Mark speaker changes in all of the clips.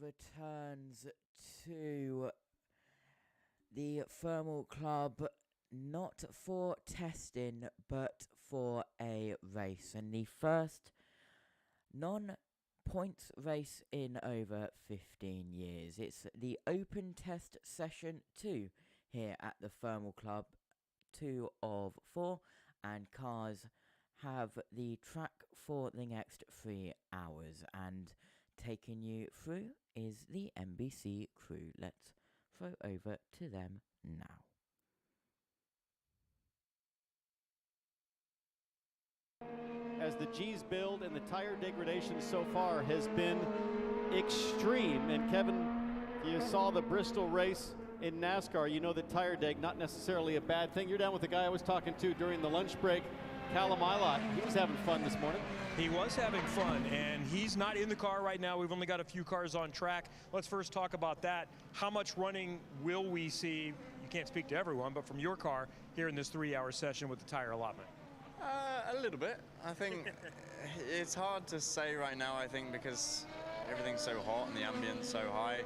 Speaker 1: returns to the Thermal Club, not for testing, but for a race. And the first non-points race in over 15 years. It's the Open Test Session 2 here at the Thermal Club, 2 of 4, and cars have the track for the next 3 hours. And taking you through is the NBC crew. Let's throw over to them now.
Speaker 2: As the G's build and the tire degradation so far has been extreme. And Kevin, you saw the Bristol race in NASCAR. You know that tire deg, not necessarily a bad thing. You're down with the guy I was talking to during the lunch break, Callum Ilott. He was having fun this morning.
Speaker 3: He was having fun, and he's not in the car right now. We've only got a few cars on track. Let's first talk about that. How much running will we see? You can't speak to everyone, but from your car here in this 3-hour session with the tire allotment.
Speaker 4: A little bit. I think it's hard to say right now, I think, because everything's so hot and the ambience so high.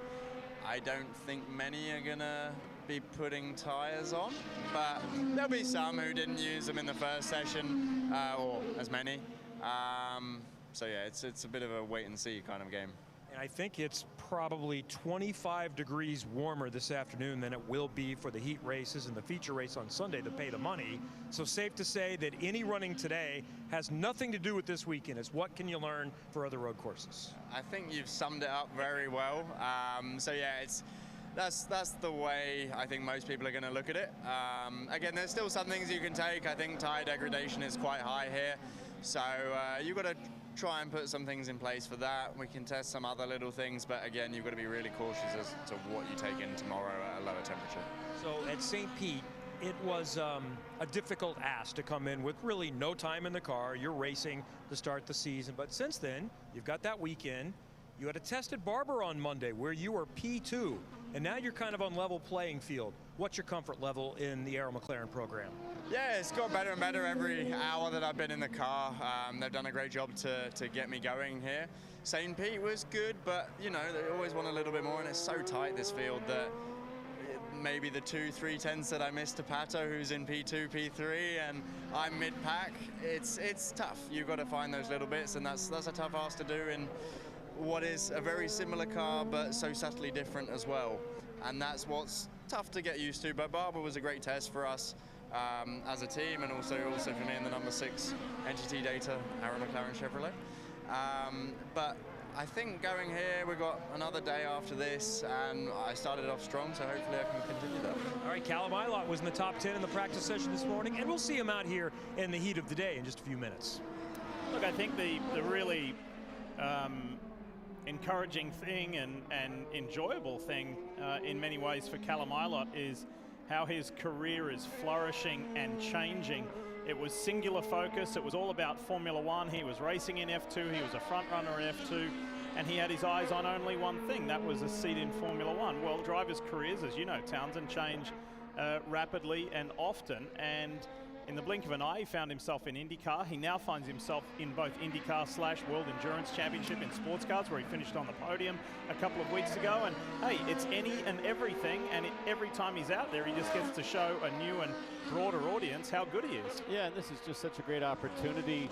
Speaker 4: I don't think many are going to be putting tires on, but there'll be some who didn't use them in the first session, or as many. So yeah, it's a bit of a wait and see kind of game.
Speaker 3: And I think it's probably 25 degrees warmer this afternoon than it will be for the heat races and the feature race on Sunday to pay the money. So safe to say that any running today has nothing to do with this weekend. It's what can you learn for other road courses?
Speaker 4: I think you've summed it up very well. So yeah, that's the way I think most people are going to look at it. Again, there's still some things you can take. I think tire degradation is quite high here. So you've got to try and put some things in place for that. We can test some other little things, but again, you've got to be really cautious as to what you take in tomorrow at a lower temperature.
Speaker 3: So at St. Pete, it was a difficult ask to come in with really no time in the car. You're racing to start the season, but since then, you've got that weekend. You had a test at Barber on Monday where you were P2, and now you're kind of on level playing field. What's your comfort level in the Arrow McLaren program?
Speaker 4: Yeah, it's got better and better every hour that I've been in the car. They've done a great job to get me going here. St. Pete was good, but you know, they always want a little bit more, and it's so tight, this field, that maybe the 2-3 tenths that I missed to Pato, who's in P2, P3, and I'm mid-pack. It's tough. You've got to find those little bits, and that's a tough ask to do in what is a very similar car, but so subtly different as well. And that's what's tough to get used to. But Barber was a great test for us as a team, and also for me in the number 6 NGT Data, Arrow McLaren Chevrolet. But I think going here, we've got another day after this, and I started off strong, so hopefully I can continue that.
Speaker 3: All right, Callum Ilott was in the top 10 in the practice session this morning, and we'll see him out here in the heat of the day in just a few minutes.
Speaker 5: Look, I think the really encouraging thing and enjoyable thing in many ways for Callum Ilott is how his career is flourishing and changing. It was singular focus. It was all about Formula One. He was racing in F2. He was a front runner in F2. And he had his eyes on only one thing. That was a seat in Formula One. Well, drivers' careers, as you know, Townsend, change rapidly and often. And in the blink of an eye, he found himself in INDYCAR. He now finds himself in both INDYCAR / World Endurance Championship in sports cars, where he finished on the podium a couple of weeks ago. And hey, it's any and everything, and every time he's out there, he just gets to show a new and broader audience how good he is.
Speaker 2: Yeah, and this is just such a great opportunity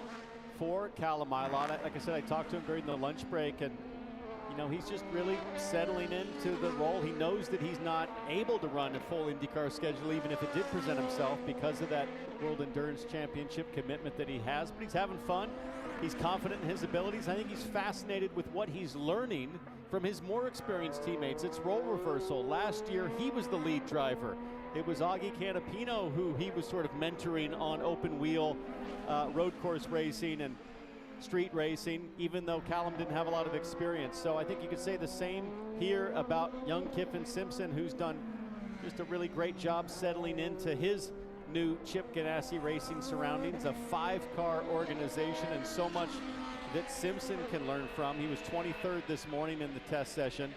Speaker 2: for Callum Ilott. Like I said, I talked to him during the lunch break, and you know, he's just really settling into the role. He knows that he's not able to run a full IndyCar schedule, even if it did present himself, because of that World Endurance Championship commitment that he has. But he's having fun. He's confident in his abilities. I think he's fascinated with what he's learning from his more experienced teammates. It's role reversal. Last year, he was the lead driver. It was Augie Canapino who he was sort of mentoring on open wheel road course racing and street racing, even though Callum didn't have a lot of experience. So I think you could say the same here about young Kiffin Simpson, who's done just a really great job settling into his new Chip Ganassi Racing surroundings, a 5-car organization, and so much that Simpson can learn from. He was 23rd this morning in the test session.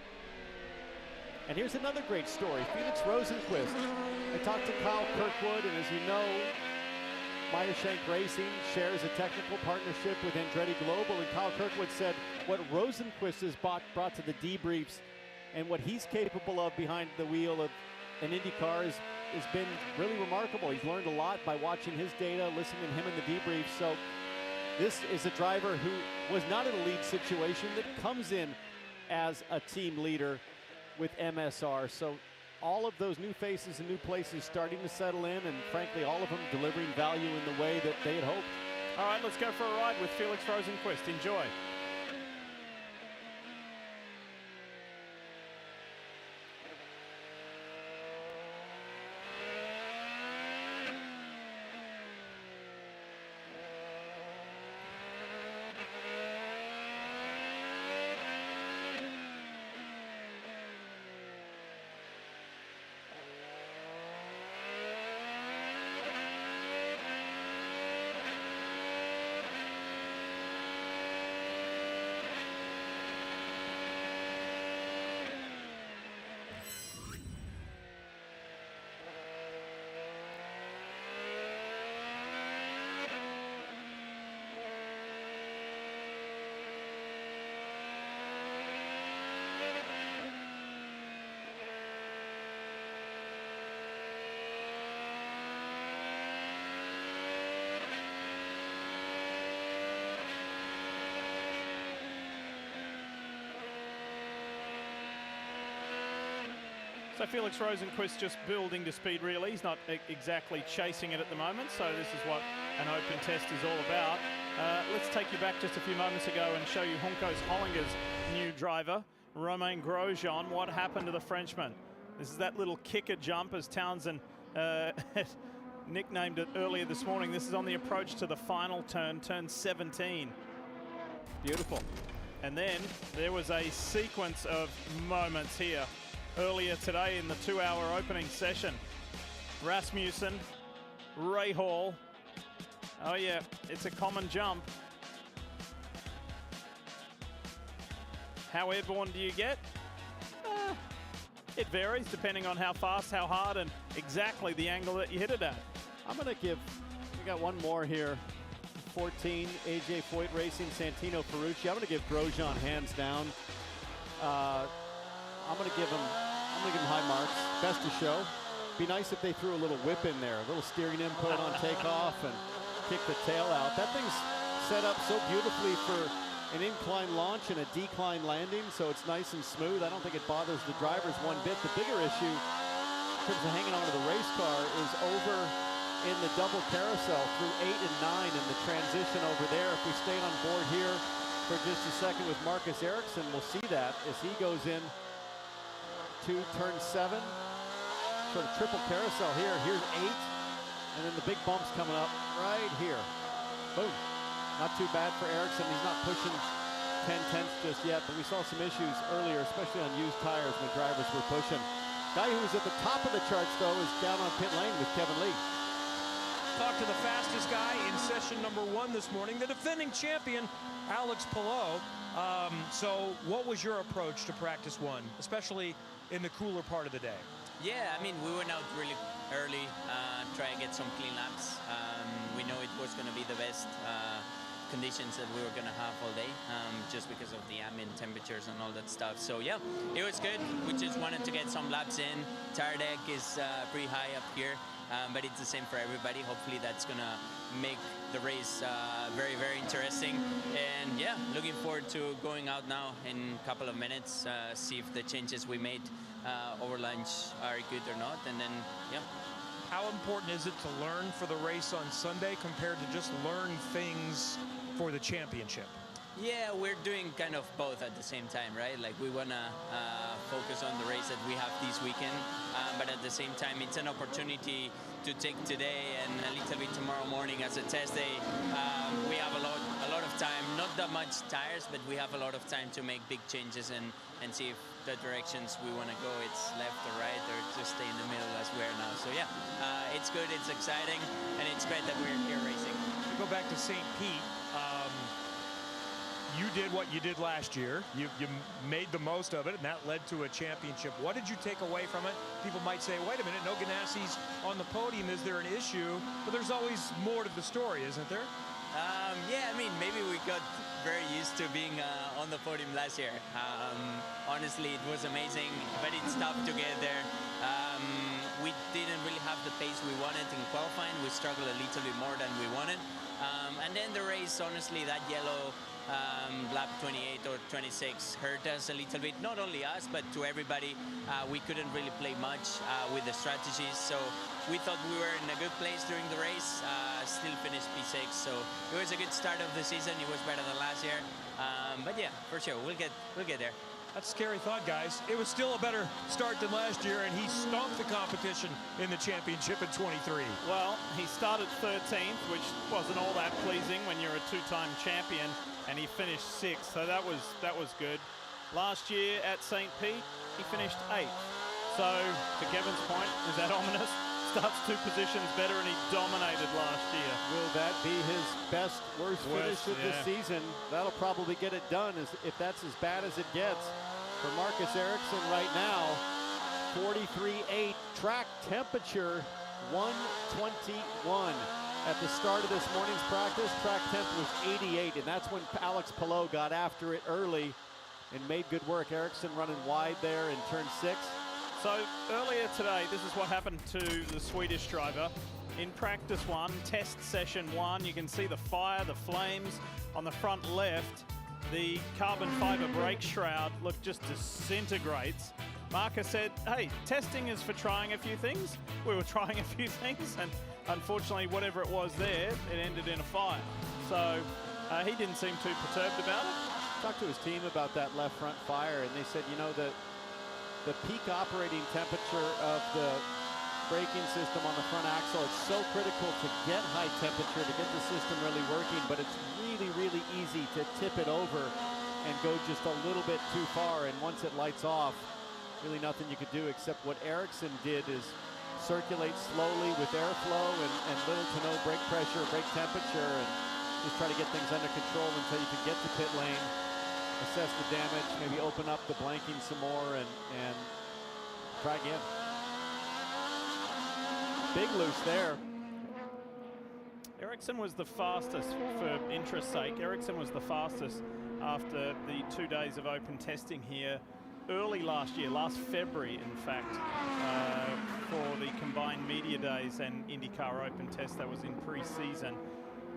Speaker 2: And here's another great story, Felix Rosenqvist. I talked to Kyle Kirkwood, and as you know, Meyershank Racing shares a technical partnership with Andretti Global, and Kyle Kirkwood said what Rosenquist has brought to the debriefs and what he's capable of behind the wheel of an IndyCar has been really remarkable. He's learned a lot by watching his data, listening to him in the debriefs. So this is a driver who was not in a lead situation that comes in as a team leader with MSR. So all of those new faces and new places starting to settle in, and frankly, all of them delivering value in the way that they had hoped.
Speaker 5: All right, let's go for a ride with Felix Rosenquist. Enjoy. So Felix Rosenquist just building to speed really. He's not exactly chasing it at the moment, so this is what an open test is all about. Let's take you back just a few moments ago and show you Juncos Hollinger's new driver, Romain Grosjean. What happened to the Frenchman? This is that little kicker jump, as Townsend nicknamed it earlier this morning. This is on the approach to the final turn, turn 17. Beautiful. And then there was a sequence of moments here earlier today in the 2-hour opening session. Rasmussen, Rahal. Oh yeah, it's a common jump. How airborne do you get? It varies depending on how fast, how hard, and exactly the angle that you hit it at.
Speaker 2: I'm going to give, we got one more here. 14, AJ Foyt Racing, Santino Ferrucci. I'm going to give Grosjean hands down. I'm going to give him high marks. Best of show. Be nice if they threw a little whip in there, a little steering input on takeoff and kick the tail out. That thing's set up so beautifully for an incline launch and a decline landing, so it's nice and smooth. I don't think it bothers the drivers one bit. The bigger issue in terms of hanging on to the race car is over in the double carousel through 8 and 9 and the transition over there. If we stay on board here for just a second with Marcus Ericsson, we'll see that as he goes in to turn 7. Sort of triple carousel here. Here's 8, and then the big bump's coming up right here. Boom. Not too bad for Ericsson. He's not pushing 10/10 just yet, but we saw some issues earlier, especially on used tires when drivers were pushing. Guy who was at the top of the charts, though, is down on pit lane with Kevin Lee.
Speaker 3: Talk to the fastest guy in session number 1 this morning, the defending champion, Alex Palou. So what was your approach to practice 1, especially in the cooler part of the day?
Speaker 6: Yeah, I mean, we went out really early, try to get some clean laps. We know it was going to be the best conditions that we were going to have all day, just because of the ambient temperatures and all that stuff. So yeah, it was good. We just wanted to get some laps in. Tire deck is pretty high up here, but it's the same for everybody. Hopefully that's going to make the race very, very interesting. And yeah, looking forward to going out now in a couple of minutes, see if the changes we made over lunch are good or not, and then yeah.
Speaker 3: How important is it to learn for the race on Sunday compared to just learn things for the championship?
Speaker 6: Yeah, we're doing kind of both at the same time, right? Like we want to focus on the race that we have this weekend, but at the same time, it's an opportunity to take today and a little bit tomorrow morning as a test day. We have a lot of time, not that much tires, but we have a lot of time to make big changes and see if the directions we want to go, it's left or right, or just stay in the middle as we are now. So yeah, it's good, it's exciting, and it's great that we're here racing.
Speaker 3: We go back to St. Pete. you did what you did last year. You made the most of it, and that led to a championship. What did you take away from it? People might say, wait a minute, no Ganassi's on the podium. Is there an issue? But there's always more to the story, isn't there?
Speaker 6: Yeah, I mean, maybe we got very used to being on the podium last year. Honestly, it was amazing, but it's tough to get there. We didn't really have the pace we wanted in qualifying. We struggled a little bit more than we wanted. And then the race, honestly, that yellow lap 28 or 26 hurt us a little bit. Not only us, but to everybody. We couldn't really play much with the strategies. So we thought we were in a good place during the race. Still finished P6. So it was a good start of the season. It was better than last year. But yeah, for sure, we'll get there.
Speaker 3: That's a scary thought, guys. It was still a better start than last year, and he stomped the competition in the championship at 23.
Speaker 5: Well, he started 13th, which wasn't all that pleasing when you're a two-time champion, and he finished 6th, so that was good. Last year at St. Pete, he finished 8th. So, to Kevin's point, is that ominous? Starts 2 positions better, and he dominated last year.
Speaker 2: Will that be his worst finish of the season? That'll probably get it done if that's as bad as it gets. For Marcus Ericsson right now, 43.8. Track temperature, 121. At the start of this morning's practice, track temp was 88, and that's when Alex Palou got after it early and made good work. Ericsson running wide there in turn 6.
Speaker 5: So earlier today, this is what happened to the Swedish driver. In practice 1, test session 1, you can see the fire, the flames on the front left. The carbon fiber brake shroud, look, just disintegrates. Marcus said, hey, testing is for trying a few things. We were trying a few things, and unfortunately, whatever it was there, it ended in a fire. So he didn't seem too perturbed about it.
Speaker 2: Talked to his team about that left front fire, and they said, you know, the peak operating temperature of the braking system on the front axle, it's so critical to get high temperature, to get the system really working, but it's really, really easy to tip it over and go just a little bit too far, and once it lights off, really nothing you could do except what Ericsson did is circulate slowly with airflow and little to no brake pressure, brake temperature, and just try to get things under control until you can get to pit lane, assess the damage, maybe open up the blanking some more and try again. Big loose there.
Speaker 5: Ericsson was the fastest, for interest's sake. Ericsson was the fastest after the 2 days of open testing here early last year, last February, in fact, for the combined media days and INDYCAR open test that was in pre-season.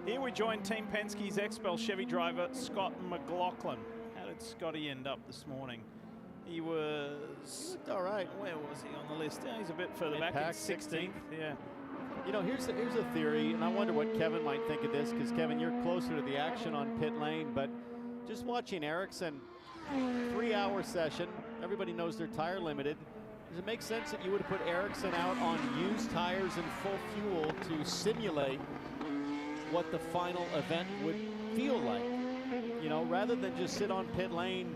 Speaker 5: Here we join Team Penske's XPEL Chevy driver, Scott McLaughlin. How did Scotty end up this morning? He looked all right. Where was he on the list? Yeah, he's a bit further back, in 16th. Yeah.
Speaker 2: You know, here's a theory, and I wonder what Kevin might think of this, because Kevin, you're closer to the action on pit lane, but just watching Ericsson, 3-hour session, everybody knows they're tire limited. Does it make sense that you would have put Ericsson out on used tires and full fuel to simulate what the final event would feel like? You know, rather than just sit on pit lane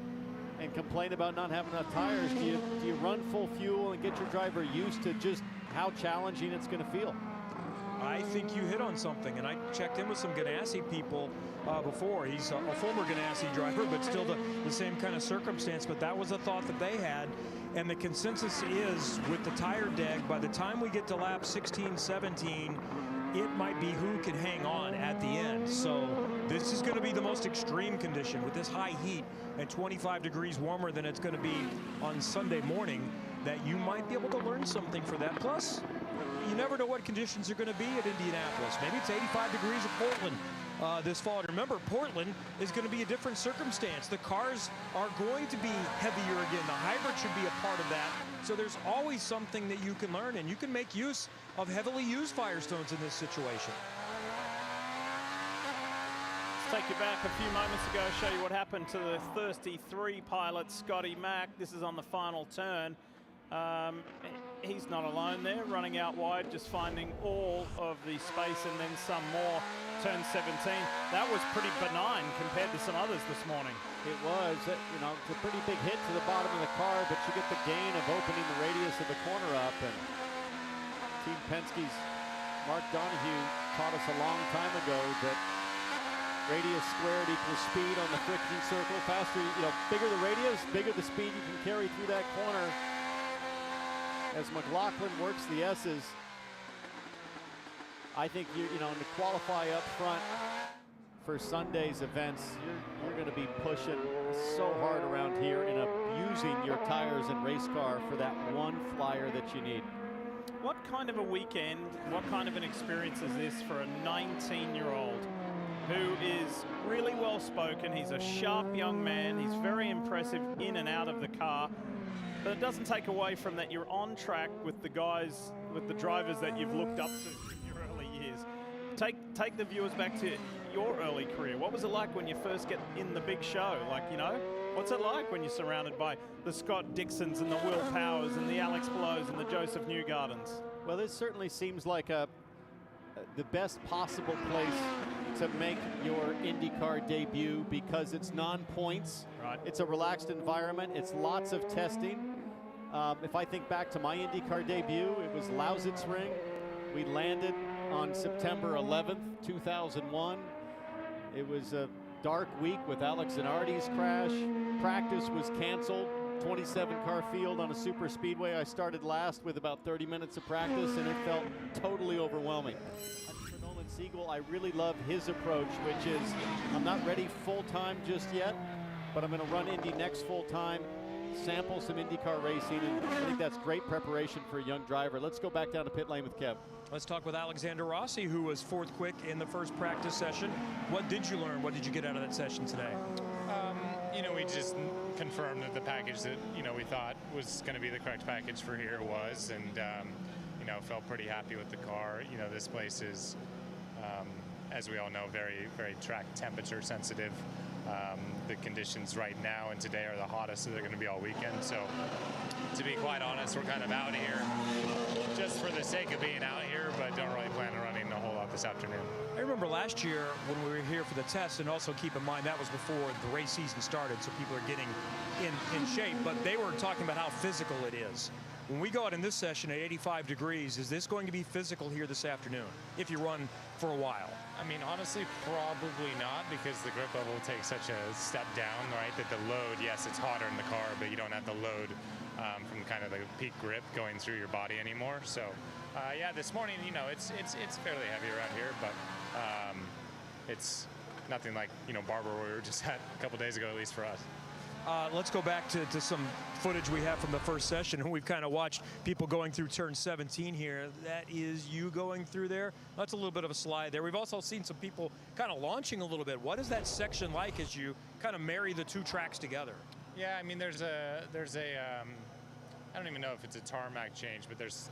Speaker 2: and complain about not having enough tires, do you run full fuel and get your driver used to just how challenging it's going to feel?
Speaker 3: I think you hit on something, and I checked in with some Ganassi people before. He's a former Ganassi driver, but still the same kind of circumstance, but that was a thought that they had, and the consensus is with the tire deck, by the time we get to lap 16, 17, it might be who can hang on at the end. So this is going to be the most extreme condition with this high heat and 25 degrees warmer than it's going to be on Sunday morning, that you might be able to learn something for that. Plus, you never know what conditions are going to be at Indianapolis. Maybe it's 85 degrees at Portland this fall. And remember, Portland is going to be a different circumstance. The cars are going to be heavier again. The hybrid should be a part of that. So there's always something that you can learn, and you can make use of heavily used Firestones in this situation.
Speaker 5: Let's take you back a few moments ago, show you what happened to the Thirsty 3 pilot, Scotty Mack. This is on the final turn. He's not alone there, running out wide, just finding all of the space and then some more. Turn 17. That was pretty benign compared to some others this morning.
Speaker 2: It was, you know, it's a pretty big hit to the bottom of the car, but you get the gain of opening the radius of the corner up. And Team Penske's Mark Donohue taught us a long time ago that Radius squared equals speed on the friction circle. Faster, bigger the radius, bigger the speed you can carry through that corner. As McLaughlin works the S's, I think to qualify up front for Sunday's events, you're going to be pushing so hard around here and abusing your tires and race car for that one flyer that you need.
Speaker 5: What kind of a weekend, what kind of an experience is this for a 19-year-old who is really well spoken? He's a sharp young man. He's very impressive in and out of the car. But it doesn't take away from that you're on track with the guys, with the drivers that you've looked up to in your early years. Take the viewers back to your early career. What was it like when you first get in the big show? What's it like when you're surrounded by the Scott Dixons and the Will Powers and the Alex Blows and the Joseph Newgardens?
Speaker 2: Well, this certainly seems like the best possible place to make your IndyCar debut because it's non-points.
Speaker 5: Right.
Speaker 2: It's a relaxed environment. It's lots of testing. If I think back to my IndyCar debut, it was Lausitz's Ring. We landed on September 11th, 2001. It was a dark week with Alex Zanardi's crash. Practice was canceled. 27-car field on a super speedway. I started last with about 30 minutes of practice, and it felt totally overwhelming. For Nolan Siegel, I really love his approach, which is I'm not ready full-time just yet, but I'm going to run Indy next full-time, sample some IndyCar racing, and I think that's great preparation for a young driver. Let's go back down to pit lane with Kev.
Speaker 3: Let's talk with Alexander Rossi, who was fourth quick in the first practice session. What did you learn? What did you get out of that session today?
Speaker 7: We just confirmed that the package that, we thought was going to be the correct package for here was, and, felt pretty happy with the car. This place is, as we all know, very, very track temperature sensitive. The conditions right now and today are the hottest that they're going to be all weekend. So, to be quite honest, we're kind of out here just for the sake of being out here, but don't really plan on running a whole lot this afternoon.
Speaker 3: I remember last year when we were here for the test, and also keep in mind that was before the race season started, so people are getting in shape, but they were talking about how physical it is. When we go out in this session at 85 degrees, is this going to be physical here this afternoon if you run for a while?
Speaker 7: I mean, honestly, probably not, because the grip level takes such a step down, right? That the load, yes, it's hotter in the car, but you don't have the load from kind of the peak grip going through your body anymore. So, yeah, this morning, it's fairly heavy around here, but it's nothing like, Barber, where we were just at a couple days ago, at least for us.
Speaker 3: Let's go back to some footage we have from the first session, and we've kind of watched people going through turn 17 here. That is you going through there. That's a little bit of a slide there. We've also seen some people kind of launching a little bit. What is that section like as you kind of marry the two tracks together?
Speaker 7: Yeah, I mean, there's a I don't even know if it's a tarmac change, but there's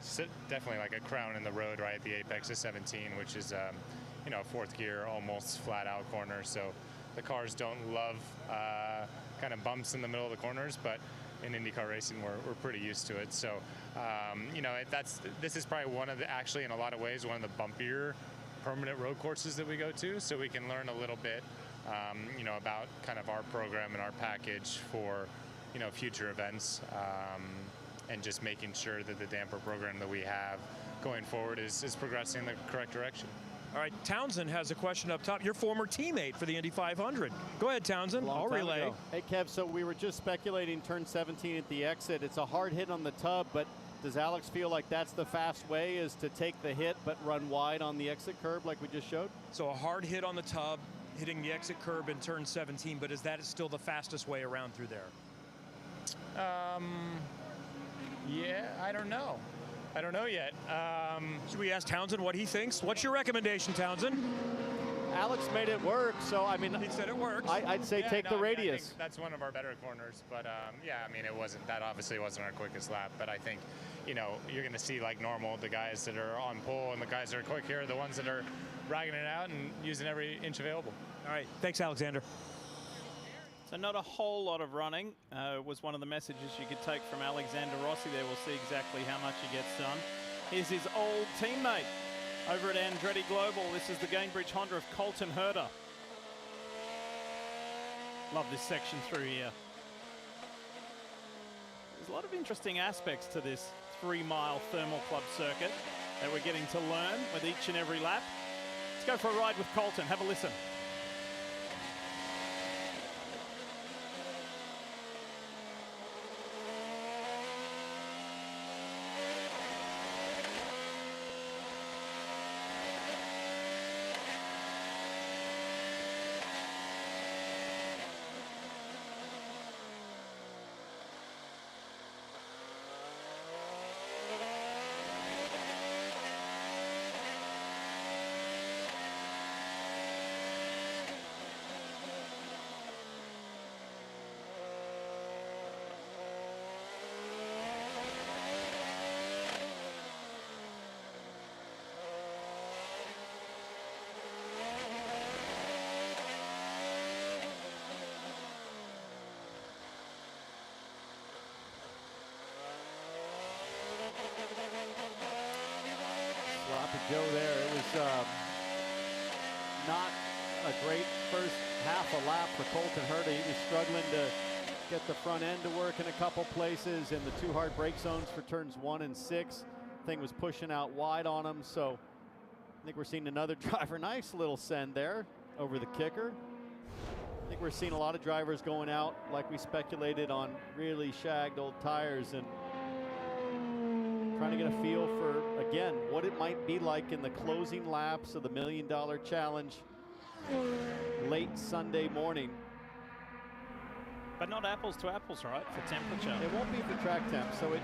Speaker 7: definitely like a crown in the road right at the apex of 17, which is a fourth gear, almost flat out corner. So the cars don't love kind of bumps in the middle of the corners, but in IndyCar racing, we're pretty used to it. So, this is probably one of the, actually in a lot of ways, one of the bumpier permanent road courses that we go to, so we can learn a little bit, about kind of our program and our package for, future events, and just making sure that the damper program that we have going forward is progressing in the correct direction.
Speaker 3: All right, Townsend has a question up top. Your former teammate for the Indy 500. Go ahead, Townsend. I'll relay.
Speaker 2: Ago. Hey, Kev, so we were just speculating turn 17 at the exit. It's a hard hit on the tub, but does Alex feel like that's the fast way, is to take the hit but run wide on the exit curb like we just showed?
Speaker 3: So a hard hit on the tub, hitting the exit curb in turn 17, but is that still the fastest way around through there?
Speaker 7: Yeah, I don't know. I don't know yet.
Speaker 3: Should we ask Townsend what he thinks? What's your recommendation, Townsend?
Speaker 2: Alex made it work, so I mean,
Speaker 3: he said it works.
Speaker 2: I'd say take the radius.
Speaker 7: I think that's one of our better corners, but yeah, I mean, that obviously wasn't our quickest lap, but I think, you're going to see like normal, the guys that are on pole and the guys that are quick here are the ones that are ragging it out and using every inch available.
Speaker 3: All right, thanks, Alexander.
Speaker 5: So not a whole lot of running was one of the messages you could take from Alexander Rossi there. We'll see exactly how much he gets done. Here's his old teammate over at Andretti Global. This is the Gainbridge Honda of Colton Herter. Love this section through here. There's a lot of interesting aspects to this 3-mile Thermal Club circuit that we're getting to learn with each and every lap. Let's go for a ride with Colton. Have a listen.
Speaker 2: Joe there. It was not a great first half a lap for Colton Herta. He was struggling to get the front end to work in a couple places in the 2 hard brake zones for turns 1 and 6. Thing was pushing out wide on him, so I think we're seeing another driver. Nice little send there over the kicker. I think we're seeing a lot of drivers going out like we speculated on really shagged old tires and trying to get a feel for, again, what it might be like in the closing laps of the $1 Million Challenge late Sunday morning.
Speaker 5: But not apples to apples, right, for temperature?
Speaker 2: It won't be for track temp, so it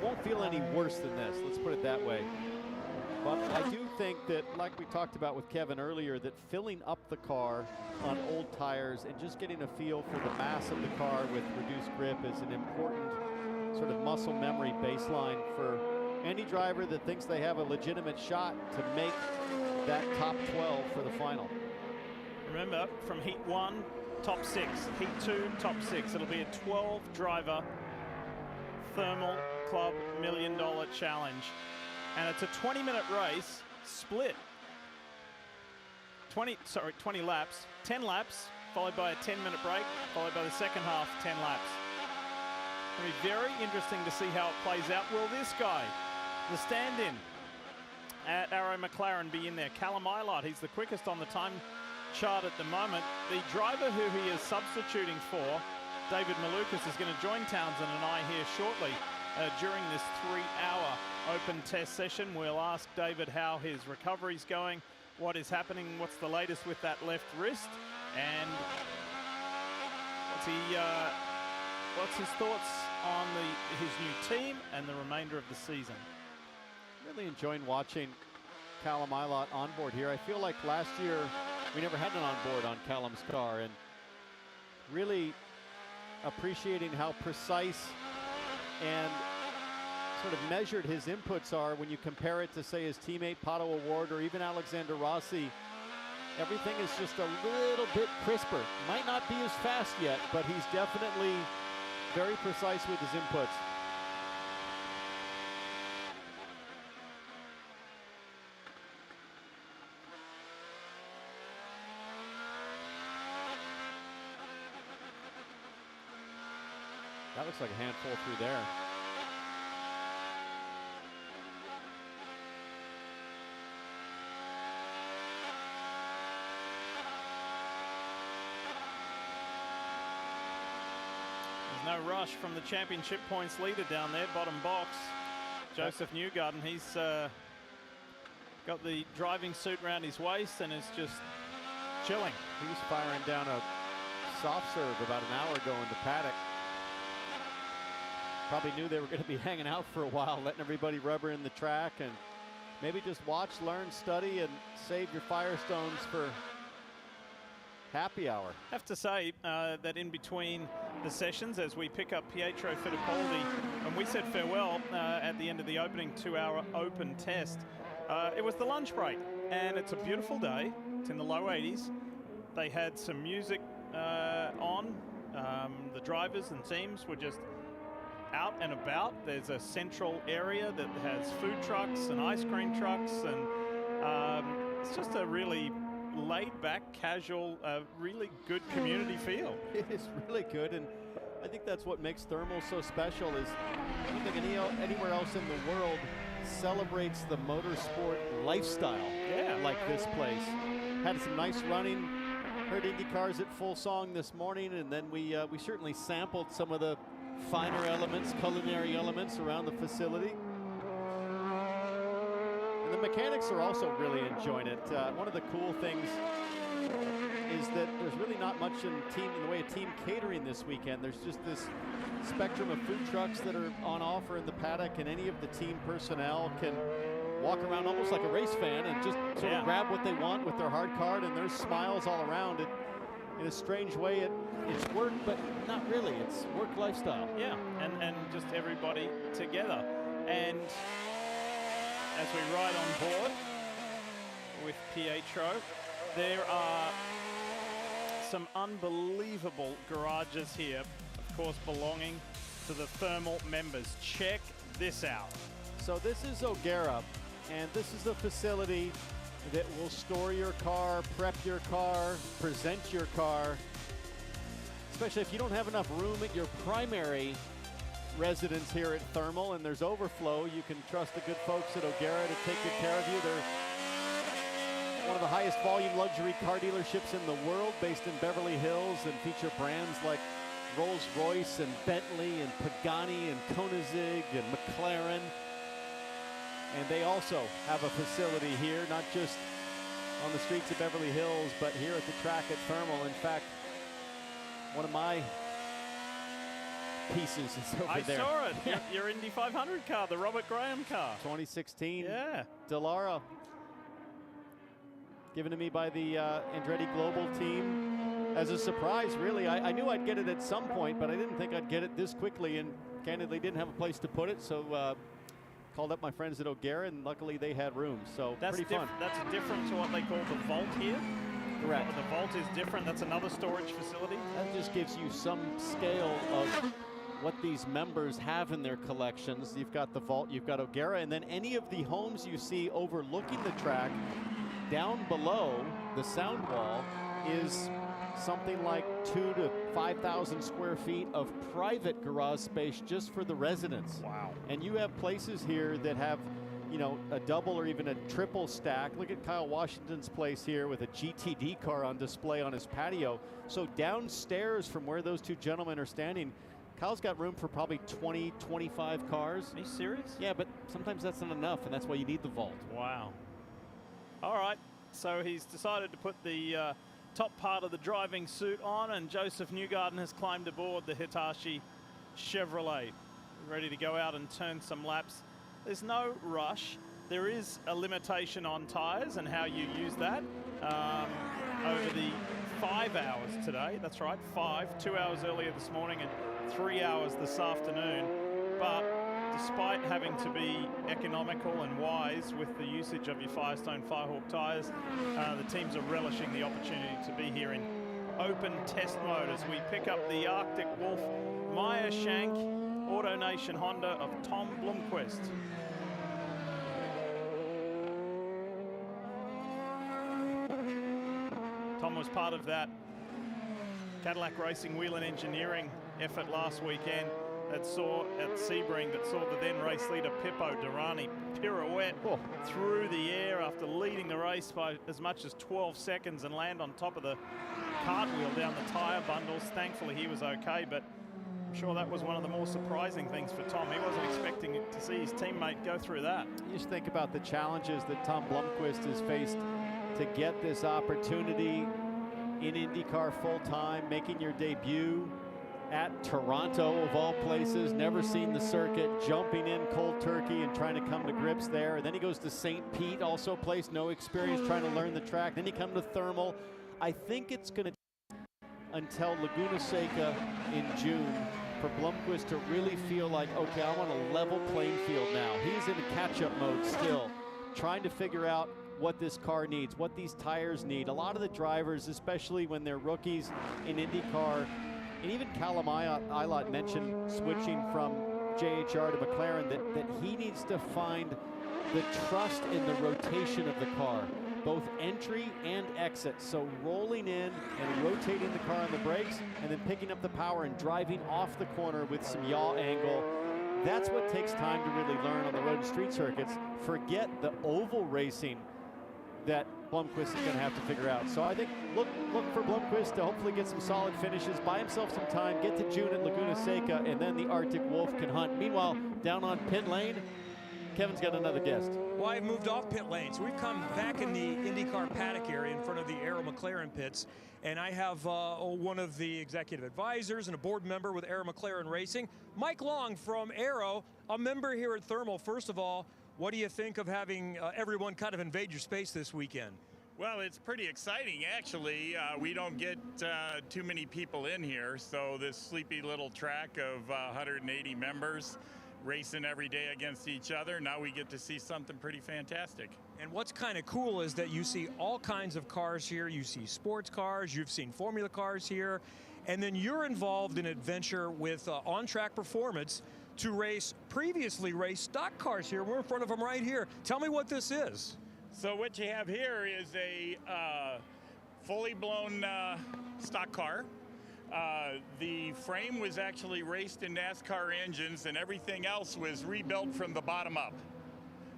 Speaker 2: won't feel any worse than this, let's put it that way. But I do think that, like we talked about with Kevin earlier, that filling up the car on old tires and just getting a feel for the mass of the car with reduced grip is an important sort of muscle memory baseline for any driver that thinks they have a legitimate shot to make that top 12 for the final.
Speaker 5: Remember, from heat 1, top 6, heat 2, top 6. It'll be a 12 driver thermal club $1 Million Challenge. And it's a 20-minute race split. 20 laps, 10 laps, followed by a 10-minute break, followed by the second half, 10 laps. It'll be very interesting to see how it plays out. Will this guy, the stand-in at Arrow McLaren, be in there? Callum Eilert, he's the quickest on the time chart at the moment. The driver who he is substituting for, David Malukas, is going to join Townsend and I here shortly during this 3-hour open test session. We'll ask David how his recovery's going, what is happening, what's the latest with that left wrist, and what's his thoughts on his new team and the remainder of the season.
Speaker 2: Really enjoying watching Callum Eilert on board here. I feel like last year we never had an on board on Callum's car, and really appreciating how precise and sort of measured his inputs are when you compare it to, say, his teammate Pato O'Ward or even Alexander Rossi. Everything is just a little bit crisper. Might not be as fast yet, but he's definitely very precise with his inputs. That looks like a handful through there.
Speaker 5: There's no rush from the championship points leader down there, bottom box. Joseph Newgarden, he's got the driving suit around his waist and is just chilling.
Speaker 2: He was firing down a soft serve about an hour ago in the paddock. Probably knew they were going to be hanging out for a while, letting everybody rubber in the track and maybe just watch, learn, study, and save your Firestones for happy hour.
Speaker 5: I have to say that in between the sessions, as we pick up Pietro Fittipaldi, and we said farewell at the end of the opening 2-hour open test, it was the lunch break, and it's a beautiful day. It's in the low 80s. They had some music on. The drivers and teams were just out and about. There's a central area that has food trucks and ice cream trucks, and it's just a really laid-back, casual, really good community feel.
Speaker 2: It is really good, and I think that's what makes Thermal so special. Is I don't think anywhere else in the world celebrates the motorsport lifestyle like this place. Had some nice running. Heard INDYCARs at full song this morning, and then we certainly sampled some of the finer elements, culinary elements around the facility. And the mechanics are also really enjoying it. One of the cool things is that there's really not much in the way of team catering this weekend. There's just this spectrum of food trucks that are on offer in the paddock, and any of the team personnel can walk around almost like a race fan and just sort of grab what they want with their hard card, and there's smiles all around it. In a strange way, it's work, but not really. It's work lifestyle.
Speaker 5: Yeah, and just everybody together. And as we ride on board with Pietro, there are some unbelievable garages here, of course belonging to the Thermal members. Check this out.
Speaker 2: So this is O'Gara, And this is a facility that will store your car, prep your car, present your car, especially if you don't have enough room at your primary residence here at Thermal and there's overflow. You can trust the good folks at O'Gara to take good care of you. They're one of the highest volume luxury car dealerships in the world, based in Beverly Hills, and feature brands like Rolls-Royce and Bentley and Pagani and Koenigsegg and McLaren. And they also have a facility here, not just on the streets of Beverly Hills, but here at the track at Thermal. In fact, one of my pieces is over there.
Speaker 5: I saw it. Your Indy 500 car, the Robert Graham car.
Speaker 2: 2016.
Speaker 5: Yeah.
Speaker 2: Dallara. Given to me by the Andretti Global team as a surprise, really. I knew I'd get it at some point, but I didn't think I'd get it this quickly, and candidly didn't have a place to put it, so called up my friends at O'Gara, and luckily they had room, so pretty fun.
Speaker 5: That's different to what they call the vault here?
Speaker 2: Correct.
Speaker 5: The vault is different. That's another storage facility?
Speaker 2: That just gives you some scale of what these members have in their collections. You've got the vault, you've got O'Gara, and then any of the homes you see overlooking the track, down below the sound wall is something like 2,000 to 5,000 square feet of private garage space just for the residents.
Speaker 5: Wow.
Speaker 2: And you have places here that have, you know, a double or even a triple stack. Look at Kyle Washington's place here with a GTD car on display on his patio. So downstairs from where those two gentlemen are standing, Kyle's got room for probably 20, 25 cars.
Speaker 5: Are you serious?
Speaker 2: Yeah, but sometimes that's not enough, and that's why you need the vault.
Speaker 5: Wow. All right, so he's decided to put the top part of the driving suit on, and Joseph Newgarden has climbed aboard the Hitachi Chevrolet, ready to go out and turn some laps. There's no rush. There is a limitation on tires and how you use that over the 5 hours today. That's right, 5, 2 hours earlier this morning and 3 hours this afternoon. But despite having to be economical and wise with the usage of your Firestone Firehawk tires, the teams are relishing the opportunity to be here in open test mode as we pick up the Arctic Wolf Meyer Shank Auto Nation Honda of Tom Blomqvist. Tom was part of that Cadillac Racing Wheel and Engineering effort last weekend that saw at Sebring, that saw the then race leader Pippo Durrani pirouette through the air after leading the race by as much as 12 seconds and land on top of the cartwheel down the tire bundles. Thankfully he was okay, but I'm sure that was one of the more surprising things for Tom. He wasn't expecting to see his teammate go through that.
Speaker 2: You just think about the challenges that Tom Blomqvist has faced to get this opportunity in IndyCar full-time, making your debut at Toronto of all places, never seen the circuit, jumping in cold turkey and trying to come to grips there. And then he goes to St. Pete, also place, no experience, trying to learn the track. Then he comes to Thermal. I think it's going to take until Laguna Seca in June for Blomqvist to really feel like, okay, I'm on a level playing field now. He's in catch-up mode still, trying to figure out what this car needs, what these tires need. A lot of the drivers, especially when they're rookies in IndyCar, and even Callum Ilott mentioned switching from JHR to McLaren, that he needs to find the trust in the rotation of the car, both entry and exit. So rolling in and rotating the car on the brakes and then picking up the power and driving off the corner with some yaw angle. That's what takes time to really learn on the road and street circuits. Forget the oval racing that Blomqvist is going to have to figure out. So I think look for Blomqvist to hopefully get some solid finishes, buy himself some time, get to June at Laguna Seca, and then the Arctic Wolf can hunt. Meanwhile, down on pit lane, Kevin's got another guest.
Speaker 3: Well, I've moved off pit lane, so we've come back in the IndyCar paddock area in front of the Aero McLaren pits, and I have one of the executive advisors and a board member with Aero McLaren Racing, Mike Long from Aero, a member here at Thermal. First of all, what do you think of having everyone kind of invade your space this weekend?
Speaker 8: Well, it's pretty exciting, actually. We don't get too many people in here, so this sleepy little track of 180 members racing every day against each other, now we get to see something pretty fantastic.
Speaker 3: And what's kind of cool is that you see all kinds of cars here. You see sports cars, you've seen Formula cars here, and then you're involved in adventure with on-track performance to race previously raced stock cars here. We're in front of them right here. Tell me what this is.
Speaker 8: So what you have here is a fully blown stock car. The frame was actually raced in NASCAR engines, and everything else was rebuilt from the bottom up.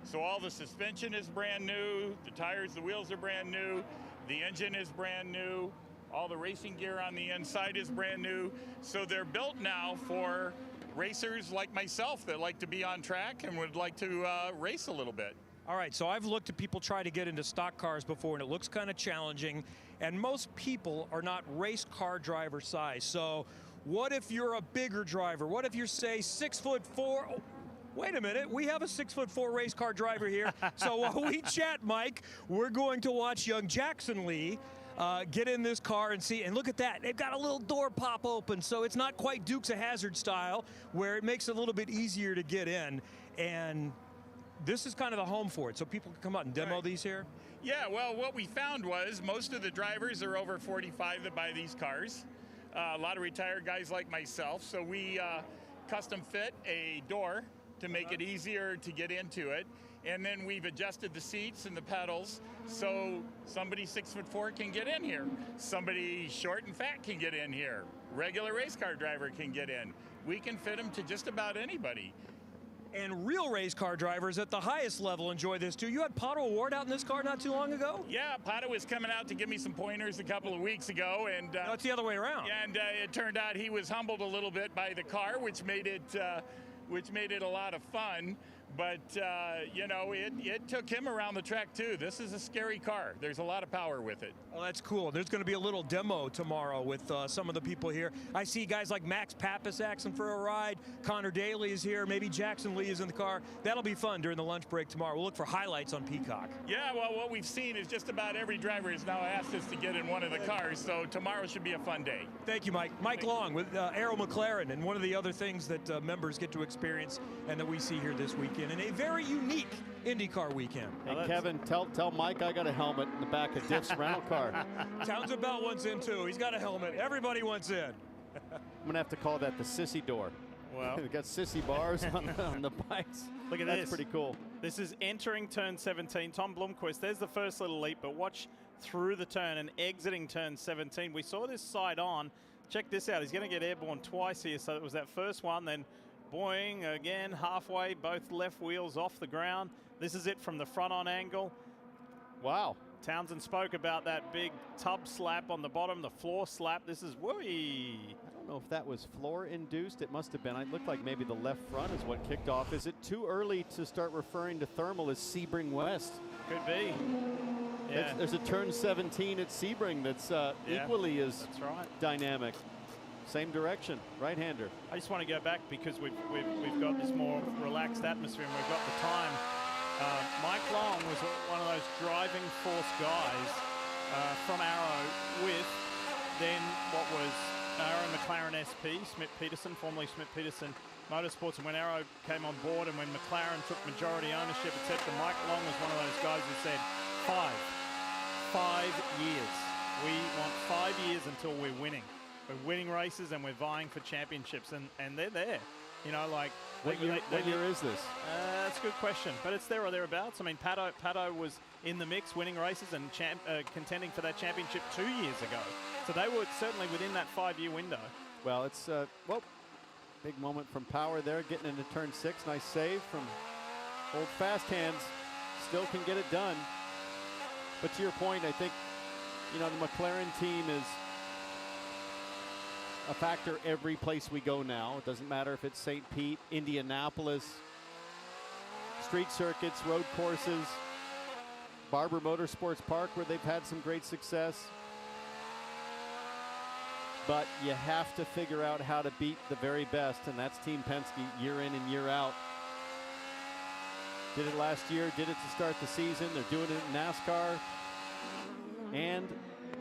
Speaker 8: So all the suspension is brand new, the tires, the wheels are brand new, the engine is brand new, all the racing gear on the inside is brand new. So they're built now for racers like myself that like to be on track and would like to race a little bit.
Speaker 3: All right, so I've looked at people try to get into stock cars before, and it looks kind of challenging. And most people are not race car driver size. So what if you're a bigger driver? What if you're, say, 6'4"? Oh, wait a minute, we have a 6'4" race car driver here. So while we chat, Mike, we're going to watch young Jackson Lee get in this car and see. And look at that, they've got a little door pop open. So it's not quite Dukes of Hazzard style, where it makes it a little bit easier to get in. And this is kind of the home for it, so people can come out and demo these here?
Speaker 8: Yeah, well, what we found was most of the drivers are over 45 that buy these cars. A lot of retired guys like myself, so we custom fit a door to make it easier to get into it. And then we've adjusted the seats and the pedals so somebody 6'4" can get in here. Somebody short and fat can get in here. Regular race car driver can get in. We can fit them to just about anybody.
Speaker 3: And real race car drivers at the highest level enjoy this too. You had Pato Award out in this car not too long ago?
Speaker 8: Yeah, Pato was coming out to give me some pointers a couple of weeks ago, and
Speaker 3: no, it's the other way around.
Speaker 8: And it turned out he was humbled a little bit by the car, which made it a lot of fun. But you know, it took him around the track too. This is a scary car. There's a lot of power with it.
Speaker 3: Oh, that's cool. There's going to be a little demo tomorrow with some of the people here. I see guys like Max Pappas asking for a ride. Connor Daly is here. Maybe Jackson Lee is in the car. That'll be fun during the lunch break tomorrow. We'll look for highlights on Peacock.
Speaker 8: Yeah, well, what we've seen is just about every driver has now asked us to get in one of the cars. So tomorrow should be a fun day.
Speaker 3: Thank you, Mike. Mike Long with Arrow McLaren, and one of the other things that members get to experience and that we see here this weekend in a very unique IndyCar weekend.
Speaker 2: Hey, Kevin, tell Mike I got a helmet in the back of Diff's rental car.
Speaker 3: Townsend-Bell wants in too. He's got a helmet. Everybody wants in.
Speaker 2: I'm gonna have to call that the sissy door.
Speaker 5: Well,
Speaker 2: we got sissy bars on the bikes.
Speaker 5: Look at
Speaker 2: That's
Speaker 5: this.
Speaker 2: pretty cool.
Speaker 5: This is entering turn 17. Tom Blomqvist, there's the first little leap, but watch through the turn and exiting turn 17. We saw this side on. Check this out. He's going to get airborne twice here. So it was that first one, then boing again, halfway, both left wheels off the ground. This is it from the front on angle.
Speaker 2: Wow.
Speaker 5: Townsend spoke about that big tub slap on the bottom, the floor slap. This is whooey.
Speaker 2: I don't know if that was floor induced. It must have been. It looked like maybe the left front is what kicked off. Is it too early to start referring to thermal as Sebring West?
Speaker 5: Could be. Yeah.
Speaker 2: There's a turn 17 at Sebring that's equally as dynamic. Same direction, right-hander.
Speaker 5: I just want to go back because we've got this more relaxed atmosphere and we've got the time. Mike Long was one of those driving force guys from Arrow with then what was Arrow McLaren SP, Schmidt-Peterson, formerly Schmidt-Peterson Motorsports. And when Arrow came on board and when McLaren took majority ownership, etc., Mike Long was one of those guys who said, 5 years. We want 5 years until we're winning. We're winning races and we're vying for championships, and they're there. You know, like
Speaker 2: what year is this?
Speaker 5: That's a good question, but it's there or thereabouts. I mean, Pato was in the mix, winning races and contending for that championship 2 years ago. So they were certainly within that 5-year window.
Speaker 2: Well, it's big moment from Power there, getting into turn 6. Nice save from old fast hands. Still can get it done. But to your point, I think, you know, the McLaren team is a factor every place we go now. It doesn't matter if it's St. Pete, Indianapolis, street circuits, road courses, Barber Motorsports Park, where they've had some great success. But you have to figure out how to beat the very best, and that's Team Penske year in and year out. Did it last year, did it to start the season. They're doing it in NASCAR and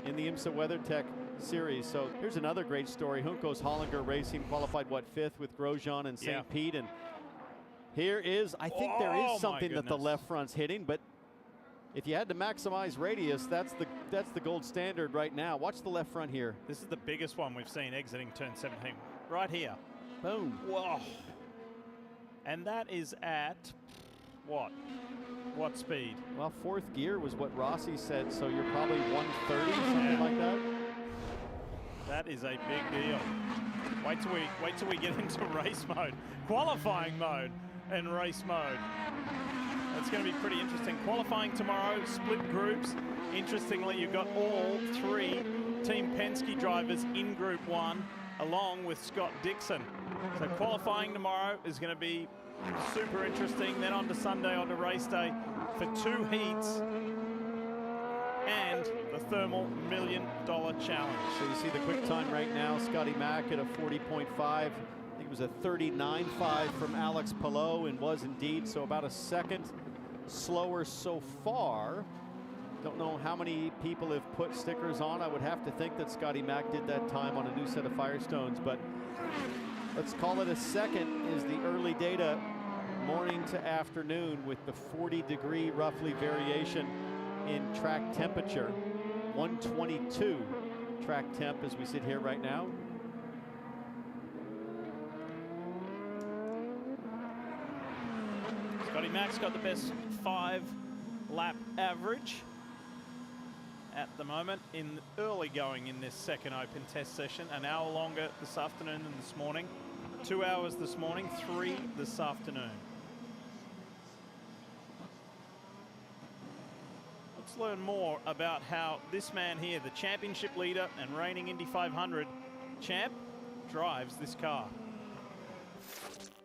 Speaker 2: in the IMSA WeatherTech Series. So here's another great story. Juncos Hollinger Racing qualified, what, 5th with Grosjean and St. Pete. And here is, I think there is something that the left front's hitting, but if you had to maximize radius, that's the gold standard right now. Watch the left front here.
Speaker 5: This is the biggest one we've seen exiting turn 17. Right here.
Speaker 2: Boom.
Speaker 5: Whoa. And that is at what? What speed?
Speaker 2: Well, 4th gear was what Rossi said, so you're probably 130, something like that.
Speaker 5: That is a big deal. Wait till we get into race mode, qualifying mode, and race mode. That's going to be pretty interesting. Qualifying tomorrow, split groups. Interestingly, you've got all 3 Team Penske drivers in Group 1, along with Scott Dixon. So qualifying tomorrow is going to be super interesting. Then on to Sunday, on to race day for 2 heats and the Thermal $1 Million Challenge.
Speaker 2: So you see the quick time right now, Scotty Mack at a 40.5. I think it was a 39.5 from Alex Palou, and was indeed, so about a second slower so far. Don't know how many people have put stickers on. I would have to think that Scotty Mack did that time on a new set of Firestones, but let's call it a second is the early data, morning to afternoon, with the 40-degree roughly variation in track temperature. 122 track temp as we sit here right now.
Speaker 5: Scotty Mack's got the best 5-lap average at the moment in early going in this second open test session. An hour longer this afternoon than this morning. 2 hours this morning, 3 this afternoon. Let's learn more about how this man here, the championship leader and reigning Indy 500 champ, drives this car.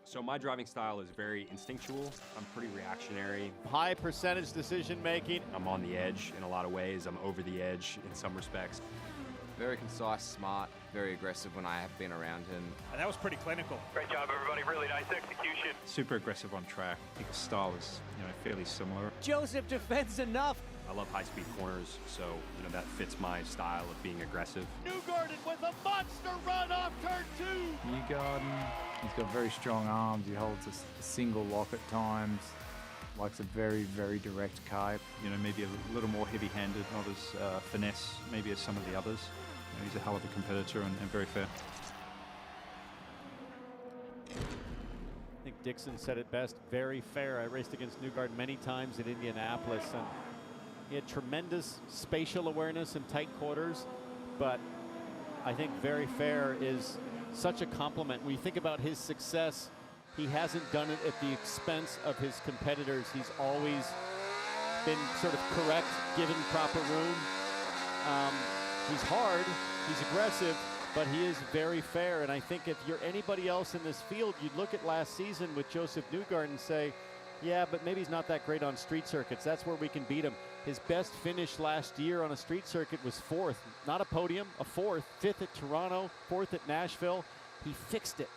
Speaker 9: So my driving style is very instinctual. I'm pretty reactionary.
Speaker 2: High percentage decision making.
Speaker 9: I'm on the edge in a lot of ways. I'm over the edge in some respects.
Speaker 10: Very concise, smart, very aggressive when I have been around him.
Speaker 5: And that was pretty clinical.
Speaker 11: Great job, everybody. Really nice execution.
Speaker 12: Super aggressive on track. I think his style is, fairly similar.
Speaker 13: Joseph defends enough.
Speaker 9: I love high-speed corners, so that fits my style of being aggressive.
Speaker 11: Newgarden with a monster run off turn 2.
Speaker 14: Newgarden, he's got very strong arms. He holds a single lock at times. Likes a very, very direct car.
Speaker 12: Maybe a little more heavy-handed, not as finesse maybe as some of the others. He's a hell of a competitor and very fair.
Speaker 2: I think Dixon said it best, very fair. I raced against Newgarden many times at Indianapolis, and he had tremendous spatial awareness in tight quarters, but I think very fair is such a compliment. When you think about his success, he hasn't done it at the expense of his competitors. He's always been sort of correct, given proper room. He's hard, he's aggressive, but he is very fair. And I think if you're anybody else in this field, you'd look at last season with Joseph Newgarden and say, yeah, but maybe he's not that great on street circuits. That's where we can beat him. His best finish last year on a street circuit was 4th. Not a podium, a 4th. 5th at Toronto, 4th at Nashville. He fixed it.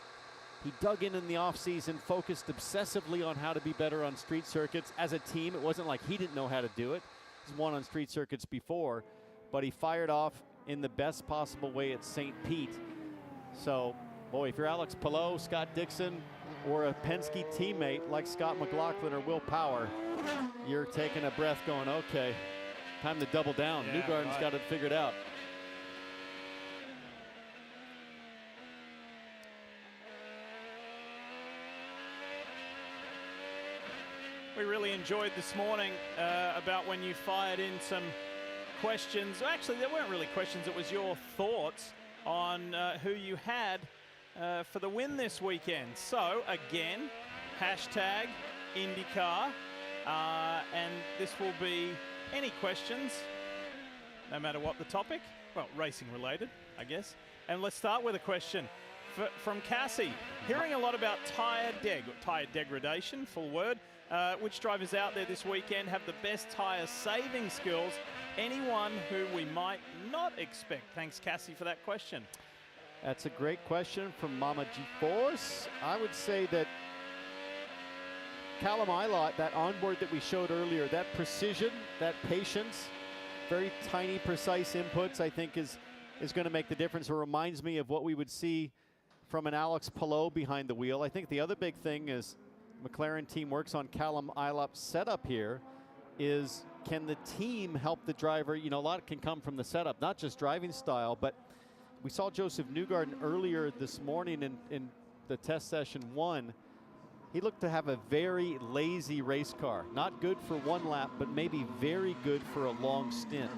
Speaker 2: He dug in the offseason, focused obsessively on how to be better on street circuits. As a team, it wasn't like he didn't know how to do it. He's won on street circuits before, but he fired off in the best possible way at St. Pete. So, boy, if you're Alex Palou, Scott Dixon, or a Penske teammate like Scott McLaughlin or Will Power, you're taking a breath going, okay, time to double down.
Speaker 5: Yeah,
Speaker 2: Newgarden's got it figured out.
Speaker 5: We really enjoyed this morning about when you fired in some questions. Actually, there weren't really questions. It was your thoughts on who you had for the win this weekend. So, again, hashtag INDYCAR. And this will be any questions, no matter what the topic. Well, racing related, I guess. And let's start with a question from Cassie. Hearing a lot about tire degradation, full word. Which drivers out there this weekend have the best tire saving skills? Anyone who we might not expect? Thanks, Cassie, for that question.
Speaker 2: That's a great question from Mama G-Force. I would say that Callum Ilott, that onboard that we showed earlier, that precision, that patience, very tiny, precise inputs, I think is going to make the difference. It reminds me of what we would see from an Alex Palou behind the wheel. I think the other big thing is McLaren team works on Callum Ilott's setup here is, can the team help the driver? A lot can come from the setup, not just driving style, but we saw Joseph Newgarden earlier this morning in the test session 1. He looked to have a very lazy race car. Not good for one lap, but maybe very good for a long stint.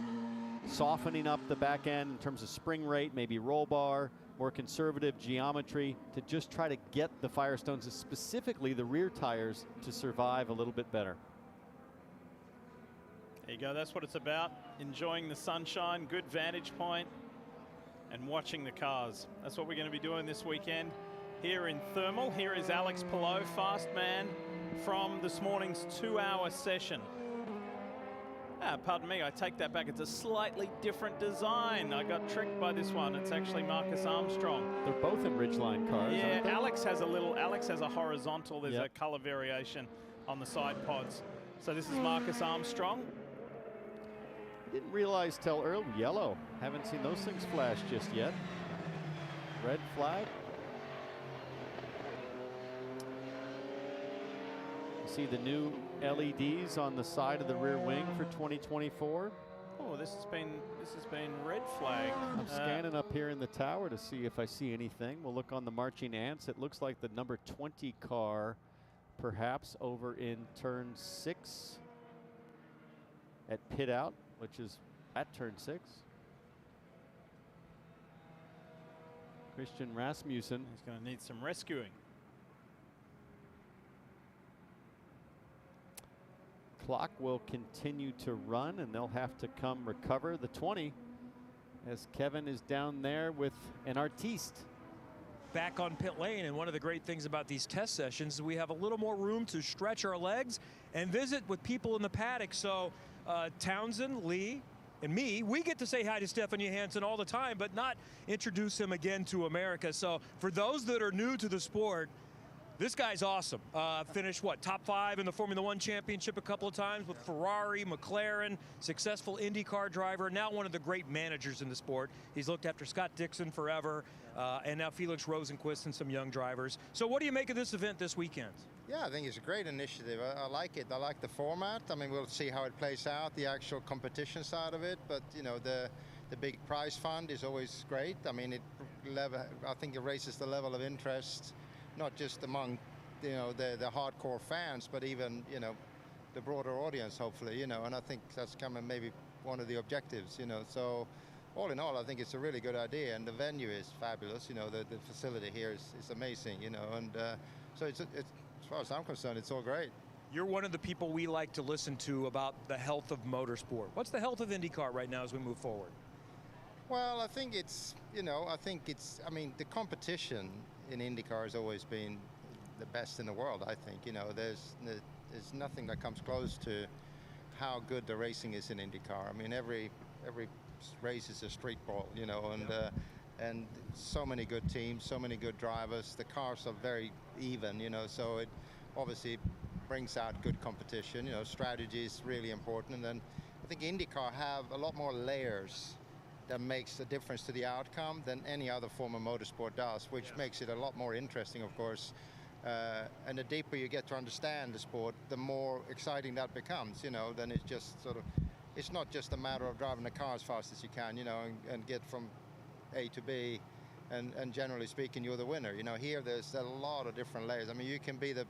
Speaker 2: Softening up the back end in terms of spring rate, maybe roll bar, more conservative geometry to just try to get the Firestones, specifically the rear tires, to survive a little bit better.
Speaker 5: There you go, that's what it's about. Enjoying the sunshine, good vantage point, and watching the cars. That's what we're going to be doing this weekend here in Thermal. Here is Alex Palou, fast man from this morning's 2-hour session. Pardon me, I take that back. It's a slightly different design. I got tricked by this one. It's actually Marcus Armstrong.
Speaker 2: They're both in Ridgeline cars,
Speaker 5: yeah,
Speaker 2: aren't they?
Speaker 5: Alex has a horizontal. There's a color variation on the side pods. So this is Marcus Armstrong.
Speaker 2: Didn't realize till early. Yellow. Haven't seen those things flash just yet. Red flag. You see the new LEDs on the side of the rear wing for 2024.
Speaker 5: Oh, this has been red flag.
Speaker 2: I'm scanning up here in the tower to see if I see anything. We'll look on the marching ants. It looks like the number 20 car, perhaps over in turn 6 at pit out, which is at turn 6. Christian Rasmussen.
Speaker 5: He's going to need some rescuing.
Speaker 2: Clock will continue to run, and they'll have to come recover the 20 as Kevin is down there with an artiste.
Speaker 3: Back on pit lane, and one of the great things about these test sessions is we have a little more room to stretch our legs and visit with people in the paddock. So Townsend, Lee, and me, we get to say hi to Stephanie Hansen all the time, but not introduce him again to America. So for those that are new to the sport, this guy's awesome. Finished, what, top 5 in the Formula One Championship a couple of times with Ferrari, McLaren, successful IndyCar driver, now one of the great managers in the sport. He's looked after Scott Dixon forever, and now Felix Rosenqvist and some young drivers. So what do you make of this event this weekend?
Speaker 13: Yeah, I think it's a great initiative. I like it. I like the format. I mean, we'll see how it plays out, the actual competition side of it. But, you know, the big prize fund is always great. I mean, I think it raises the level of interest, not just among, you know, the hardcore fans, but even, you know, the broader audience, hopefully, you know. And I think that's kind of maybe one of the objectives, you know. So all in all, I think it's a really good idea. And the venue is fabulous. You know, the facility here is amazing, you know. And so it's as far as I'm concerned, it's all great.
Speaker 3: You're one of the people we like to listen to about the health of motorsport. What's the health of IndyCar right now as we move forward?
Speaker 13: Well, I think it's, you know, I mean, the competition in IndyCar has always been the best in the world, I think. You know, there's nothing that comes close to how good the racing is in IndyCar. I mean, every race is a street ball, you know, and so many good teams, so many good drivers. The cars are very even, you know, so it obviously brings out good competition. You know, strategy is really important. And then I think IndyCar have a lot more layers that makes a difference to the outcome than any other form of motorsport does, which makes it a lot more interesting, of course. And the deeper you get to understand the sport, the more exciting that becomes, you know. Then it's just sort of, it's not just a matter of driving the car as fast as you can, you know, and get from A to B, and generally speaking, you're the winner. You know, here there's a lot of different layers. I mean, you can be the,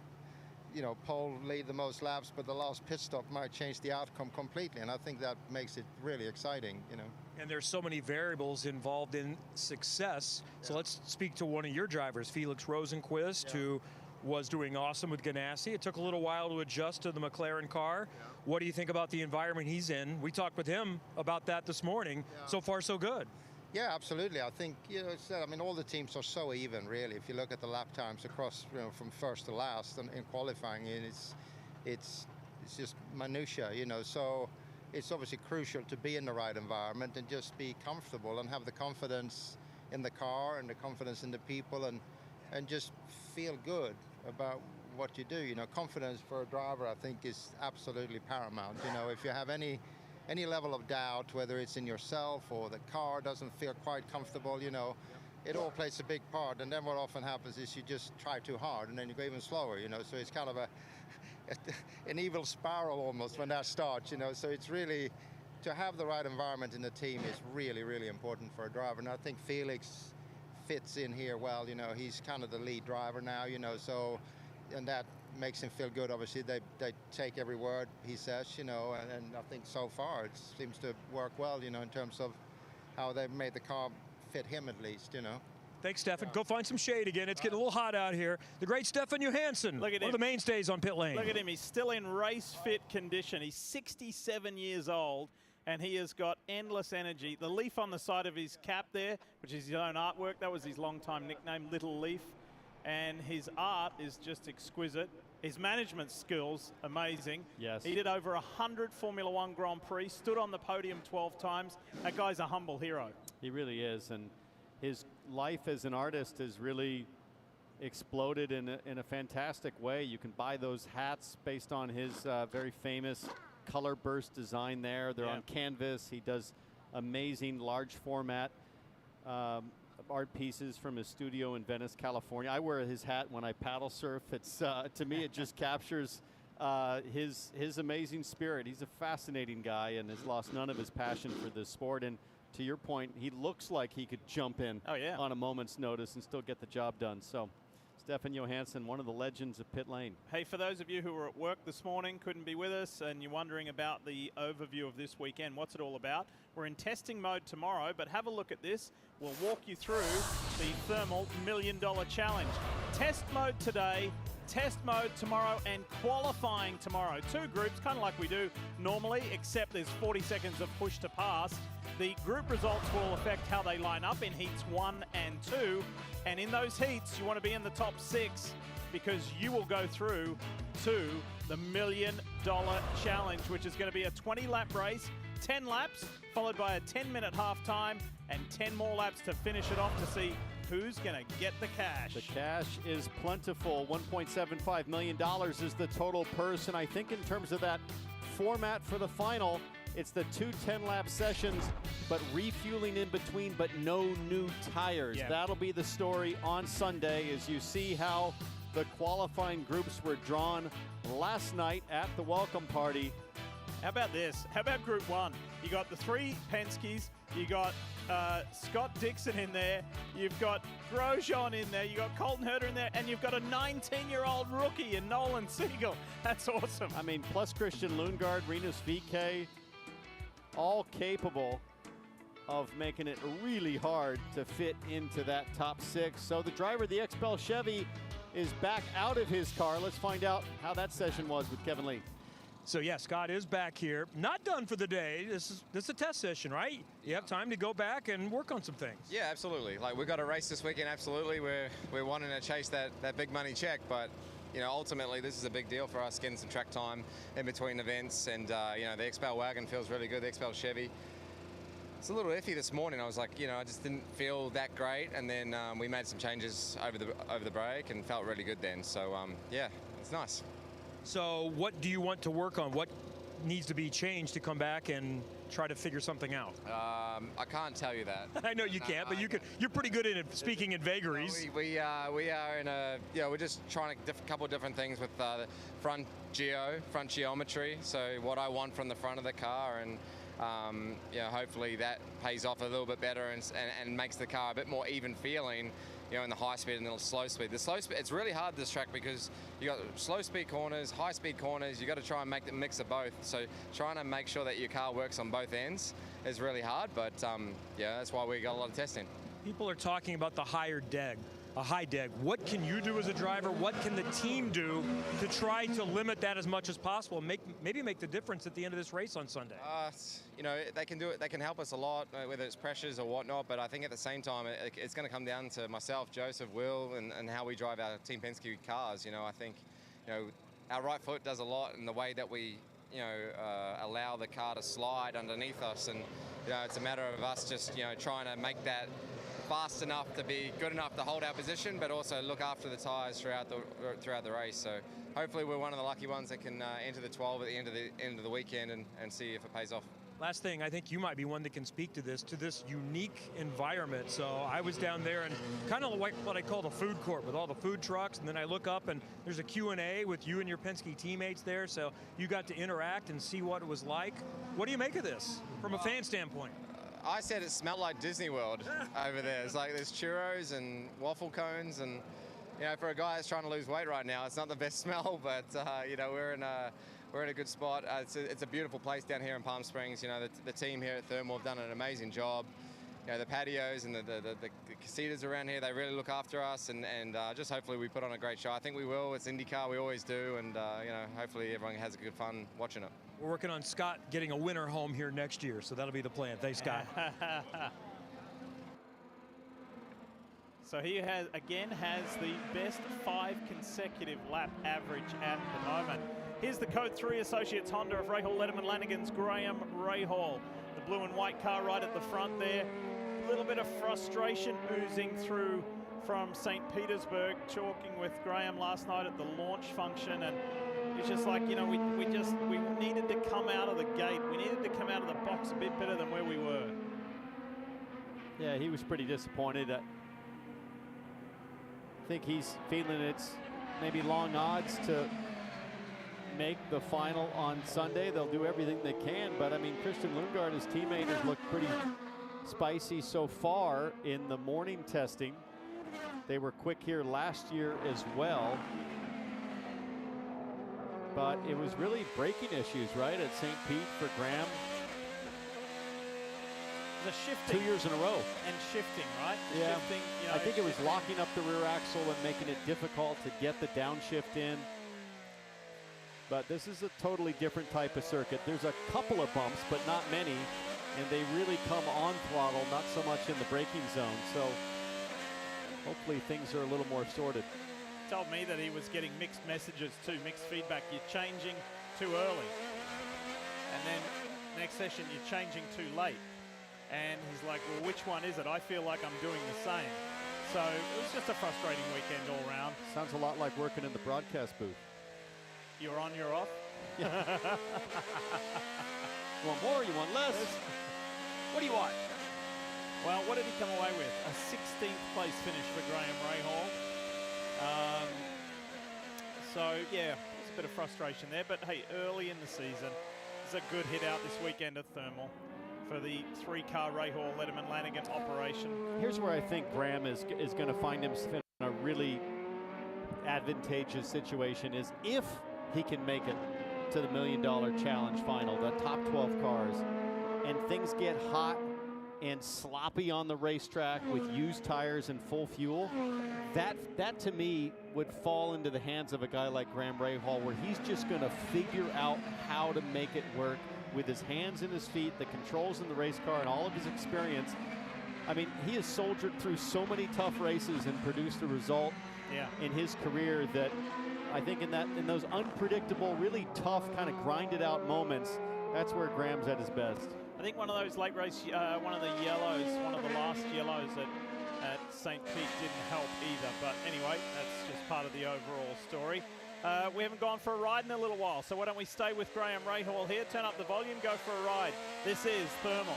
Speaker 13: you know, pole lead the most laps, but the last pit stop might change the outcome completely, and I think that makes it really exciting, you know.
Speaker 3: And there's so many variables involved in success. Yeah. So let's speak to one of your drivers, Felix Rosenqvist, who was doing awesome with Ganassi. It took a little while to adjust to the McLaren car. Yeah. What do you think about the environment he's in? We talked with him about that this morning. Yeah. So far, so good.
Speaker 13: Yeah, absolutely. I think, you know, I mean, all the teams are so even, really. If you look at the lap times across, you know, from first to last, and in qualifying, it's just minutia, you know. So it's obviously crucial to be in the right environment and just be comfortable and have the confidence in the car and the confidence in the people, and just feel good about what you do. You know, confidence for a driver, I think, is absolutely paramount. You know, if you have any level of doubt, whether it's in yourself or the car doesn't feel quite comfortable, you know, it all plays a big part. And then what often happens is you just try too hard, and then you go even slower, you know. So it's kind of an evil spiral almost when that starts, you know. So it's really, to have the right environment in the team is really, really important for a driver. And I think Felix fits in here well, you know. He's kind of the lead driver now, you know, so and that makes him feel good. Obviously, they take every word he says, you know, and I think so far it seems to work well, you know, in terms of how they've made the car fit him at least, you know.
Speaker 3: Thanks, Stefan. Go find some shade again. It's getting a little hot out here. The great Stefan Johansson,
Speaker 5: Look at
Speaker 3: one of the mainstays on pit lane.
Speaker 5: Look at him. He's still in race fit condition. He's 67 years old, and he has got endless energy. The leaf on the side of his cap there, which is his own artwork, that was his long-time nickname, Little Leaf. And his art is just exquisite. His management skills, amazing.
Speaker 2: Yes.
Speaker 5: He did over 100 Formula One Grand Prix, stood on the podium 12 times. That guy's a humble hero.
Speaker 2: He really is, and his life as an artist has really exploded in a fantastic way. You can buy those hats based on his very famous color burst design there. They're on canvas. He does amazing large format art pieces from his studio in Venice, California. I wear his hat when I paddle surf. It's to me, it just captures his amazing spirit. He's a fascinating guy and has lost none of his passion for this sport. And to your point, he looks like he could jump in on a moment's notice and still get the job done. So Stefan Johansson, one of the legends of pit lane.
Speaker 5: Hey, for those of you who were at work this morning, couldn't be with us, and you're wondering about the overview of this weekend, what's it all about? We're in testing mode tomorrow, but have a look at this. We'll walk you through the Thermal $1 Million Challenge. Test mode today, test mode tomorrow, and qualifying tomorrow. Two groups, kind of like we do normally, except there's 40 seconds of push to pass. The group results will affect how they line up in heats 1 and 2. And in those heats, you want to be in the top 6 because you will go through to the $1 Million Challenge, which is going to be a 20-lap race, 10 laps, followed by a 10-minute halftime, and 10 more laps to finish it off to see who's going to get the cash.
Speaker 2: The cash is plentiful. $1.75 million is the total purse. And I think in terms of that format for the final, it's the 2 10-lap sessions, but refueling in between, but no new tires.
Speaker 5: Yeah.
Speaker 2: That'll be the story on Sunday as you see how the qualifying groups were drawn last night at the welcome party.
Speaker 5: How about this? How about Group 1? You got the 3 Penske's. You got Scott Dixon in there. You've got Grosjean in there. You got Colton Herter in there. And you've got a 19-year-old rookie in Nolan Siegel. That's awesome.
Speaker 2: I mean, plus Christian Lundgaard, Rinus VeeKay, all capable of making it really hard to fit into that top 6. So the driver of the XPEL Chevy is back out of his car. Let's find out how that session was with Kevin Lee.
Speaker 3: So yeah, Scott is back here. Not done for the day. This is a test session, right? You have time to go back and work on some things.
Speaker 15: Yeah, absolutely. Like, we've got a race this weekend, absolutely. We're wanting to chase that big money check, but you know, ultimately this is a big deal for us, getting some track time in between events. And you know, the XPEL wagon feels really good, the XPEL Chevy. It's a little iffy this morning. I was like, you know, I just didn't feel that great. And then we made some changes over the break and felt really good then. So yeah, it's nice.
Speaker 3: So what do you want to work on? What needs to be changed to come back and try to figure something out?
Speaker 15: I can't tell you that.
Speaker 3: I know you can't, but you could. You're pretty good at speaking in vagaries.
Speaker 15: We are in a, yeah, we're just trying a couple different things with the front geometry. So what I want from the front of the car, and you know, hopefully that pays off a little bit better and makes the car a bit more even feeling. You know, in the high speed and the slow speed. The slow speed, it's really hard this track because you got slow speed corners, high speed corners. You got to try and make the mix of both. So trying to make sure that your car works on both ends is really hard. But yeah, that's why we got a lot of testing.
Speaker 3: People are talking about the higher deg, a high deg. What can you do as a driver? What can the team do to try to limit that as much as possible? Maybe make the difference at the end of this race on Sunday.
Speaker 15: You know, they can do it. They can help us a lot, whether it's pressures or whatnot. But I think at the same time, it's going to come down to myself, Joseph, Will, and how we drive our Team Penske cars. You know, I think, you know, our right foot does a lot in the way that we, you know, allow the car to slide underneath us. And, you know, it's a matter of us just, you know, trying to make that fast enough to be good enough to hold our position, but also look after the tires throughout the race. So hopefully we're one of the lucky ones that can enter the 12 at the end of the weekend and see if it pays off.
Speaker 3: Last thing, I think you might be one that can speak to this unique environment. So I was down there and kind of like what I call the food court with all the food trucks, and then I look up and there's a Q&A with you and your Penske teammates there. So you got to interact and see what it was like. What do you make of this from a fan standpoint?
Speaker 15: I said it smelled like Disney World over there. It's like there's churros and waffle cones, and you know, for a guy that's trying to lose weight right now, it's not the best smell, but you know, we're in a good spot. It's a beautiful place down here in Palm Springs. You know, the team here at Thermal have done an amazing job. You know, the patios and the casitas around here, they really look after us, and just hopefully we put on a great show. I think we will. It's INDYCAR, we always do, and you know, hopefully everyone has a good fun watching it.
Speaker 3: We're working on Scott getting a winner home here next year, so that'll be the plan. Thanks, Scott.
Speaker 5: So he has the best 5 consecutive lap average at the moment. Here's the Code 3 Associates Honda of Rahal Letterman Lanigan's Graham Rahal. The blue and white car right at the front there. A little bit of frustration oozing through from St. Petersburg, talking with Graham last night at the launch function, and it's just like, you know, we needed to come out of the gate. We needed to come out of the box a bit better than where we were.
Speaker 2: Yeah, he was pretty disappointed. I think he's feeling it's maybe long odds to make the final on Sunday. They'll do everything they can, but I mean, Christian Lundgaard, his teammate, has looked pretty spicy so far in the morning testing. They were quick here last year as well, but it was really braking issues, right, at St. Pete for Graham.
Speaker 5: The shifting
Speaker 2: 2 years in a row.
Speaker 5: And shifting, right?
Speaker 2: Yeah,
Speaker 5: shifting, you know,
Speaker 2: I think it was locking up the rear axle and making it difficult to get the downshift in. But this is a totally different type of circuit. There's a couple of bumps, but not many, and they really come on throttle, not so much in the braking zone. So hopefully things are a little more sorted.
Speaker 5: Told me that he was getting mixed messages too, mixed feedback. You're changing too early, and then next session you're changing too late. And he's like, well, which one is it? I feel like I'm doing the same. So it was just a frustrating weekend all round.
Speaker 2: Sounds a lot like working in the broadcast booth.
Speaker 5: You're on, you're off.
Speaker 2: Yeah. You want more, you want less? What do you want?
Speaker 5: Well, what did he come away with? A 16th place finish for Graham Rahal. So, yeah, there's a bit of frustration there. But, hey, early in the season, it's a good hit out this weekend at Thermal for the 3-car Rahal Letterman Lanigan operation.
Speaker 2: Here's where I think Graham is going to find himself in a really advantageous situation is if he can make it to the $1 Million Challenge final, the top 12 cars, and things get hot and sloppy on the racetrack with used tires and full fuel, that to me would fall into the hands of a guy like Graham Rahal, where he's just going to figure out how to make it work with his hands and his feet, the controls in the race car, and all of his experience. I mean, he has soldiered through so many tough races and produced a result in his career that I think in those unpredictable, really tough, kind of grinded out moments, that's where Graham's at his best.
Speaker 5: I think one of those late race, one of the last yellows at St. Pete didn't help either. But anyway, that's just part of the overall story. We haven't gone for a ride in a little while, so why don't we stay with Graham Rahal here, turn up the volume, go for a ride. This is Thermal.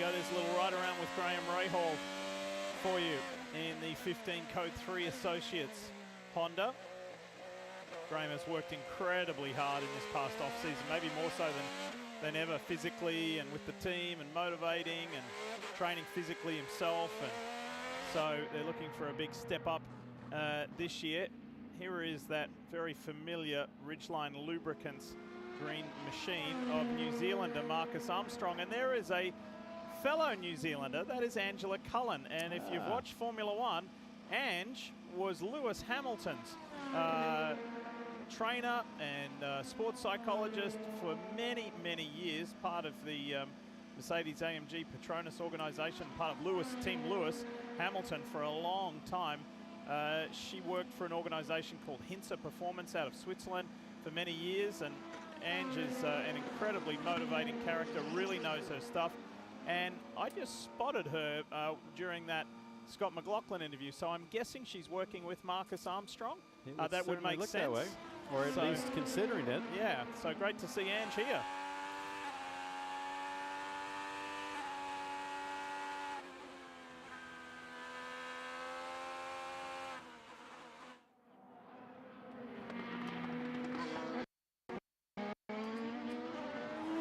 Speaker 5: go. There's a little ride around with Graham Rahal for you in the 15 Code 3 Associates Honda. Graham has worked incredibly hard in this past off-season, maybe more so than ever, physically and with the team and motivating and training physically himself. And so they're looking for a big step up this year. Here is that very familiar Ridgeline Lubricants green machine of New Zealander Marcus Armstrong. And there is a fellow New Zealander, that is Angela Cullen. And if you've watched Formula One, Ange was Lewis Hamilton's trainer and sports psychologist for many, many years, part of the Mercedes-AMG Petronas organization, part of Team Lewis Hamilton for a long time. She worked for an organization called Hinsa Performance out of Switzerland for many years, and Ange is an incredibly motivating character, really knows her stuff. And I just spotted her during that Scott McLaughlin interview, so I'm guessing she's working with Marcus Armstrong. That would make sense.
Speaker 2: That way, or at least considering it.
Speaker 5: Yeah, so great to see Ange here.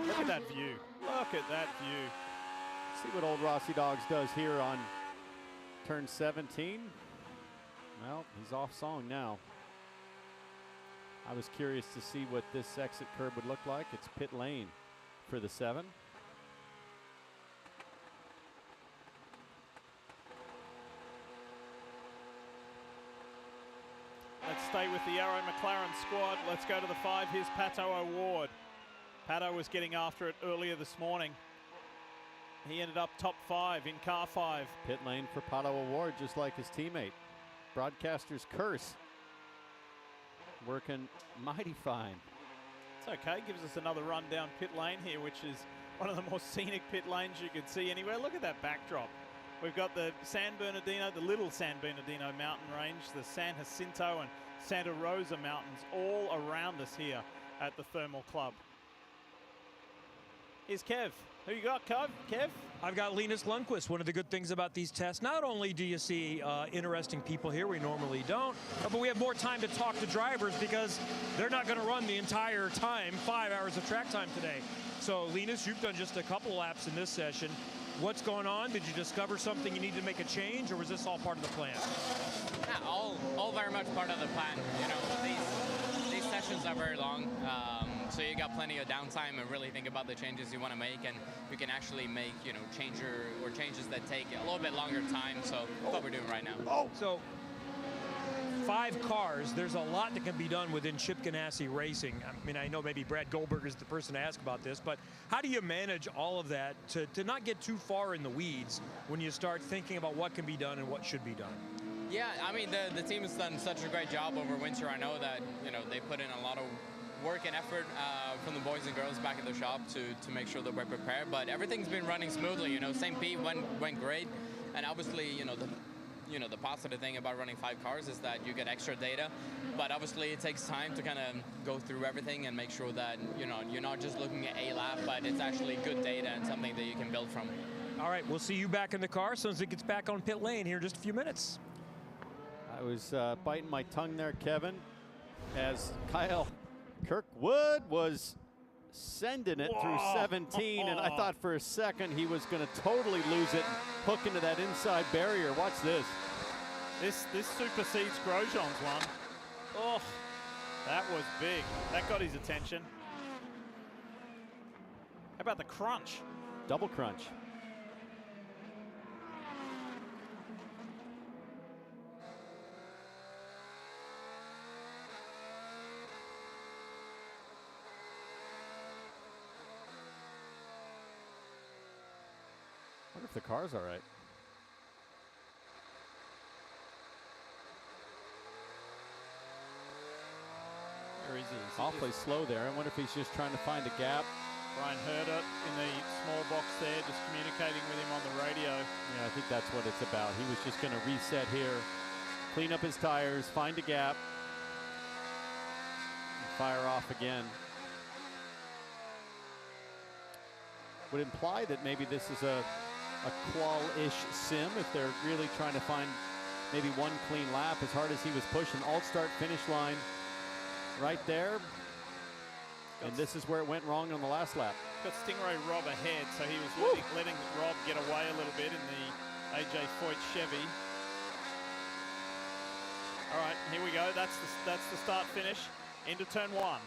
Speaker 5: Look at that view. Look at that view.
Speaker 2: See what old Rossi Dogs does here on turn 17. Well, he's off song now. I was curious to see what this exit curb would look like. It's pit lane for the 7.
Speaker 5: Let's stay with the Arrow McLaren squad. Let's go to the 5. Here's Pato O'Ward. Pato was getting after it earlier this morning. He ended up top 5 in car 5.
Speaker 2: Pit lane for Pato O'Ward, just like his teammate. Broadcaster's curse. Working mighty fine.
Speaker 5: It's okay. Gives us another run down pit lane here, which is one of the more scenic pit lanes you could see anywhere. Look at that backdrop. We've got the San Bernardino, the little San Bernardino mountain range, the San Jacinto and Santa Rosa mountains all around us here at the Thermal Club. Here's Kev. Who you got, Kev?
Speaker 3: I've got Linus Lundqvist. One of the good things about these tests, not only do you see interesting people here, we normally don't, but we have more time to talk to drivers because they're not going to run the entire time, 5 hours of track time today. So, Linus, you've done just a couple laps in this session. What's going on? Did you discover something you need to make a change, or was this all part of the plan?
Speaker 16: Yeah, all very much part of the plan. You know, these sessions are very long. So you got plenty of downtime and really think about the changes you want to make, and you can actually make, you know, changes that take a little bit longer time. So that's what we're doing right now.
Speaker 3: So 5 cars, there's a lot that can be done within Chip Ganassi Racing. I mean, I know maybe Brad Goldberg is the person to ask about this, but how do you manage all of that to not get too far in the weeds when you start thinking about what can be done and what should be done?
Speaker 16: Yeah, I mean, the team has done such a great job over winter. I know that, you know, they put in a lot of work and effort from the boys and girls back at the shop to make sure that we're prepared, but everything's been running smoothly. You know, St. Pete went great, and obviously, you know, the positive thing about running 5 cars is that you get extra data, but obviously it takes time to kind of go through everything and make sure that, you know, you're not just looking at a lap, but it's actually good data and something that you can build from.
Speaker 3: All right, we'll see you back in the car as soon as it gets back on pit lane here in just a few minutes.
Speaker 2: I was biting my tongue there, Kevin, as Kyle Kirkwood was sending it through 17, and I thought for a second he was going to totally lose it and hook into that inside barrier. Watch this.
Speaker 5: This supersedes Grosjean's one. Oh, that was big. That got his attention. How about the crunch?
Speaker 2: Double crunch. I wonder if the car's all right.
Speaker 5: Very easy.
Speaker 2: Awfully slow there. I wonder if he's just trying to find a gap.
Speaker 5: Brian Herder in the small box there, just communicating with him on the radio.
Speaker 2: Yeah, I think that's what it's about. He was just going to reset here, clean up his tires, find a gap, and fire off again. Would imply that maybe this is a a qual-ish sim if they're really trying to find maybe one clean lap. As hard as he was pushing, alt start finish line right there. And this is where it went wrong on the last lap.
Speaker 5: Got Stingray Rob ahead, so he was letting Rob get away a little bit in the AJ Foyt Chevy. All right, here we go. That's the start finish into turn 1.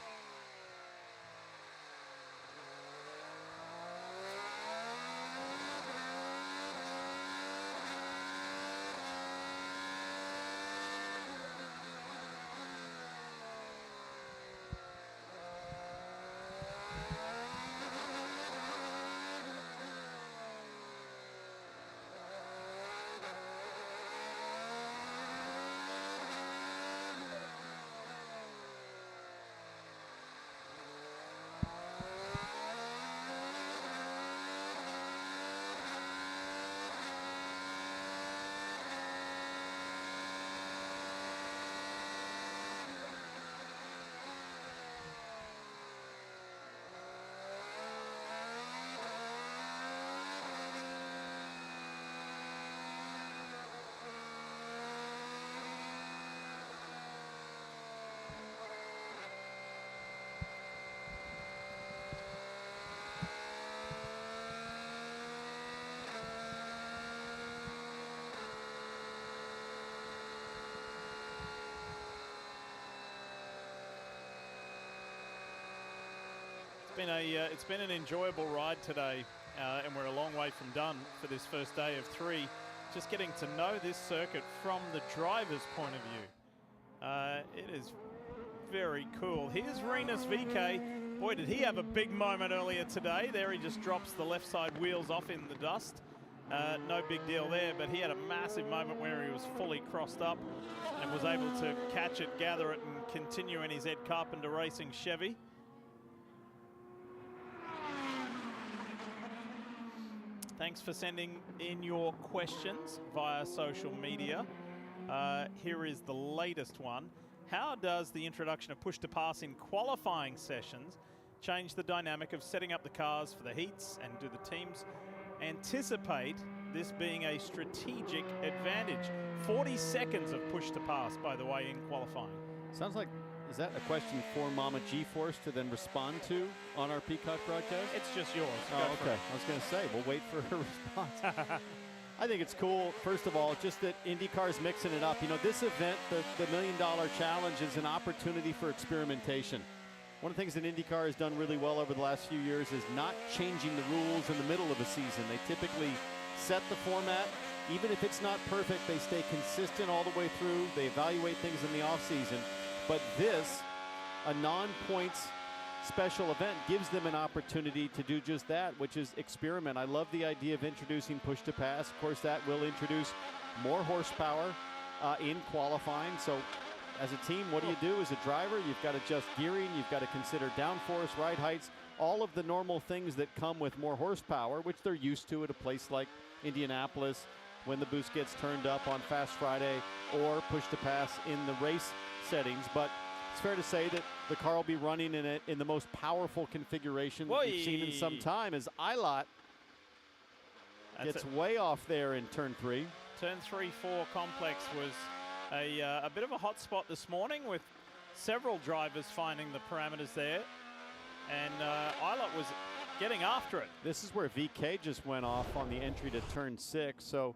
Speaker 5: It's been an enjoyable ride today, and we're a long way from done for this first day of 3. Just getting to know this circuit from the driver's point of view. It is very cool. Here's Renus VK. Boy, did he have a big moment earlier today. There he just drops the left side wheels off in the dust. No big deal there, but he had a massive moment where he was fully crossed up and was able to catch it, gather it, and continue in his Ed Carpenter Racing Chevy. Thanks for sending in your questions via social media. Here is the latest one. How does the introduction of push-to-pass in qualifying sessions change the dynamic of setting up the cars for the heats, and do the teams anticipate this being a strategic advantage? 40 seconds of push-to-pass, by the way, in qualifying.
Speaker 2: Sounds like, is that a question for Mama G-Force to then respond to on our Peacock broadcast?
Speaker 5: It's just yours.
Speaker 2: Oh, okay. I was going to say, we'll wait for her response. I think it's cool, first of all, just that IndyCar's mixing it up. You know, this event, the $1 Million Challenge, is an opportunity for experimentation. One of the things that IndyCar has done really well over the last few years is not changing the rules in the middle of a season. They typically set the format. Even if it's not perfect, they stay consistent all the way through. They evaluate things in the offseason. But this, a non-points special event, gives them an opportunity to do just that, which is experiment. I love the idea of introducing push-to-pass. Of course, that will introduce more horsepower in qualifying. So as a team, what do you do as a driver? You've got to adjust gearing. You've got to consider downforce, ride heights, all of the normal things that come with more horsepower, which they're used to at a place like Indianapolis when the boost gets turned up on Fast Friday, or push-to-pass in the race settings. But it's fair to say that the car will be running in the most powerful configuration we've seen in some time, as Ilott gets way off there in turn 3.
Speaker 5: Turn 3-4 complex was a bit of a hot spot this morning, with several drivers finding the parameters there, and Ilott was getting after it.
Speaker 2: This is where VK just went off on the entry to turn 6. So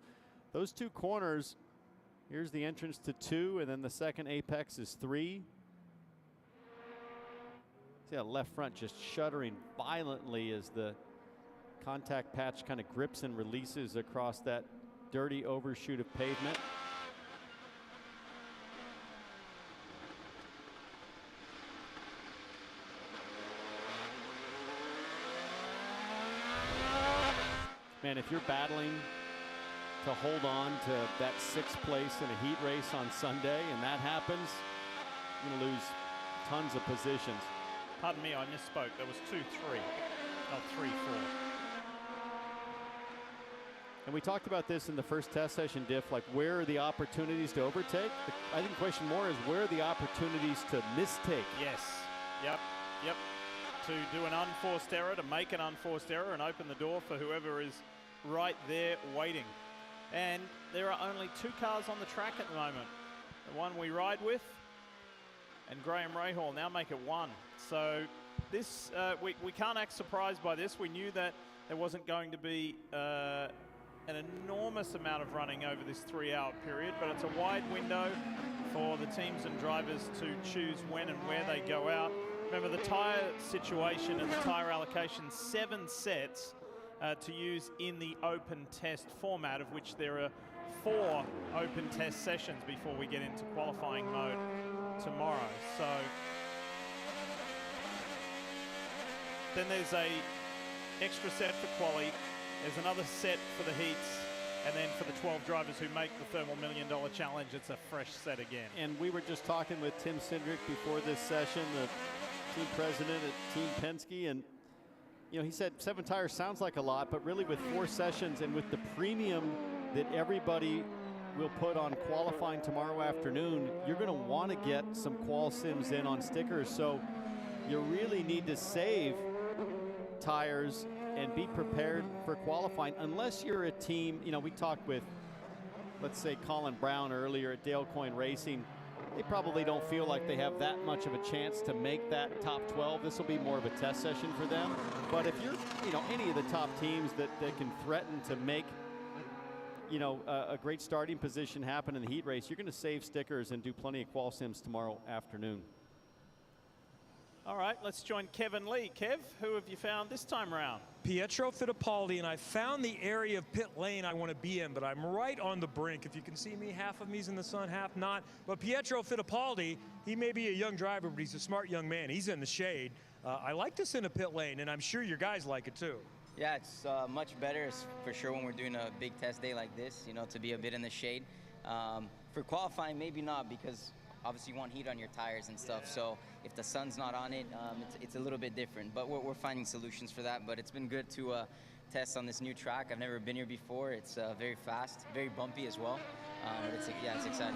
Speaker 2: those two corners, here's the entrance to 2, and then the second apex is 3. See that left front just shuddering violently as the contact patch kind of grips and releases across that dirty overshoot of pavement. Man, if you're battling to hold on to that 6th place in a heat race on Sunday, and that happens, you're going to lose tons of positions.
Speaker 5: Pardon me, I misspoke. There was 2-3, not 3-4.
Speaker 2: And we talked about this in the first test session, Diff, like where are the opportunities to overtake? I think the question more is where are the opportunities to mistake?
Speaker 5: Yes, yep. To do an unforced error, to make an unforced error and open the door for whoever is right there waiting. And there are only 2 cars on the track at the moment. The one we ride with and Graham Rahal now make it 1. So this, we can't act surprised by this. We knew that there wasn't going to be an enormous amount of running over this 3-hour period, but it's a wide window for the teams and drivers to choose when and where they go out. Remember the tyre situation and the tyre allocation, 7 sets to use in the open test format, of which there are 4 open test sessions before we get into qualifying mode tomorrow. So then there's a extra set for quali, there's another set for the heats, and then for the 12 drivers who make the Thermal $1 Million Challenge, it's a fresh set again.
Speaker 2: And we were just talking with Tim Cindric before this session, the team president at Team Penske, and you know, he said 7 tires sounds like a lot, but really with 4 sessions and with the premium that everybody will put on qualifying tomorrow afternoon, you're going to want to get some qual sims in on stickers. So you really need to save tires and be prepared for qualifying, unless you're a team. You know, we talked with, let's say, Colin Brown earlier at Dale Coyne Racing. They probably don't feel like they have that much of a chance to make that top 12. This will be more of a test session for them. But if you're, you know, any of the top teams that can threaten to make, you know, a great starting position happen in the heat race, you're going to save stickers and do plenty of qual sims tomorrow afternoon.
Speaker 5: All right, let's join Kevin Lee. Kev, who have you found this time around?
Speaker 3: Pietro Fittipaldi, and I found the area of pit lane I want to be in, but I'm right on the brink. If you can see me, half of me's in the sun, half not. But Pietro Fittipaldi, he may be a young driver, but he's a smart young man. He's in the shade. I like this in a pit lane, and I'm sure your guys like it too.
Speaker 17: Yeah, it's much better for sure when we're doing a big test day like this, you know, to be a bit in the shade. For qualifying, maybe not, because obviously you want heat on your tires and stuff. So if the sun's not on it, it's a little bit different. But we're finding solutions for that. But it's been good to test on this new track. I've never been here before. It's very fast, very bumpy as well. It's exciting.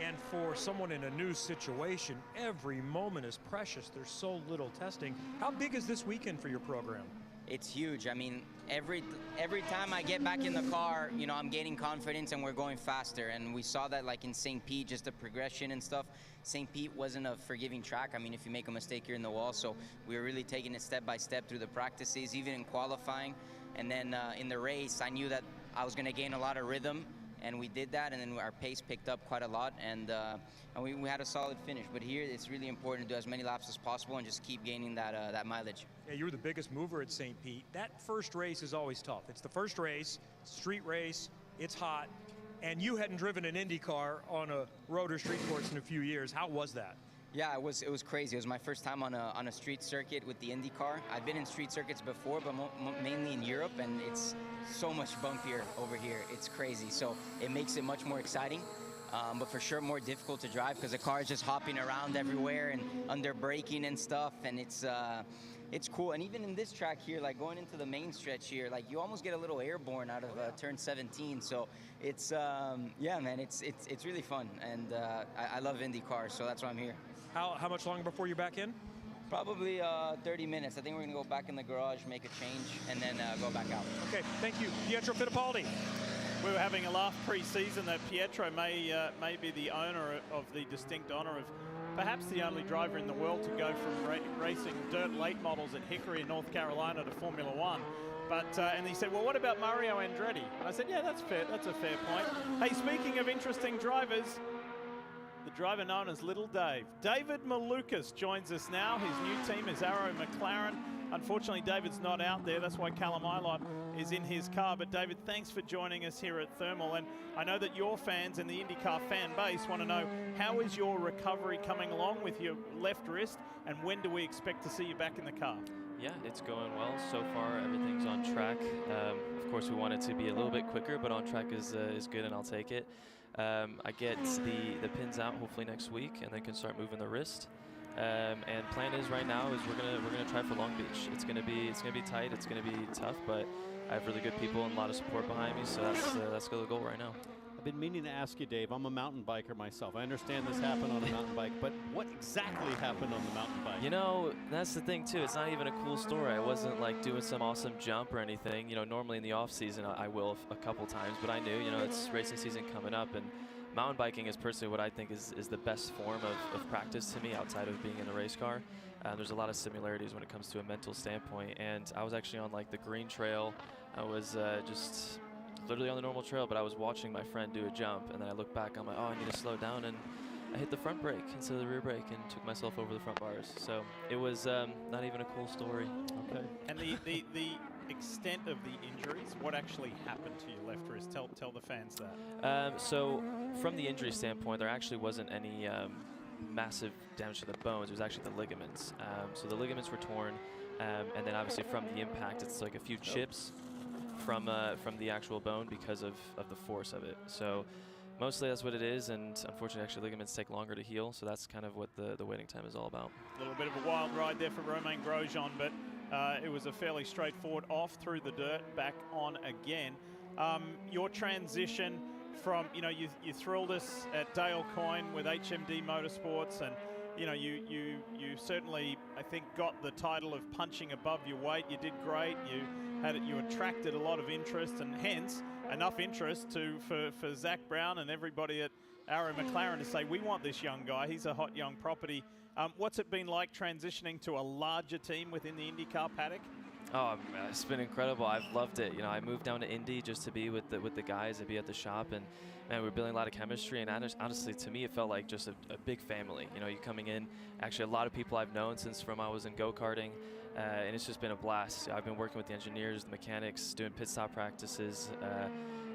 Speaker 3: And for someone in a new situation, every moment is precious. There's so little testing. How big is this weekend for your program?
Speaker 17: It's huge. I mean, every time I get back in the car, you know, I'm gaining confidence and we're going faster. And we saw that like in St. Pete, just the progression and stuff. St. Pete wasn't a forgiving track. I mean, if you make a mistake, you're in the wall. So we were really taking it step by step through the practices, even in qualifying. And then in the race, I knew that I was going to gain a lot of rhythm. And we did that, and then our pace picked up quite a lot, and we had a solid finish. But here, it's really important to do as many laps as possible and just keep gaining that mileage.
Speaker 3: Yeah, you were the biggest mover at St. Pete. That first race is always tough. It's the first race, street race, it's hot, and you hadn't driven an IndyCar on a road or street course in a few years. How was that?
Speaker 17: Yeah, it was crazy. It was my first time on a street circuit with the IndyCar. I've been in street circuits before, but mainly in Europe, and it's so much bumpier over here. It's crazy. So it makes it much more exciting, but for sure more difficult to drive because the car is just hopping around everywhere and under braking and stuff, and it's cool. And even in this track here, like going into the main stretch here, like you almost get a little airborne out of turn 17. So it's yeah, man, it's really fun, and I love IndyCar, so that's why I'm here.
Speaker 3: How much longer before you're back in?
Speaker 17: Probably 30 minutes. I think we're going to go back in the garage, make a change, and then go back out.
Speaker 3: Okay, thank you. Pietro Fittipaldi.
Speaker 5: We were having a laugh pre-season that Pietro may be the owner of the distinct honor of perhaps the only driver in the world to go from racing dirt late models at Hickory in North Carolina to Formula One. But and he said, well, what about Mario Andretti? And I said, yeah, that's fair. That's a fair point. Hey, speaking of interesting drivers, the driver known as Little Dave. David Malukas joins us now. His new team is Arrow McLaren. Unfortunately, David's not out there. That's why Callum Ilott is in his car. But David, thanks for joining us here at Thermal. And I know that your fans and the IndyCar fan base want to know, how is your recovery coming along with your left wrist? And when do we expect to see you back in the car?
Speaker 18: Yeah, it's going well. So far, everything's on track. Of course, we want it to be a little bit quicker, but on track is good, and I'll take it. I get the pins out hopefully next week, and then can start moving the wrist. And plan is right now is we're gonna try for Long Beach. It's gonna be tight. It's gonna be tough, but I have really good people and a lot of support behind me, so that's the goal right now.
Speaker 2: I've been meaning to ask you, Dave. I'm a mountain biker myself. I understand this happened on a mountain bike, but what exactly happened on the mountain bike?
Speaker 18: You know, that's the thing too. It's not even a cool story. I wasn't like doing some awesome jump or anything. You know, normally in the off season I will a couple times, but I knew, you know, it's racing season coming up, and mountain biking is personally what I think is the best form of practice to me outside of being in a race car. There's a lot of similarities when it comes to a mental standpoint, and I was actually on like the green trail. I was just literally on the normal trail, but I was watching my friend do a jump, and then I looked back, I'm like, oh, I need to slow down, and I hit the front brake instead of the rear brake and took myself over the front bars. So it was not even a cool story.
Speaker 2: Okay.
Speaker 5: And the extent of the injuries, what actually happened to your left wrist? Tell the fans that.
Speaker 18: So from the injury standpoint, there actually wasn't any massive damage to the bones. It was actually the ligaments. So the ligaments were torn, and then obviously from the impact, it's like a few chips from the actual bone because of the force of it. So mostly that's what it is, and unfortunately actually ligaments take longer to heal, so that's kind of what the waiting time is all about.
Speaker 5: A little bit of a wild ride there for Romain Grosjean, but it was a fairly straightforward off through the dirt, back on again. Your transition from, you know, you thrilled us at Dale Coyne with HMD Motorsports, and you know, you certainly, I think, got the title of punching above your weight. You did great. You attracted a lot of interest, and hence enough interest for Zach Brown and everybody at Arrow McLaren to say, we want this young guy. He's a hot young property. What's it been like transitioning to a larger team within the IndyCar paddock?
Speaker 18: Oh, it's been incredible. I've loved it. You know, I moved down to Indy just to be with the guys and be at the shop, and man, we're building a lot of chemistry. And honestly, to me, it felt like just a big family. You know, you coming in, actually a lot of people I've known since from I was in go-karting, and it's just been a blast. I've been working with the engineers, the mechanics, doing pit stop practices,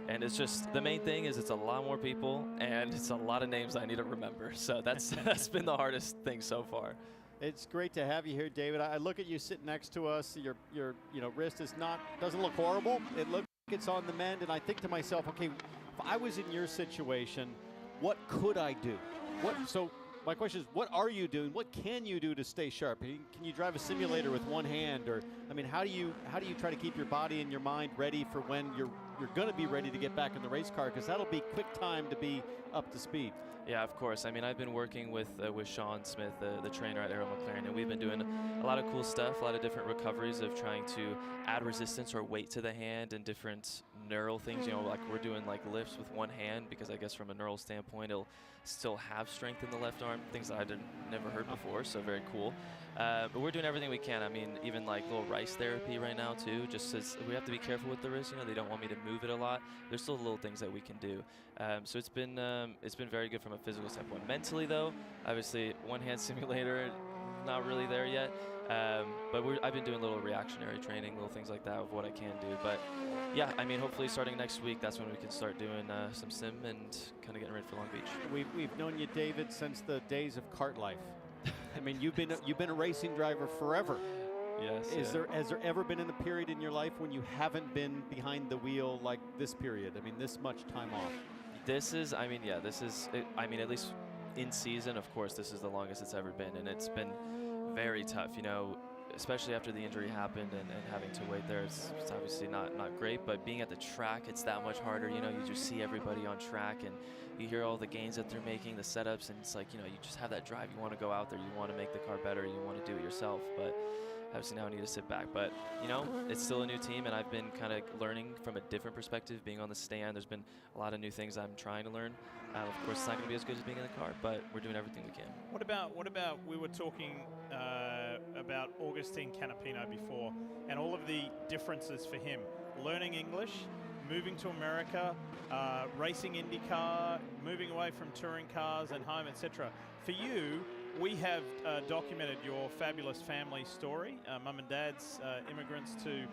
Speaker 18: and it's just, the main thing is it's a lot more people, and it's a lot of names I need to remember. So that's been the hardest thing so far.
Speaker 2: It's great to have you here, David. I look at you sitting next to us. Your wrist doesn't look horrible. It looks like it's on the mend, and I think to myself, okay, if I was in your situation, what could I do? So my question is, what are you doing? What can you do to stay sharp? Can you drive a simulator with one hand, or I mean, how do you try to keep your body and your mind ready for when you're going to be ready to get back in the race car? Because that'll be quick time to be up to speed.
Speaker 18: Yeah, of course. I mean, I've been working with Sean Smith, the trainer at Arrow McLaren, and we've been doing a lot of cool stuff, a lot of different recoveries of trying to add resistance or weight to the hand and different neural things. You know, like we're doing like lifts with one hand because I guess from a neural standpoint, it'll still have strength in the left arm, things that I'd never heard before, so very cool. But we're doing everything we can. I mean, even like little rice therapy right now too, just as we have to be careful with the wrist. You know, they don't want me to move it a lot. There's still little things that we can do. So it's been very good from a physical standpoint. Mentally though, obviously one hand simulator, not really there yet. But I've been doing little reactionary training, little things like that of what I can do. But yeah, I mean, hopefully starting next week, that's when we can start doing some sim and kind of getting ready for Long Beach.
Speaker 2: We've known you, David, since the days of kart life. I mean, you've been a racing driver forever.
Speaker 18: Yes.
Speaker 2: Has there ever been in a period in your life when you haven't been behind the wheel like this period? I mean, this much time off. I mean, at least in season, of course, this is the longest it's ever been, and it's been very tough, you know, especially after the injury happened and having to wait there. It's obviously not great, but being at the track, it's that much harder. You know, you just see everybody on track and you hear all the gains that they're making, the setups, and it's like, you know, you just have that drive. You want to go out there, you want to make the car better, you want to do it yourself, but obviously now I need to sit back. But, you know, it's still a new team, and I've been kind of learning from a different perspective, being on the stand. There's been a lot of new things I'm trying to learn. Of course, it's not going to be as good as being in the car, but we're doing everything we can.
Speaker 5: What about we were talking about Augustine Canapino before, and all of the differences for him. Learning English, moving to America, racing IndyCar, moving away from touring cars and home, etc. For you, we have documented your fabulous family story. Mum and Dad's immigrants to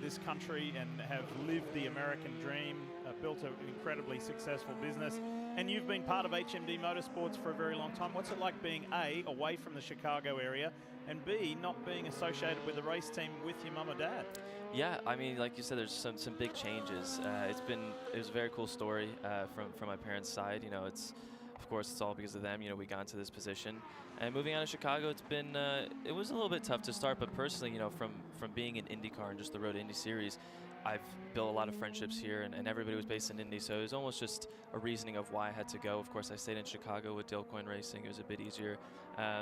Speaker 5: this country and have lived the American dream, built an incredibly successful business. And you've been part of HMD Motorsports for a very long time. What's it like being A, away from the Chicago area, and B, not being associated with the race team with your mum or dad?
Speaker 18: Yeah, I mean, like you said, there's some big changes. It was a very cool story from my parents' side. You know, of course, it's all because of them. You know, we got into this position, and moving out of Chicago, it was a little bit tough to start. But personally, you know, from being in IndyCar and just the Road to Indy series, I've built a lot of friendships here, and everybody was based in Indy, so it was almost just a reasoning of why I had to go. Of course, I stayed in Chicago with Dale Coyne Racing. It was a bit easier.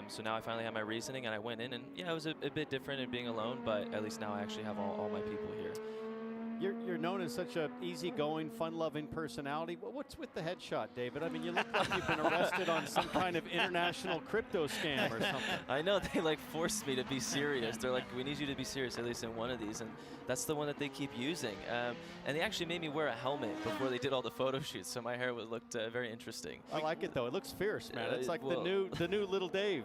Speaker 18: So now I finally have my reasoning, and I went in, and yeah, it was a bit different in being alone, but at least now I actually have all my people here.
Speaker 2: You're known as such a easygoing, fun-loving personality. What's with the headshot, David? I mean, you look like you've been arrested on some kind of international crypto scam or something.
Speaker 18: I know, they like forced me to be serious. They're like, we need you to be serious at least in one of these, and that's the one that they keep using. And they actually made me wear a helmet before they did all the photo shoots, so my hair looked very interesting.
Speaker 2: I like it though. It looks fierce, man. It's like the new little Dave.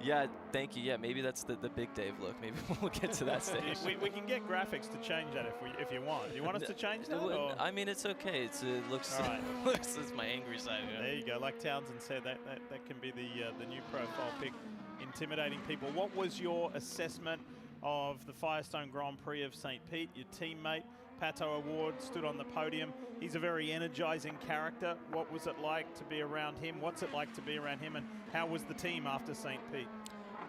Speaker 18: Yeah, thank you. Yeah, maybe that's the big Dave look. Maybe we'll get to that stage.
Speaker 5: we can get graphics to change that if you want. Do you want us to change that? Or?
Speaker 18: I mean, it's okay. It looks
Speaker 5: All right.
Speaker 18: looks it's my angry side. You know?
Speaker 5: There you go. Like Townsend said, that can be the new profile pic, intimidating people. What was your assessment of the Firestone Grand Prix of St. Pete? Your teammate, Pato Award, stood on the podium. He's a very energizing character. What was it like to be around him? What's it like to be around him? And how was the team after St. Pete?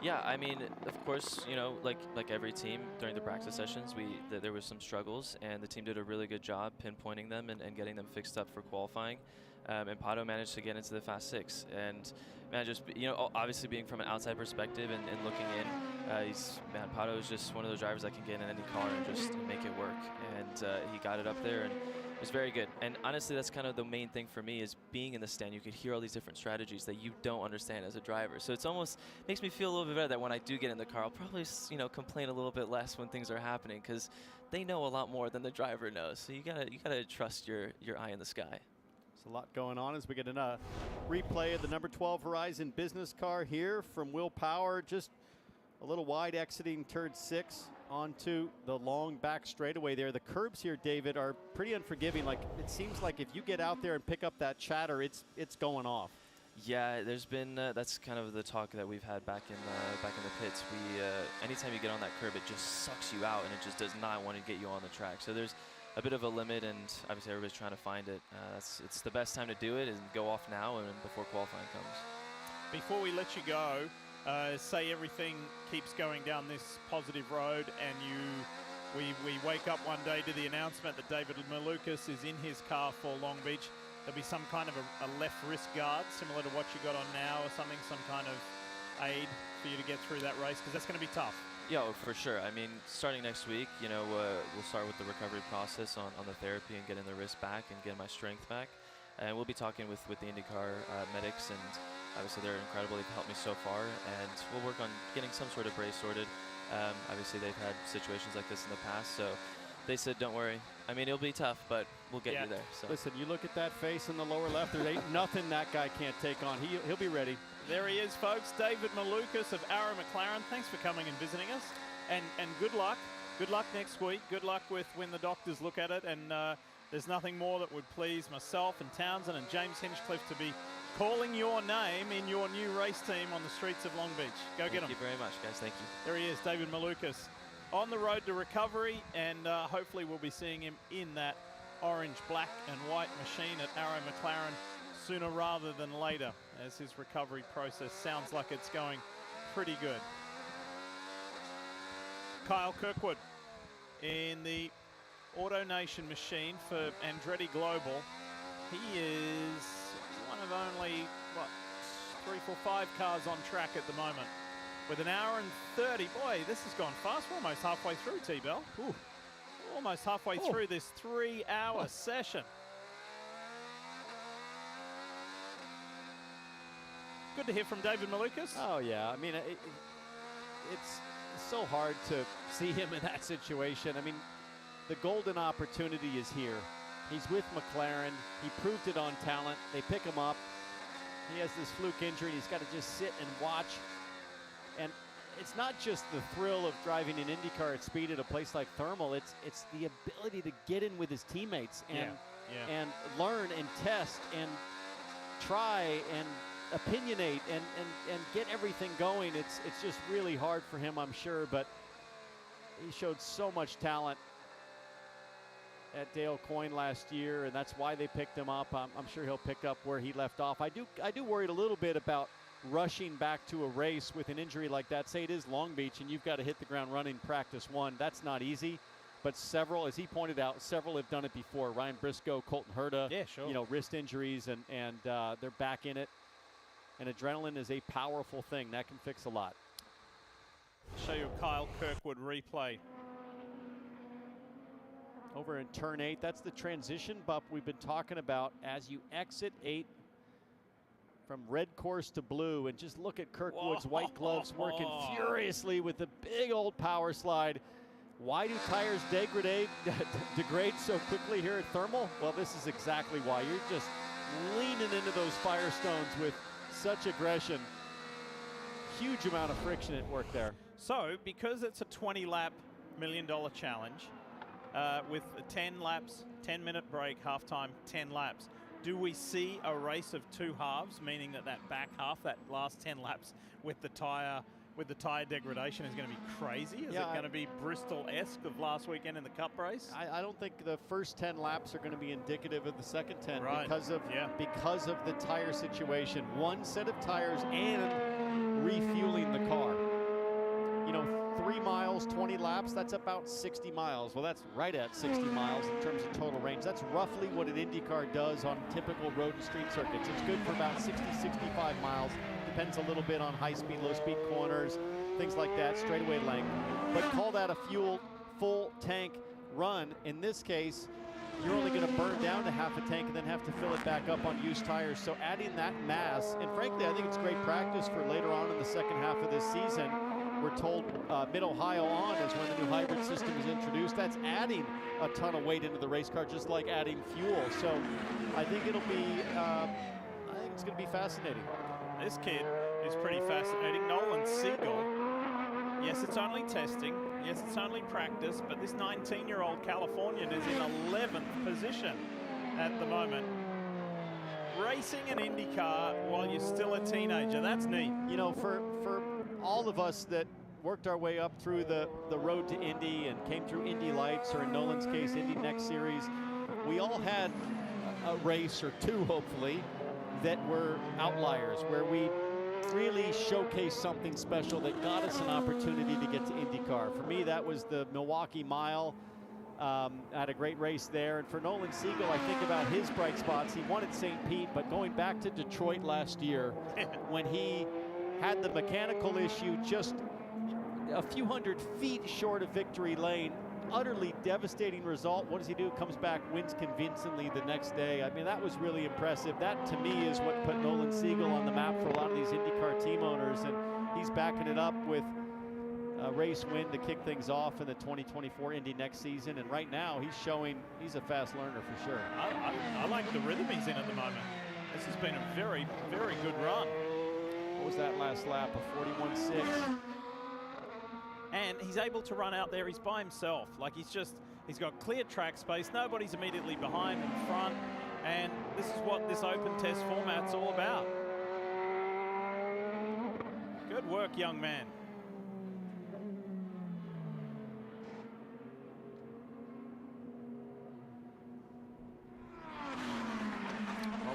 Speaker 18: Yeah, I mean, of course, you know, like every team during the practice sessions, there was some struggles, and the team did a really good job pinpointing them and getting them fixed up for qualifying. And Pato managed to get into the Fast Six, and man, just obviously being from an outside perspective and looking in, Pato is just one of those drivers that can get in any car and just make it work. And he got it up there, and it was very good. And honestly, that's kind of the main thing for me, is being in the stand. You could hear all these different strategies that you don't understand as a driver. So it's almost makes me feel a little bit better that when I do get in the car, I'll probably complain a little bit less when things are happening, because they know a lot more than the driver knows. So you gotta trust your eye in the sky.
Speaker 2: There's a lot going on as we get a replay of the number 12 Horizon business car here from Will Power. Just a little wide exiting turn 6 onto the long back straightaway there. The curbs here, David, are pretty unforgiving. Like, it seems like if you get out there and pick up that chatter, it's going off.
Speaker 18: Yeah, there's been that's kind of the talk that we've had back in the pits. Anytime you get on that curb, it just sucks you out, and it just does not want to get you on the track. So there's a bit of a limit, and obviously everybody's trying to find it. It's the best time to do it, and go off now and before qualifying comes. Before we let you go, say everything keeps going down this positive road, and we wake up one day to the announcement that David Malukas is in his car for Long Beach. There'll be some kind of a left wrist guard, similar to what you got on now, or something, some kind of aid for you to get through that race, because that's going to be tough. Yeah, for sure. I mean, starting next week, we'll start with the recovery process on the therapy and getting the wrist back and getting my strength back. And we'll be talking with the INDYCAR medics, and obviously they're incredible. They've helped me so far, and we'll work on getting some sort of brace sorted. Obviously they've had situations like this in the past, so they said, don't worry. I mean, it'll be tough, but we'll get you there. So.
Speaker 2: Listen, you look at that face in the lower left, there ain't nothing that guy can't take on. He'll be ready.
Speaker 5: There he is, folks. David Malukas of Arrow McLaren. Thanks for coming and visiting us, and good luck. Good luck next week. Good luck with when the doctors look at it, and there's nothing more that would please myself and Townsend and James Hinchcliffe to be calling your name in your new race team on the streets of Long Beach. Go get him.
Speaker 18: Thank you very much, guys. Thank you.
Speaker 5: There he is, David Malukas, on the road to recovery, and hopefully we'll be seeing him in that orange, black and white machine at Arrow McLaren sooner rather than later, as his recovery process sounds like it's going pretty good. Kyle Kirkwood in the AutoNation machine for Andretti Global. He is one of only, 3, 4, 5 cars on track at the moment. With an hour and 30, boy, this has gone fast. We're almost halfway through, T-Bell. Almost halfway through this 3-hour session. Good to hear from David Malukas.
Speaker 2: Oh, yeah. I mean, it's so hard to see him in that situation. I mean, the golden opportunity is here. He's with McLaren. He proved it on talent. They pick him up. He has this fluke injury. He's got to just sit and watch. And it's not just the thrill of driving an IndyCar at speed at a place like Thermal. It's the ability to get in with his teammates and learn and test and try and opinionate and get everything going. It's just really hard for him, I'm sure, but he showed so much talent at Dale Coyne last year, and that's why they picked him up. I'm sure he'll pick up where he left off. I do worry a little bit about rushing back to a race with an injury like that. Say it is Long Beach and you've got to hit the ground running practice 1. That's not easy, but several, as he pointed out, several have done it before. Ryan Briscoe, Colton Herta,
Speaker 5: yeah, sure.
Speaker 2: You know, wrist injuries, and they're back in it. And adrenaline is a powerful thing. That can fix a lot.
Speaker 5: Show you a Kyle Kirkwood replay.
Speaker 2: Over in turn 8, that's the transition bump we've been talking about as you exit 8 from red course to blue. And just look at Kirkwood's white gloves working furiously with the big old power slide. Why do tires degrade so quickly here at Thermal? Well, this is exactly why. You're just leaning into those Firestones with such aggression. Huge amount of friction at work there.
Speaker 5: So, because it's a 20-lap $1 million challenge, with 10 laps, 10-minute break, halftime, 10 laps, do we see a race of 2 halves, meaning that back half, that last 10 laps with the tire degradation is going to be crazy? Is it going to be Bristol-esque of last weekend in the Cup race?
Speaker 2: I don't think the first 10 laps are going to be indicative of the second 10 because of the tire situation. One set of tires and refueling the car. You know, 3 miles, 20 laps, that's about 60 miles. Well, that's right at 60 miles in terms of total range. That's roughly what an IndyCar does on typical road and street circuits. It's good for about 60, 65 miles. Depends a little bit on high-speed, low-speed corners, things like that, straightaway length. But call that a full tank run. In this case, you're only going to burn down to half a tank and then have to fill it back up on used tires. So adding that mass, and frankly, I think it's great practice for later on in the second half of this season. We're told mid-Ohio on is when the new hybrid system is introduced. That's adding a ton of weight into the race car, just like adding fuel. So I think it'll be, I think it's going to be fascinating.
Speaker 5: This kid is pretty fascinating. Nolan Siegel. Yes, it's only testing. Yes, it's only practice, but this 19-year-old Californian is in 11th position at the moment. Racing an IndyCar while you're still a teenager, that's neat.
Speaker 2: You know, for all of us that worked our way up through the road to Indy and came through Indy Lights, or in Nolan's case, Indy Next Series, we all had a race or two, hopefully, that were outliers, where we really showcased something special that got us an opportunity to get to IndyCar. For me, that was the Milwaukee Mile. Had a great race there. And for Nolan Siegel, I think about his bright spots. He won at St. Pete, but going back to Detroit last year, when he had the mechanical issue just a few hundred feet short of victory lane, utterly devastating result. What does he do? Comes back, wins convincingly the next day. I mean, that was really impressive. That, to me, is what put Nolan Siegel on the map for a lot of these IndyCar team owners, and he's backing it up with a race win to kick things off in the 2024 Indy next season. And right now, he's showing he's a fast learner for sure.
Speaker 5: I like the rhythm he's in at the moment. This has been a very, very good run.
Speaker 2: What was that last lap? A 41.6.
Speaker 5: And he's able to run out there. He's by himself. Like, he's got clear track space. Nobody's immediately behind in front. And this is what this open test format's all about. Good work, young man.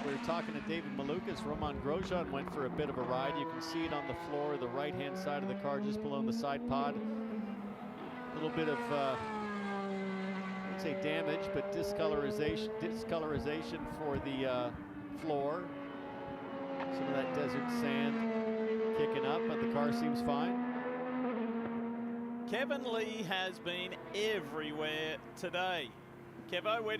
Speaker 2: We were talking to David Malukas. Roman Grosjean went for a bit of a ride. You can see it on the floor, the right-hand side of the car, just below the side pod. A little bit of, I wouldn't say damage, but discolorization for the floor. Some of that desert sand kicking up, but the car seems fine.
Speaker 5: Kevin Lee has been everywhere today. Kevo, where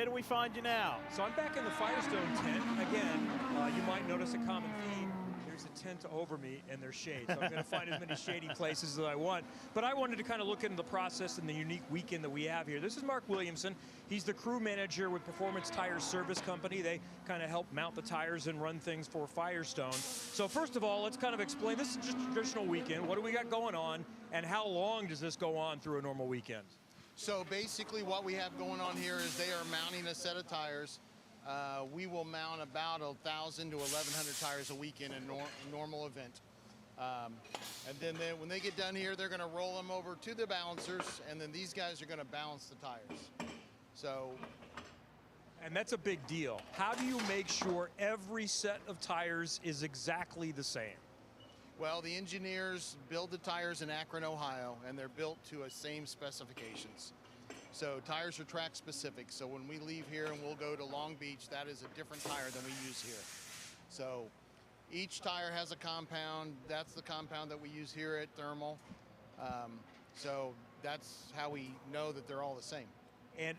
Speaker 5: do we find you now?
Speaker 3: So I'm back in the Firestone tent. Again, you might notice a common theme. There's a tent over me and there's shade. So I'm going to find as many shady places as I want. But I wanted to kind of look into the process and the unique weekend that we have here. This is Mark Williamson. He's the crew manager with Performance Tires Service Company. They kind of help mount the tires and run things for Firestone. So first of all, let's kind of explain. This is just a traditional weekend. What do we got going on? And how long does this go on through a normal weekend?
Speaker 11: So basically what we have going on here is they are mounting a set of tires. We will mount about 1,000 to 1,100 tires a week in a normal event. And then when they get done here, they're going to roll them over to the balancers, and then these guys are going to balance the tires. So,
Speaker 3: and that's a big deal. How do you make sure every set of tires is exactly the same?
Speaker 11: Well, the engineers build the tires in Akron, Ohio, and they're built to the same specifications. So tires are track specific. So when we leave here and we'll go to Long Beach, that is a different tire than we use here. So each tire has a compound. That's the compound that we use here at Thermal. So that's how we know that they're all the same.
Speaker 3: And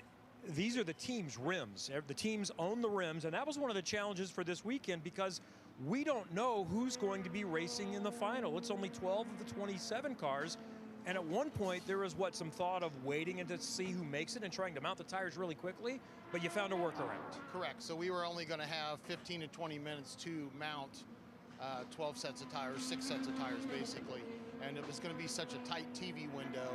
Speaker 3: these are the team's rims. The teams own the rims, and that was one of the challenges for this weekend because we don't know who's going to be racing in the final. It's only 12 of the 27 cars. And at one point, there was some thought of waiting and to see who makes it and trying to mount the tires really quickly, but you found a workaround.
Speaker 11: Correct. So we were only going to have 15 to 20 minutes to mount 12 sets of tires, 6 sets of tires basically. And it was going to be such a tight TV window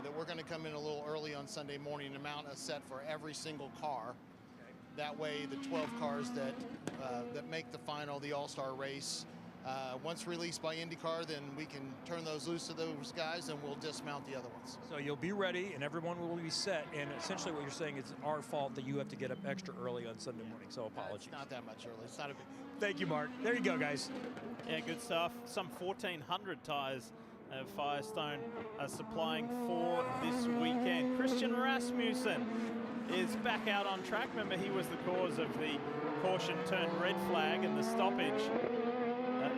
Speaker 11: that we're going to come in a little early on Sunday morning and mount a set for every single car. That way, the 12 cars that make the final, the All-Star race, once released by INDYCAR, then we can turn those loose to those guys and we'll dismount the other ones.
Speaker 3: So you'll be ready and everyone will be set. And essentially what you're saying is our fault that you have to get up extra early on Sunday morning. So apologies.
Speaker 11: It's not that much early. It's not a big.
Speaker 3: Thank you, Mark. There you go, guys.
Speaker 5: Yeah, good stuff. Some 1,400 tires Firestone are supplying for this weekend. Christian Rasmussen is back out on track. Remember, he was the cause of the caution turn red flag and the stoppage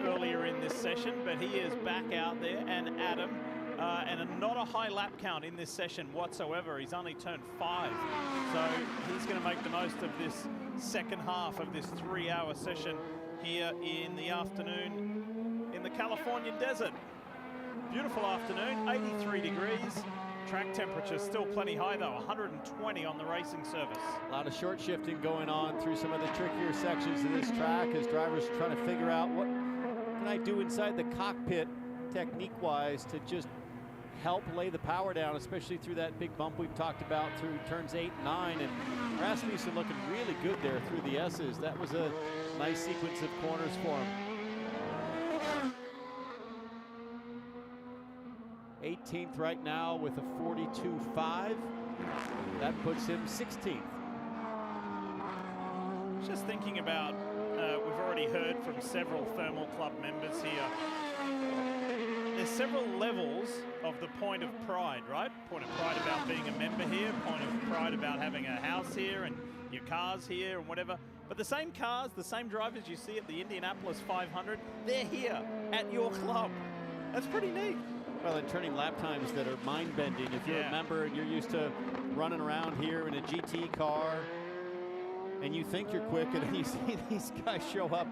Speaker 5: earlier in this session, but he is back out there. And Adam, and not a high lap count in this session whatsoever. He's only turned 5, so he's going to make the most of this second half of this 3-hour session here in the afternoon in the California desert. Beautiful afternoon, 83 degrees. Track temperature still plenty high though, 120 on the racing surface.
Speaker 2: A lot of short shifting going on through some of the trickier sections of this track as drivers are trying to figure out what can I do inside the cockpit technique-wise to just help lay the power down, especially through that big bump we've talked about through turns 8 and 9. And Rasmussen looking really good there through the S's. That was a nice sequence of corners for him. 18th right now with a 42.5. That puts him 16th.
Speaker 5: Just thinking about, we've already heard from several Thermal Club members here. There's several levels of the point of pride, right? Point of pride about being a member here, point of pride about having a house here and your cars here and whatever. But the same cars, the same drivers you see at the Indianapolis 500, they're here at your club. That's pretty neat.
Speaker 2: Well, and turning lap times that are mind-bending. If you're a member and you're used to running around here in a GT car and you think you're quick and then you see these guys show up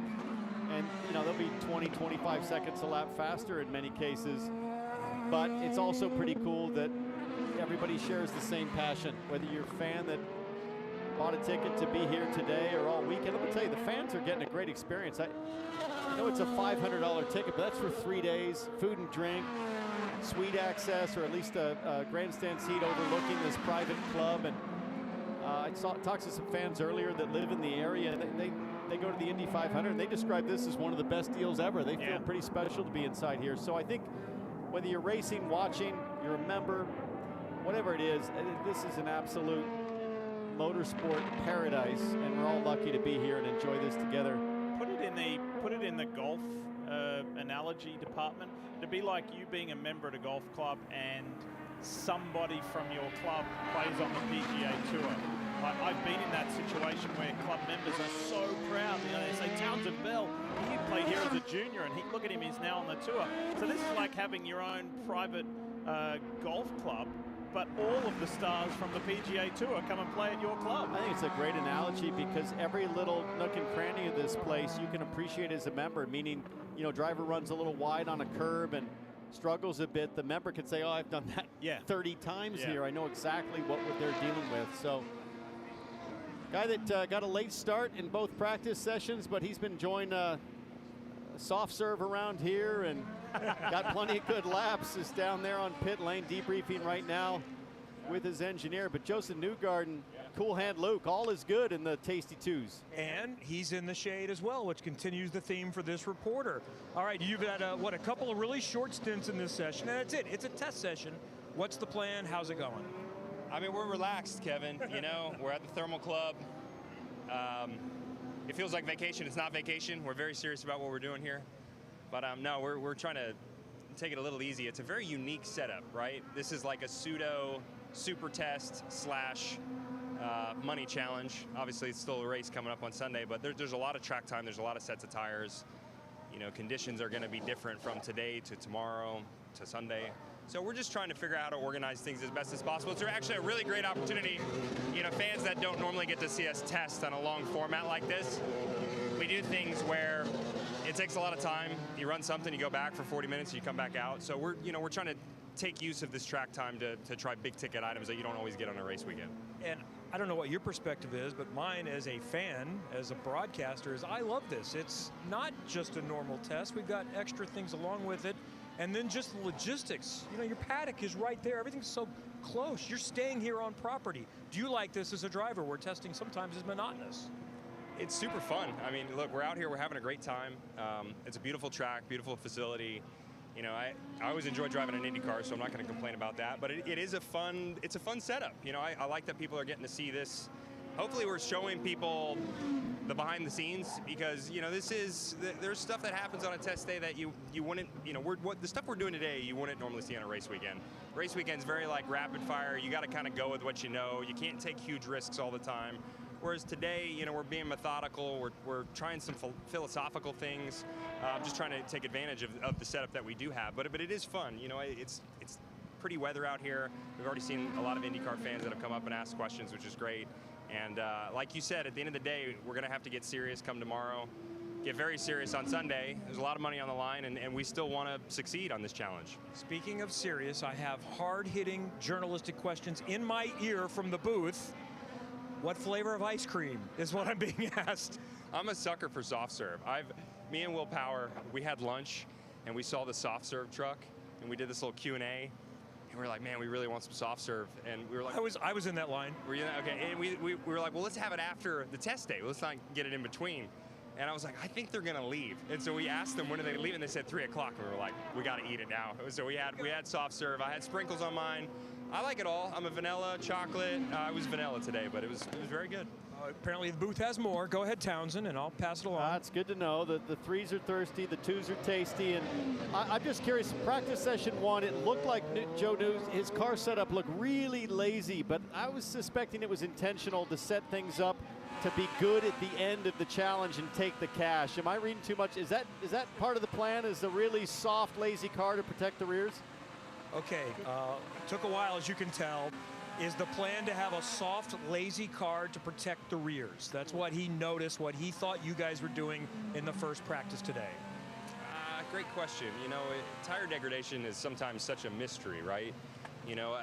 Speaker 2: and, you know, they'll be 20, 25 seconds a lap faster in many cases. But it's also pretty cool that everybody shares the same passion, whether you're a fan that bought a ticket to be here today or all weekend. Let me tell you, the fans are getting a great experience. I know it's a $500 ticket, but that's for 3 days, food and drink, suite access, or at least a grandstand seat overlooking this private club. And I talked to some fans earlier that live in the area. They go to the Indy 500, and they describe this as one of the best deals ever. They feel pretty special to be inside here. So I think whether you're racing, watching, you're a member, whatever it is, this is an absolute motorsport paradise, and we're all lucky to be here and enjoy this together.
Speaker 5: Put it in the golf analogy department. It'd be like you being a member at a golf club and somebody from your club plays on the PGA Tour. Like, I've been in that situation where club members are so proud. You know, they say, Townsend Bell, he played here as a junior, and look at him, he's now on the tour. So this is like having your own private golf club, but all of the stars from the PGA Tour come and play at your club.
Speaker 2: I think it's a great analogy because every little nook and cranny of this place you can appreciate as a member, meaning, you know, driver runs a little wide on a curb and struggles a bit. The member can say, oh, I've done that 30 times here. I know exactly what they're dealing with. So, guy that got a late start in both practice sessions, but he's been enjoying a soft serve around here and got plenty of good laps, is down there on pit lane debriefing right now with his engineer. But Joseph Newgarden, Cool Hand Luke, all is good in the Tasty Twos.
Speaker 3: And he's in the shade as well, which continues the theme for this reporter. All right, you've had, a couple of really short stints in this session, and that's it. It's a test session. What's the plan? How's it going?
Speaker 19: I mean, we're relaxed, Kevin. You know, we're at the Thermal Club. It feels like vacation. It's not vacation. We're very serious about what we're doing here. But no, we're trying to take it a little easy. It's a very unique setup, right? This is like a pseudo super test slash money challenge. Obviously, it's still a race coming up on Sunday, but there's a lot of track time. There's a lot of sets of tires. You know, conditions are going to be different from today to tomorrow to Sunday. So we're just trying to figure out how to organize things as best as possible. It's actually a really great opportunity. You know, fans that don't normally get to see us test on a long format like this, we do things where it takes a lot of time. You run something, you go back for 40 minutes, you come back out. So we're trying to take use of this track time to try big ticket items that you don't always get on a race weekend.
Speaker 3: And I don't know what your perspective is, but mine as a fan, as a broadcaster, is I love this. It's not just a normal test. We've got extra things along with it. And then just the logistics. You know, your paddock is right there. Everything's so close. You're staying here on property. Do you like this as a driver where testing sometimes is monotonous?
Speaker 19: It's super fun. I mean, look, we're out here. We're having a great time. It's a beautiful track, beautiful facility. You know, I always enjoy driving an IndyCar, so I'm not going to complain about that. But it's a fun setup. You know, I like that people are getting to see this. Hopefully we're showing people the behind the scenes, because, you know, there's stuff that happens on a test day that you wouldn't, you know, the stuff we're doing today you wouldn't normally see on a race weekend. Race weekend's very like rapid fire. You got to kind of go with what you know. You can't take huge risks all the time. Whereas today, you know, we're being methodical. We're trying some philosophical things. Just trying to take advantage of the setup that we do have. But it is fun. You know, it's pretty weather out here. We've already seen a lot of IndyCar fans that have come up and asked questions, which is great. And like you said, at the end of the day, we're going to have to get serious come tomorrow. Get very serious on Sunday. There's a lot of money on the line, and we still want to succeed on this challenge.
Speaker 3: Speaking of serious, I have hard-hitting journalistic questions in my ear from the booth. What flavor of ice cream is what I'm being asked?
Speaker 19: I'm a sucker for soft serve. Me and Will Power, we had lunch, and we saw the soft serve truck, and we did this little Q&A, and we were like, man, we really want some soft serve. And we were like,
Speaker 3: I was in that line.
Speaker 19: Were you in that? Okay. And we were like, well, let's have it after the test day. Let's not get it in between. And I was like, I think they're gonna leave. And so we asked them, when are they leaving? And they said 3 o'clock. And we were like, we gotta eat it now. So we had soft serve. I had sprinkles on mine. I like it all. I'm a vanilla, chocolate. I was vanilla today, but it was very good.
Speaker 3: Apparently the booth has more. Go ahead, Townsend, and I'll pass it along.
Speaker 2: It's good to know that the threes are thirsty, the twos are tasty, and I'm just curious. Practice session 1, it looked like Joe News, his car setup looked really lazy, but I was suspecting it was intentional to set things up to be good at the end of the challenge and take the cash. Am I reading too much? Is that part of the plan? Is a really soft, lazy car to protect the rears?
Speaker 3: Okay, took a while, as you can tell. Is the plan to have a soft, lazy car to protect the rears? That's what he noticed, what he thought you guys were doing in the first practice today.
Speaker 19: Great question. You know, tire degradation is sometimes such a mystery, right? You know,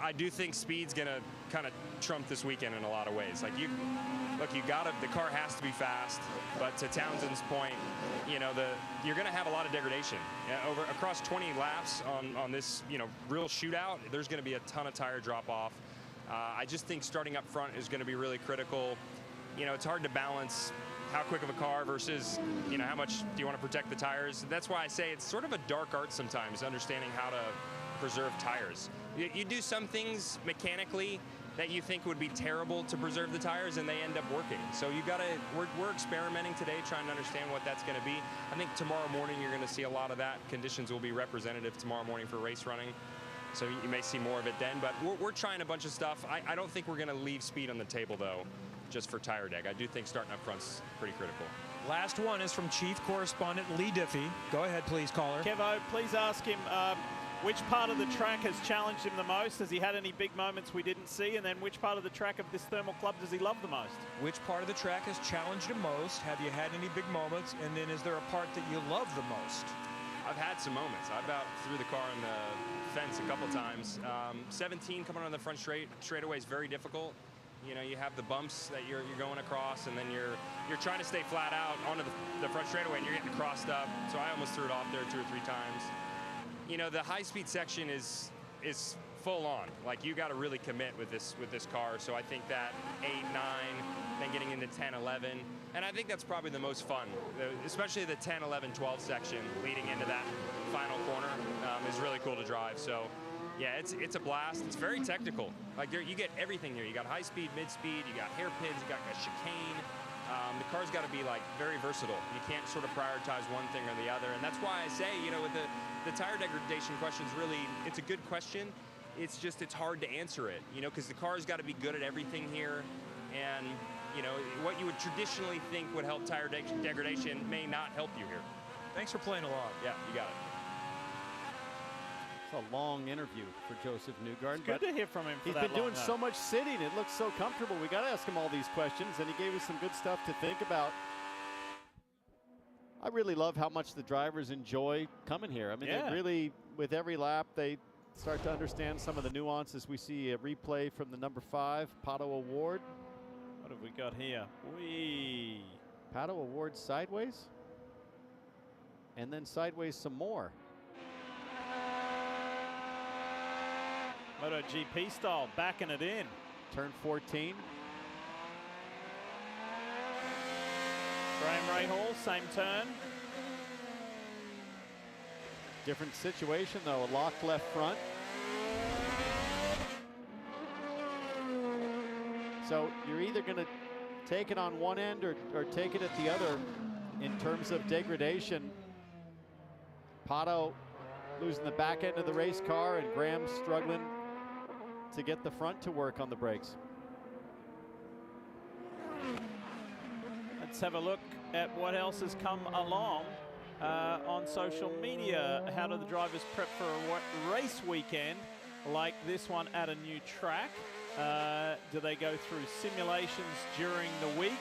Speaker 19: I do think speed's gonna kind of trump this weekend in a lot of ways. Like the car has to be fast, but to Townsend's point, you know, you're gonna have a lot of degradation. Across 20 laps on this, you know, real shootout, there's gonna be a ton of tire drop off. I just think starting up front is gonna be really critical. You know, it's hard to balance how quick of a car versus, you know, how much do you want to protect the tires. That's why I say it's sort of a dark art sometimes, understanding how to preserve tires. You do some things mechanically that you think would be terrible to preserve the tires, and they end up working. So we're experimenting today, trying to understand what that's going to be. I think tomorrow morning you're going to see a lot of that. Conditions will be representative tomorrow morning for race running. So you may see more of it then, but we're trying a bunch of stuff. I don't think we're going to leave speed on the table, though, just for tire deg. I do think starting up front's pretty critical.
Speaker 3: Last one is from Chief Correspondent Lee Diffie. Go ahead, please, caller.
Speaker 5: Kevo, please ask him which part of the track has challenged him the most? Has he had any big moments we didn't see? And then which part of the track of this thermal club does he love the most?
Speaker 3: Which part of the track has challenged him most? Have you had any big moments? And then is there a part that you love the most?
Speaker 19: I've had some moments. I about threw the car in the fence a couple times. 17 coming on the front straightaway is very difficult. You know, you have the bumps that you're going across, and then you're trying to stay flat out onto the front straightaway, and you're getting crossed up. So I almost threw it off there 2 or 3 times. You know, the high-speed section is full on. Like, you got to really commit with this car. So I think that 8, 9, then getting into 10, 11, and I think that's probably the most fun, especially the 10, 11, 12 section leading into that final corner is really cool to drive. So yeah, it's a blast. It's very technical. Like, you get everything here. You got high speed, mid speed, you got hairpins, you got a chicane. The car's got to be like very versatile. You can't sort of prioritize one thing or the other, and that's why I say, you know, with the tire degradation question is really, it's a good question. it's hard to answer it, you know, because the car's got to be good at everything here, and you know what you would traditionally think would help tire degradation may not help you here.
Speaker 3: Thanks for playing along.
Speaker 19: Yeah, you got it.
Speaker 2: It's a long interview for Joseph Newgarden.
Speaker 5: It's good to hear from him for
Speaker 2: He's
Speaker 5: that
Speaker 2: been doing
Speaker 5: long,
Speaker 2: so much sitting. It looks so comfortable. We got to ask him all these questions, and he gave us some good stuff to think about. I really love how much the drivers enjoy coming here. I mean, they really, with every lap, they start to understand some of the nuances. We see a replay from the number 5, Pato Award.
Speaker 5: What have we got here? Whee!
Speaker 2: Pato Award sideways, and then sideways some more.
Speaker 5: MotoGP style, backing it in.
Speaker 2: Turn 14.
Speaker 5: Graham Rahal, same turn.
Speaker 2: Different situation though, a locked left front. So you're either going to take it on one end or take it at the other in terms of degradation. Pato losing the back end of the race car, and Graham struggling to get the front to work on the brakes.
Speaker 5: Let's have a look at what else has come along on social media. How do the drivers prep for a race weekend like this one at a new track? Do they go through simulations during the week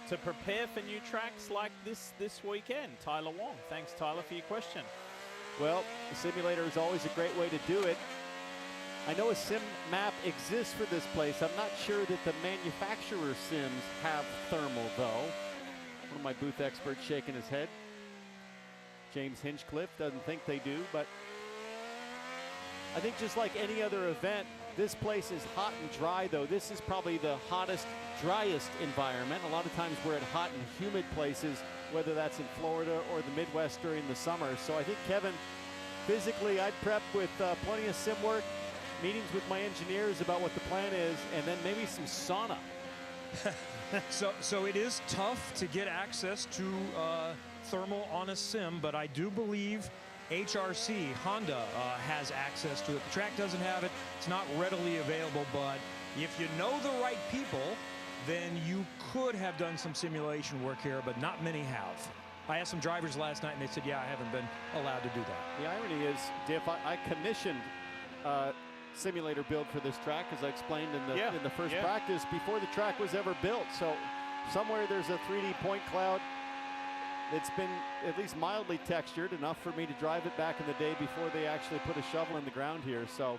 Speaker 5: to prepare for new tracks like this weekend? Tyler Wong. Thanks, Tyler, for your question.
Speaker 2: Well, the simulator is always a great way to do it. I know a sim map exists for this place. I'm not sure that the manufacturer sims have thermal, though. One of my booth experts shaking his head. James Hinchcliffe doesn't think they do, but I think just like any other event, this place is hot and dry, though. This is probably the hottest, driest environment. A lot of times we're at hot and humid places, whether that's in Florida or the Midwest during the summer. So I think, Kevin, physically I'd prep with plenty of sim work, meetings with my engineers about what the plan is, and then maybe some sauna.
Speaker 3: So it is tough to get access to thermal on a sim, but I do believe HRC, Honda, has access to it. The track doesn't have it. It's not readily available, but if you know the right people, then you could have done some simulation work here, but not many have. I asked some drivers last night, and they said, yeah, I haven't been allowed to do that.
Speaker 2: The irony is, Diff, I commissioned simulator build for this track, as I explained in the first practice, before the track was ever built. So somewhere there's a 3D point cloud that's been at least mildly textured, enough for me to drive it back in the day before they actually put a shovel in the ground here. So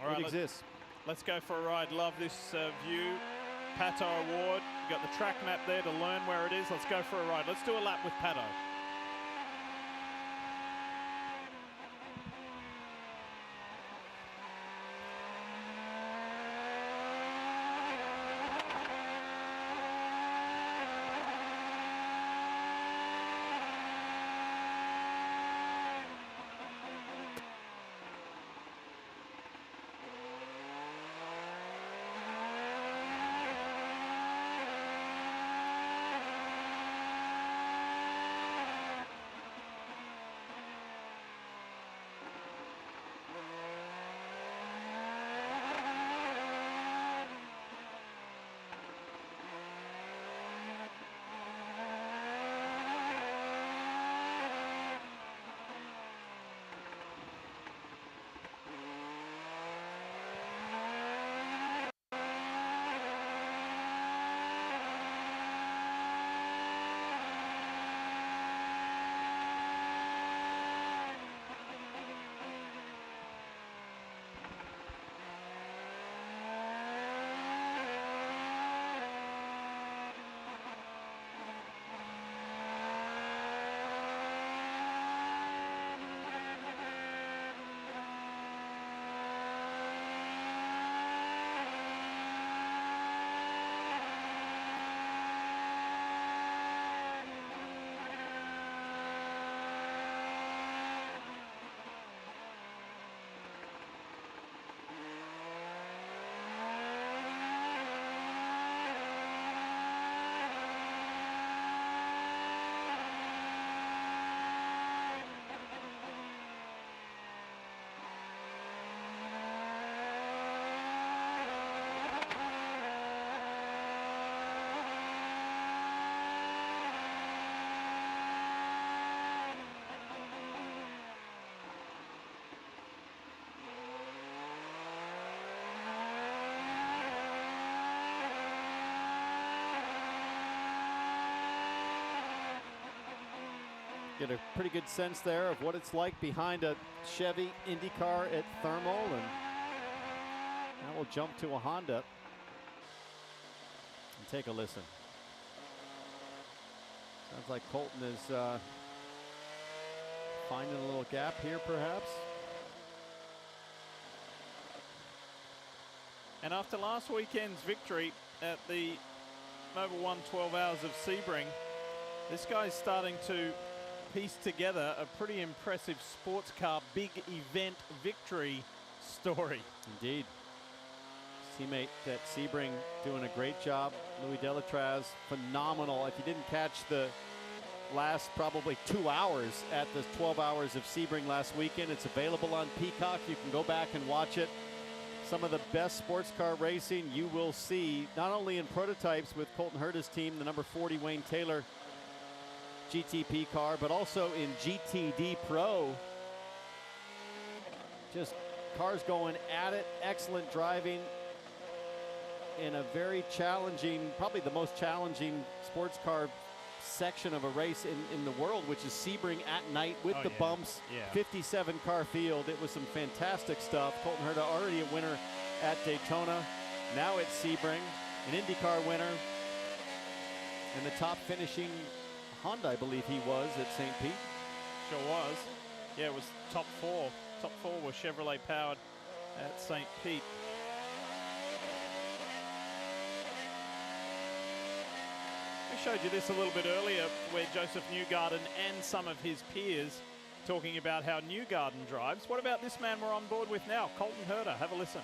Speaker 5: all right,
Speaker 2: it exists.
Speaker 5: Let's go for a ride. Love this view. Pato Award. You've got the track map there to learn where it is. Let's go for a ride. Let's do a lap with Pato.
Speaker 2: Get a pretty good sense there of what it's like behind a Chevy IndyCar at Thermal, and now we'll jump to a Honda and take a listen. Sounds like Colton is finding a little gap here, perhaps.
Speaker 5: And after last weekend's victory at the Mobil 1 12 Hours of Sebring, this guy's starting to piece together a pretty impressive sports car big event victory story.
Speaker 2: Indeed. Teammate at Sebring doing a great job. Louis Delatraz, phenomenal. If you didn't catch the last probably 2 hours at the 12 Hours of Sebring last weekend, it's available on Peacock. You can go back and watch it. Some of the best sports car racing you will see, not only in prototypes with Colton Herta's team, the number 40 Wayne Taylor GTP car, but also in GTD Pro. Just cars going at it, excellent driving in a very challenging, probably the most challenging sports car section of a race in the world, which is Sebring at night with the bumps. 57 car field. It was some fantastic stuff. Colton Herta already a winner at Daytona. Now it's Sebring, an IndyCar winner, and the top finishing Honda, I believe he was at St. Pete.
Speaker 5: Sure was. Yeah, it was top four. Top four were Chevrolet powered at St. Pete. We showed you this a little bit earlier where Joseph Newgarden and some of his peers talking about how Newgarden drives. What about this man we're on board with now, Colton Herta? Have a listen.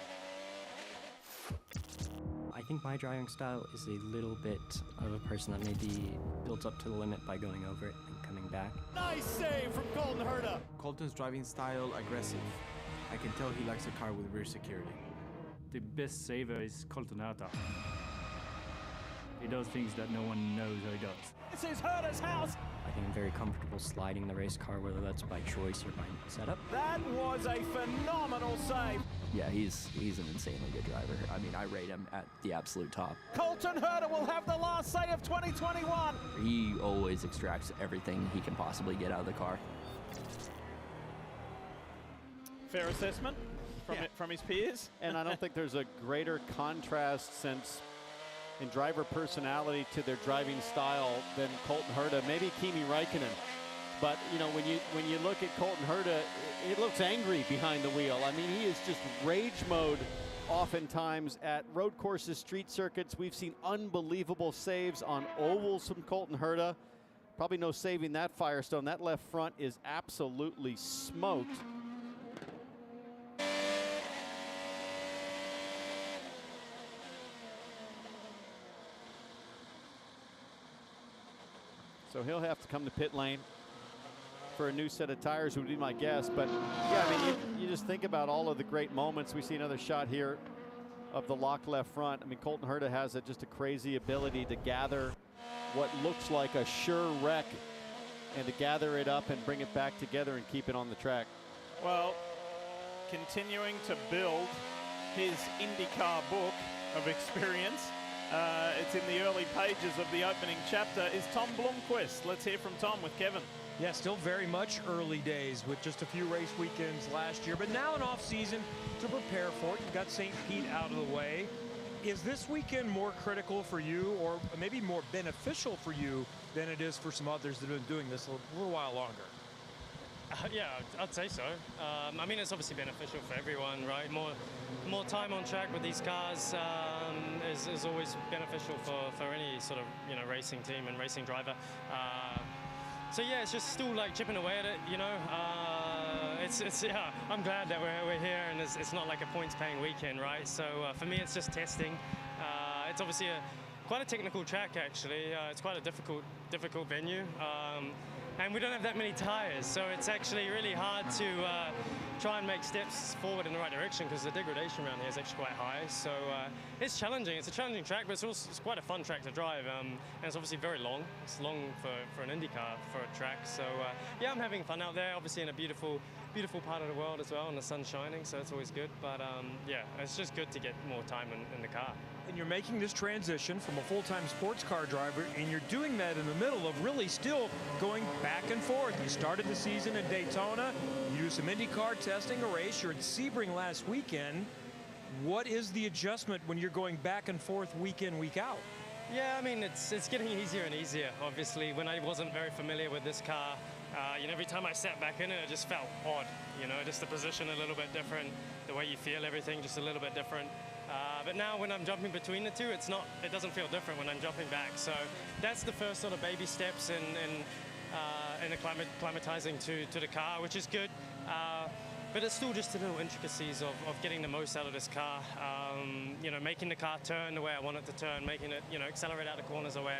Speaker 20: I think my driving style is a little bit of a person that maybe builds up to the limit by going over it and coming back.
Speaker 2: Nice save from Colton Herta.
Speaker 21: Colton's driving style aggressive. I can tell he likes a car with rear security.
Speaker 22: The best saver is Colton Herta. He does things that no one knows how he does.
Speaker 5: This is Herta's house.
Speaker 20: I think I'm very comfortable sliding the race car, whether that's by choice or by setup.
Speaker 5: That was a phenomenal save.
Speaker 23: Yeah, he's an insanely good driver. I mean, I rate him at the absolute top.
Speaker 5: Colton Herta will have the last say of 2021.
Speaker 23: He always extracts everything he can possibly get out of the car.
Speaker 5: Fair assessment from his peers.
Speaker 2: And I don't think there's a greater contrast sense in driver personality to their driving style than Colton Herta, maybe Kimi Räikkönen. But you know, when you look at Colton Herta, it looks angry behind the wheel. I mean, he is just rage mode oftentimes at road courses, street circuits. We've seen unbelievable saves on ovals from Colton Herta. Probably no saving that Firestone. That left front is absolutely smoked. So he'll have to come to pit lane for a new set of tires, would be my guess. But yeah, I mean, you just think about all of the great moments. We see another shot here of the locked left front. I mean, Colton Herta has just a crazy ability to gather what looks like a sure wreck and to gather it up and bring it back together and keep it on the track.
Speaker 5: Well, continuing to build his IndyCar book of experience. It's in the early pages of the opening chapter, is Tom Blomqvist. Let's hear from Tom with Kevin.
Speaker 3: Yeah, still very much early days with just a few race weekends last year, but now an off season to prepare for it. You've got St. Pete out of the way. Is this weekend more critical for you or maybe more beneficial for you than it is for some others that have been doing this a little while longer?
Speaker 24: Yeah, I'd say so. I mean, it's obviously beneficial for everyone, right? More time on track with these cars is always beneficial for any sort of racing team and racing driver. So yeah, it's just still like chipping away at it, yeah, I'm glad that we're here and it's not like a points-paying weekend, right? So for me, it's just testing. It's obviously quite a technical track, actually. It's quite a difficult venue. And we don't have that many tires, so it's actually really hard to try and make steps forward in the right direction because the degradation around here is actually quite high. So it's challenging. It's a challenging track, but it's quite a fun track to drive. And it's obviously very long. It's long for an IndyCar for a track. So yeah, I'm having fun out there. Obviously in a beautiful part of the world as well, and the sun's shining, so it's always good. But yeah, it's just good to get more time in the car.
Speaker 3: And you're making this transition from a full-time sports car driver, and you're doing that in the middle of really still going back and forth. You started the season in Daytona, you do some IndyCar testing, a race, you're at Sebring last weekend. What is the adjustment when you're going back and forth week in, week out?
Speaker 24: Yeah, I mean, it's getting easier and easier. Obviously, when I wasn't very familiar with this car, you know, every time I sat back in it, it just felt odd. You know, just the position a little bit different, the way you feel everything just a little bit different. But now when I'm jumping between the two, it doesn't feel different when I'm jumping back. So that's the first sort of baby steps in acclimatizing to the car, which is good. But it's still just the little intricacies of getting the most out of this car. You know, making the car turn the way I want it to turn, making it, you know, accelerate out the corners the way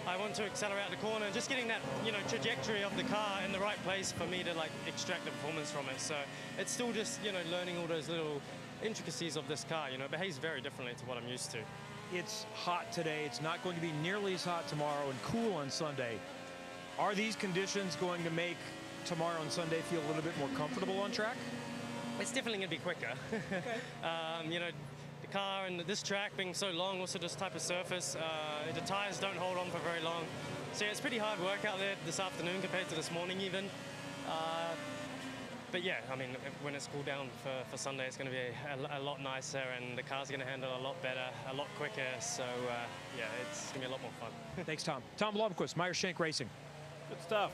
Speaker 24: I want to accelerate out the corner, and just getting that, you know, trajectory of the car in the right place for me to like extract the performance from it. So it's still just, you know, learning all those little intricacies of this car. You know, it behaves very differently to what I'm used to.
Speaker 3: It's hot today. It's not going to be nearly as hot tomorrow, and cool on Sunday. Are these conditions going to make tomorrow and Sunday feel a little bit more comfortable on track?
Speaker 24: It's definitely going to be quicker. You know, the car and this track being so long, also this type of surface, the tires don't hold on for very long. So yeah, it's pretty hard work out there this afternoon compared to this morning even. But yeah, I mean, when it's cooled down for Sunday, it's going to be a lot nicer, and the car's going to handle a lot better, a lot quicker. So yeah, it's going to be a lot more fun.
Speaker 3: Thanks, Tom. Tom Blomqvist, Meyer Shank Racing.
Speaker 5: Good stuff.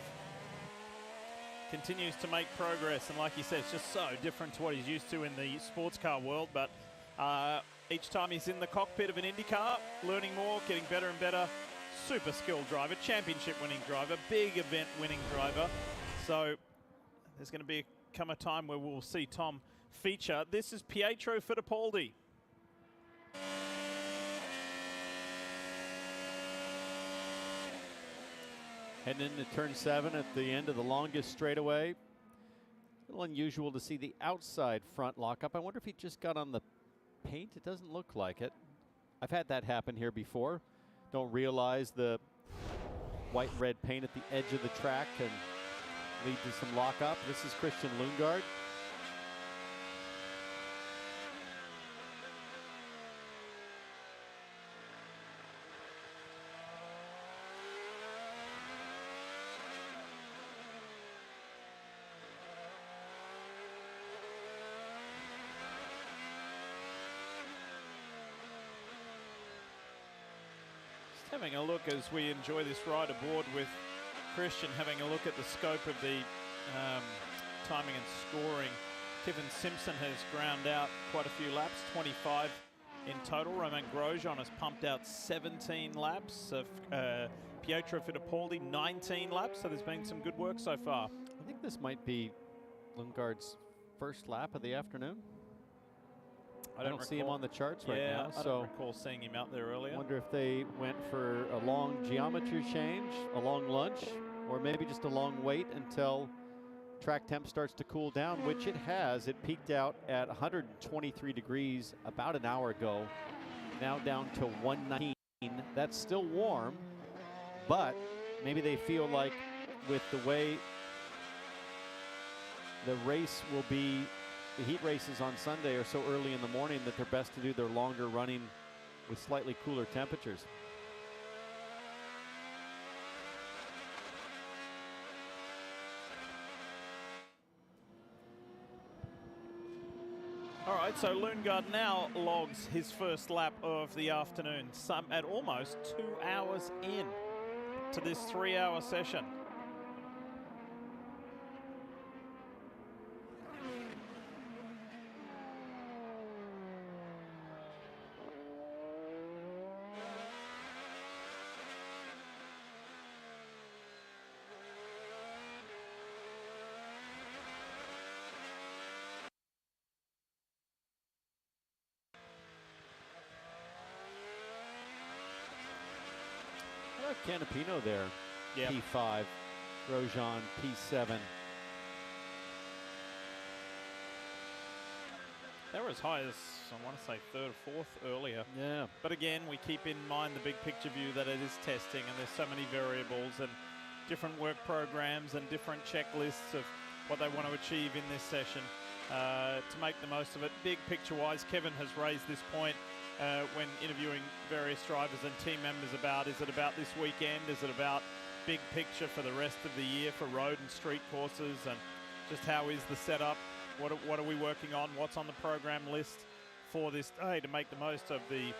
Speaker 5: Continues to make progress, and like you said, it's just so different to what he's used to in the sports car world. But each time he's in the cockpit of an Indy car, learning more, getting better and better. Super skilled driver, championship winning driver, big event winning driver. So there's going to come a time where we'll see Tom feature. This is Pietro Fittipaldi.
Speaker 2: Heading into turn 7 at the end of the longest straightaway. A little unusual to see the outside front lockup. I wonder if he just got on the paint. It doesn't look like it. I've had that happen here before. Don't realize the white and red paint at the edge of the track can lead to some lockup. This is Christian Lundgaard.
Speaker 5: Having a look as we enjoy this ride aboard with Christian, having a look at the scope of the timing and scoring. Kevin Simpson has ground out quite a few laps, 25 in total. Romain Grosjean has pumped out 17 laps. Pietro Fittipaldi, 19 laps. So there's been some good work so far.
Speaker 2: I think this might be Lundgaard's first lap of the afternoon. I don't see him on the charts right now.
Speaker 5: I don't recall seeing him out there earlier.
Speaker 2: I wonder if they went for a long geometry change, a long lunch, or maybe just a long wait until track temp starts to cool down, which it has. It peaked out at 123 degrees about an hour ago, now down to 119. That's still warm, but maybe they feel like with the way the race will be, the heat races on Sunday are so early in the morning that they're best to do their longer running with slightly cooler temperatures.
Speaker 5: All right, so Lundgaard now logs his first lap of the afternoon, some at almost 2 hours in to this 3-hour session.
Speaker 2: Canapino there, yep. P5, Grosjean P7.
Speaker 5: They were as high as, I want to say, 3rd or 4th earlier.
Speaker 2: Yeah.
Speaker 5: But again, we keep in mind the big picture view that it is testing, and there's so many variables and different work programs and different checklists of what they want to achieve in this session to make the most of it. Big picture-wise, Kevin has raised this point. when interviewing various drivers and team members about, is it about this weekend? Is it about big picture for the rest of the year for road and street courses? And just how is the setup? What are we working on? What's on the program list for this day to make the most of the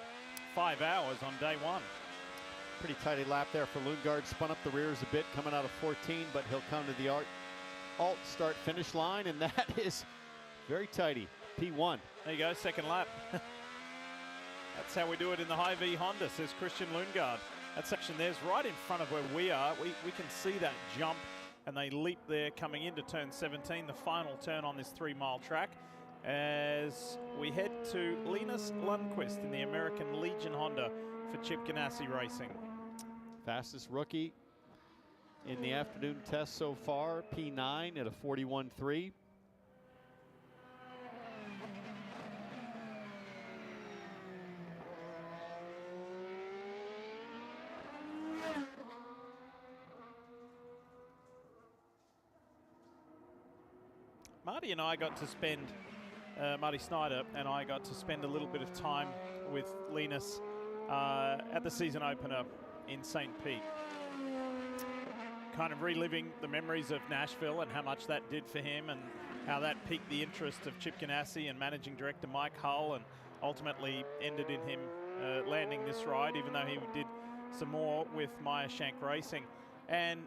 Speaker 5: 5 hours on day one?
Speaker 2: Pretty tidy lap there for Lundgaard. Spun up the rears a bit coming out of 14, but he'll come to the alt start finish line, and that is very tidy. P1.
Speaker 5: There you go, second lap. That's how we do it in the Hy-Vee Honda, says Christian Lundgaard. That section there's right in front of where we are. We can see that jump, and they leap there coming into turn 17, the final turn on this 3-mile track, as we head to Linus Lundqvist in the American Legion Honda for Chip Ganassi Racing.
Speaker 2: Fastest rookie in the afternoon test so far, P9 at a 41.3.
Speaker 5: Marty and I got to spend, Marty Snyder and I got to spend a little bit of time with Linus at the season opener in St. Pete. Kind of reliving the memories of Nashville and how much that did for him, and how that piqued the interest of Chip Ganassi and managing director Mike Hull, and ultimately ended in him landing this ride, even though he did some more with Meyer Shank Racing. And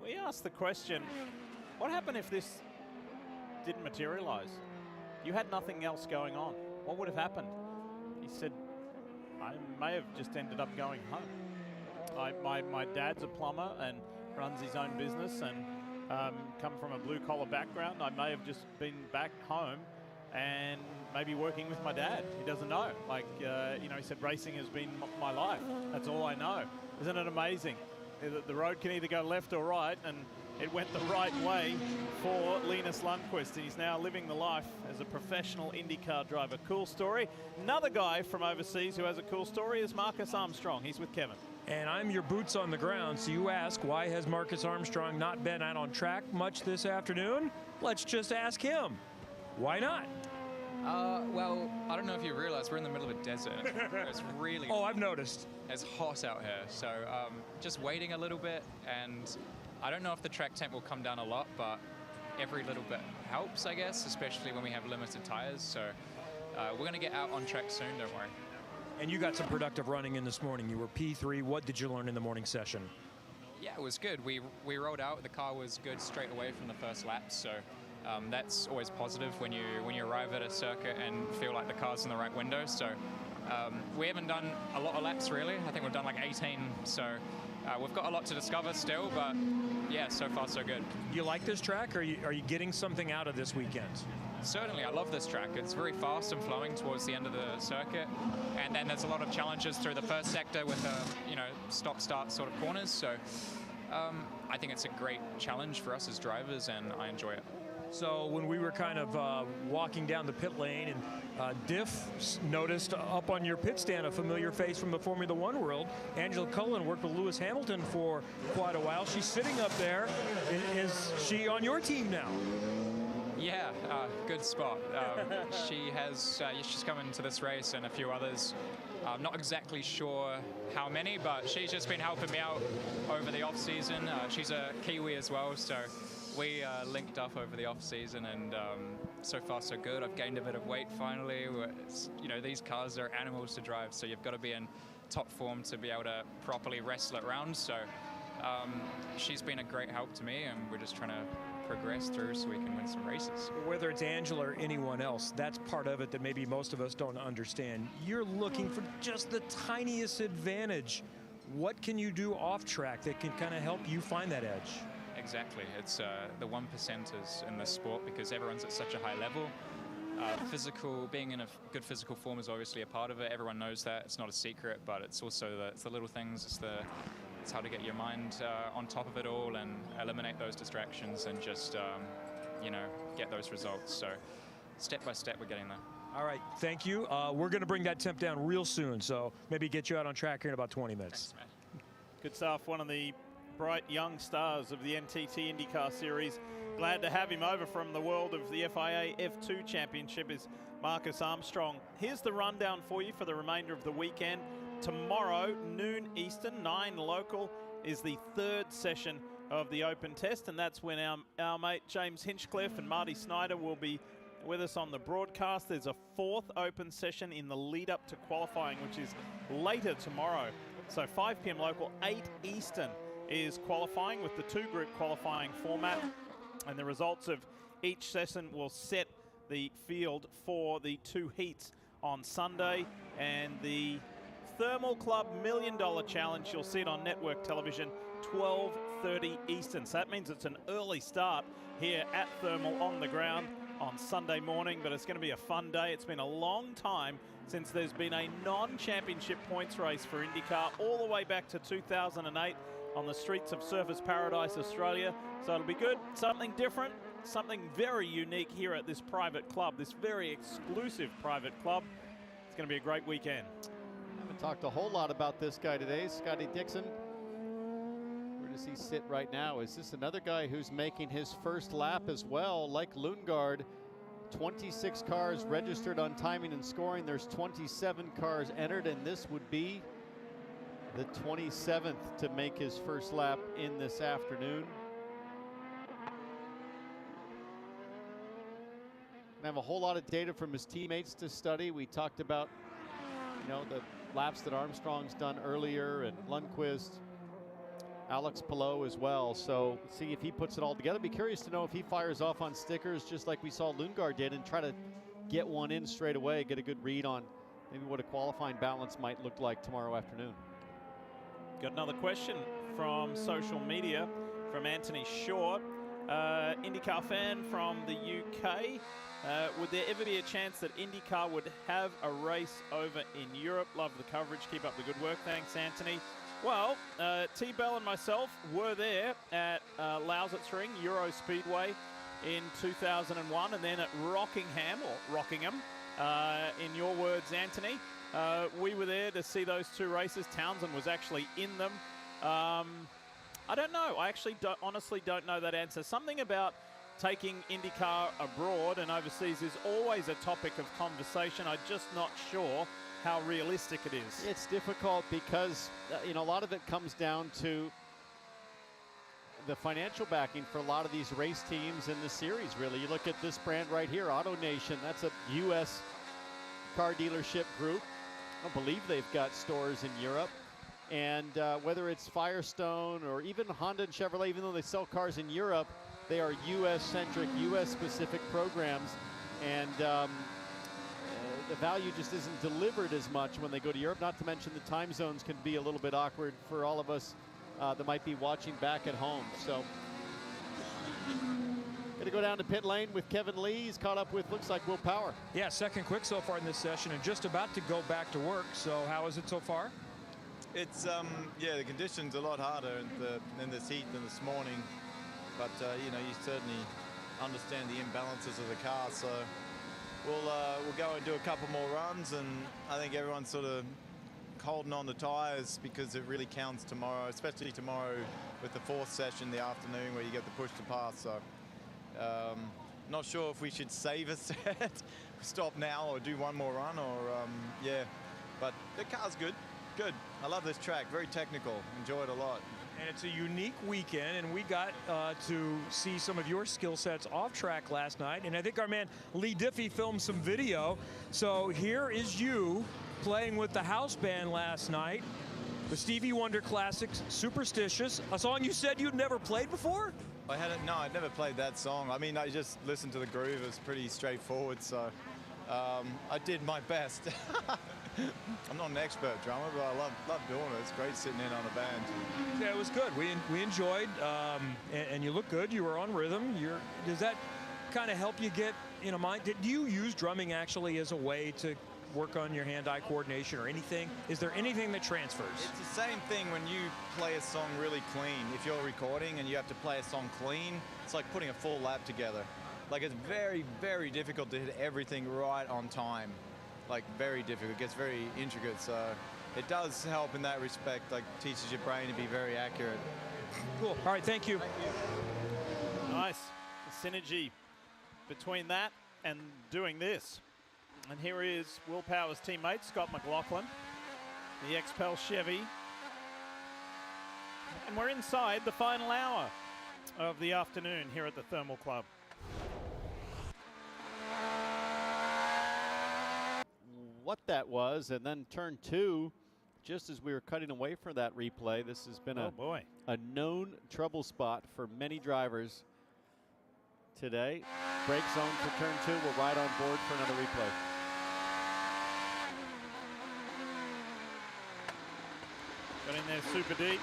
Speaker 5: we asked the question, what happened if this didn't materialize? You had nothing else going on. What would have happened? He said, I may have just ended up going home. My dad's a plumber and runs his own business, and come from a blue-collar background. I may have just been back home and maybe working with my dad. He doesn't know. Like, he said, racing has been my life. That's all I know. Isn't it amazing? The road can either go left or right, and it went the right way for Linus Lundqvist. He's now living the life as a professional IndyCar driver. Cool story. Another guy from overseas who has a cool story is Marcus Armstrong. He's with Kevin.
Speaker 3: And I'm your boots on the ground, so you ask, why has Marcus Armstrong not been out on track much this afternoon? Let's just ask him. Why not?
Speaker 1: Well, I don't know if you realize we're in the middle of a desert. It's really...
Speaker 3: Oh, I've noticed.
Speaker 1: It's hot out here, so just waiting a little bit, and I don't know if the track temp will come down a lot, but every little bit helps, I guess, especially when we have limited tires. So we're going to get out on track soon, don't worry.
Speaker 3: And you got some productive running in this morning. You were P3. What did you learn in the morning session?
Speaker 1: Yeah, it was good. We rolled out. The car was good straight away from the first lap, so that's always positive when you arrive at a circuit and feel like the car's in the right window. So we haven't done a lot of laps, really. I think we've done like 18, so we've got a lot to discover still, but yeah, so far so good.
Speaker 3: You like this track, or are you getting something out of this weekend?
Speaker 1: Certainly, I love this track. It's very fast and flowing towards the end of the circuit, and then there's a lot of challenges through the first sector with stop-start sort of corners. So I think it's a great challenge for us as drivers, and I enjoy it.
Speaker 3: So when we were kind of walking down the pit lane, and Diff noticed up on your pit stand a familiar face from the Formula One world. Angela Cullen worked with Lewis Hamilton for quite a while. She's sitting up there. Is she on your team now?
Speaker 1: Yeah, good spot. She's coming to this race and a few others. I'm not exactly sure how many, but she's just been helping me out over the off season. She's a Kiwi as well, so we linked up over the off season, and so far so good. I've gained a bit of weight finally. These cars are animals to drive, so you've got to be in top form to be able to properly wrestle it around. So she's been a great help to me, and we're just trying to progress through so we can win some races.
Speaker 3: Whether it's Angela or anyone else, that's part of it that maybe most of us don't understand. You're looking for just the tiniest advantage. What can you do off track that can kind of help you find that edge?
Speaker 1: Exactly. It's the 1%ers in this sport, because everyone's at such a high level. Being in a good physical form is obviously a part of it. Everyone knows that. It's not a secret, but it's also the little things. It's how to get your mind on top of it all and eliminate those distractions and just, get those results. So step by step, we're getting there.
Speaker 3: All right, thank you. We're going to bring that temp down real soon, so maybe get you out on track here in about 20 minutes.
Speaker 1: Thanks, man.
Speaker 5: Good stuff. One of the bright young stars of the NTT IndyCar Series. Glad to have him over from the world of the FIA F2 Championship is Marcus Armstrong. Here's the rundown for you for the remainder of the weekend. Tomorrow, noon Eastern, 9 local, is the third session of the Open Test, and that's when our mate James Hinchcliffe and Marty Snyder will be with us on the broadcast. There's a fourth Open session in the lead up to qualifying, which is later tomorrow. So 5 p.m. local, 8 Eastern is qualifying with the 2-group qualifying format, and the results of each session will set the field for the 2 heats on Sunday. And the Thermal Club $1 Million Challenge, you'll see it on network television, 12:30 Eastern. So that means it's an early start here at Thermal on the ground on Sunday morning, but it's going to be a fun day. It's been a long time since there's been a non-championship points race for INDYCAR, all the way back to 2008 on the streets of Surfers Paradise, Australia. So it'll be good, something different, something very unique here at this private club, this very exclusive private club. It's going to be a great weekend.
Speaker 2: Haven't talked a whole lot about this guy today, Scotty Dixon. Where does he sit right now? Is this another guy who's making his first lap as well, like Lundgaard? 26 cars registered on timing and scoring. There's 27 cars entered, and this would be the 27th to make his first lap in this afternoon. Gonna have a whole lot of data from his teammates to study. We talked about, you know, the laps that Armstrong's done earlier, and Lundqvist, Alex Palou as well. So see if he puts it all together. Be curious to know if he fires off on stickers just like we saw Lundgaard did, and try to get one in straight away, get a good read on maybe what a qualifying balance might look like tomorrow afternoon.
Speaker 5: Got another question from social media from Anthony Short. INDYCAR fan from the UK. Would there ever be a chance that INDYCAR would have a race over in Europe? Love the coverage. Keep up the good work. Thanks, Anthony. Well, T-Bell and myself were there at Lausitzring Euro Speedway in 2001, and then at Rockingham, in your words, Anthony. We were there to see those 2 races. Townsend was actually in them. I don't know. I actually honestly don't know that answer. Something about taking INDYCAR abroad and overseas is always a topic of conversation. I'm just not sure how realistic it is.
Speaker 2: It's difficult because, you know, a lot of it comes down to the financial backing for a lot of these race teams in the series, really. You look at this brand right here, AutoNation. That's a U.S. car dealership group. I don't believe they've got stores in Europe. And whether it's Firestone or even Honda and Chevrolet, even though they sell cars in Europe, they are U.S.-centric, U.S.-specific programs. And the value just isn't delivered as much when they go to Europe. Not to mention the time zones can be a little bit awkward for all of us that might be watching back at home. So gonna go down to pit lane with Kevin Lee. He's caught up with, looks like, Will Power.
Speaker 3: Yeah, second quick so far in this session, and just about to go back to work. So how is it so far?
Speaker 4: It's yeah, the conditions a lot harder in this heat than this morning, but you know, you certainly understand the imbalances of the car. So we'll go and do a couple more runs, and I think everyone's sort of holding on to tires because it really counts tomorrow, especially tomorrow with the 4th session in the afternoon where you get the push to pass. So not sure if we should save a set, stop now, or do one more run, or yeah, but the car's good. Good. I love this track. Very technical. Enjoy it a lot.
Speaker 3: And it's a unique weekend, and we got to see some of your skill sets off track last night. And I think our man Lee Diffie filmed some video. So here is you playing with the house band last night. The Stevie Wonder classics, Superstitious, a song you said you'd never played before?
Speaker 4: No, I'd never played that song. I mean, I just listened to the groove. It was pretty straightforward, so I did my best. I'm not an expert drummer, but I love doing it. It's great sitting in on a band.
Speaker 3: Yeah, it was good. We enjoyed, and you look good. You were on rhythm. Does that kind of help you get in a mind? Do you use drumming actually as a way to work on your hand-eye coordination or anything? Is there anything that transfers?
Speaker 4: It's the same thing when you play a song really clean. If you're recording and you have to play a song clean, it's like putting a full lap together. Like, it's very, very difficult to hit everything right on time. Like, very difficult. It gets very intricate, so it does help in that respect. Like, teaches your brain to be very accurate.
Speaker 3: Cool. All right, thank you.
Speaker 5: Nice. The synergy between that and doing this. And here is Will Power's teammate, Scott McLaughlin, the ex-Pell Chevy. And we're inside the final hour of the afternoon here at the Thermal Club.
Speaker 2: What that was, and then turn 2, just as we were cutting away from that replay, this has been a known trouble spot for many drivers today. Brake zone for turn 2. We're right on board for another replay.
Speaker 5: Got in there super deep.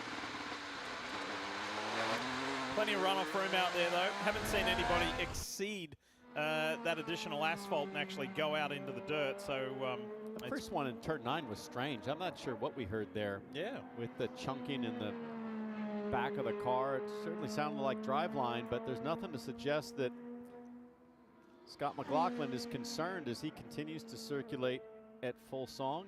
Speaker 5: Plenty of runoff room out there, though. Haven't seen anybody exceed that additional asphalt and actually go out into the dirt. So
Speaker 2: the first one in turn 9 was strange. I'm not sure what we heard there.
Speaker 5: Yeah.
Speaker 2: With the chunking in the back of the car, it certainly sounded like driveline, but there's nothing to suggest that Scott McLaughlin is concerned as he continues to circulate at full song.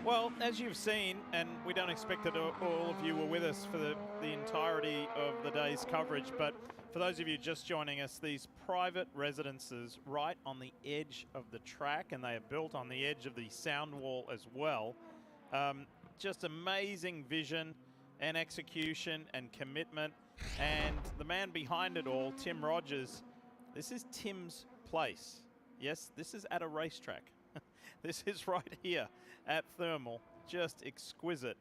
Speaker 5: Well, as you've seen, and we don't expect that all of you were with us for the entirety of the day's coverage, but for those of you just joining us, these private residences right on the edge of the track, and they are built on the edge of the sound wall as well. Just amazing vision and execution and commitment. And the man behind it all, Tim Rogers, this is Tim's place. Yes, this is at a racetrack. This is right here at Thermal, just exquisite,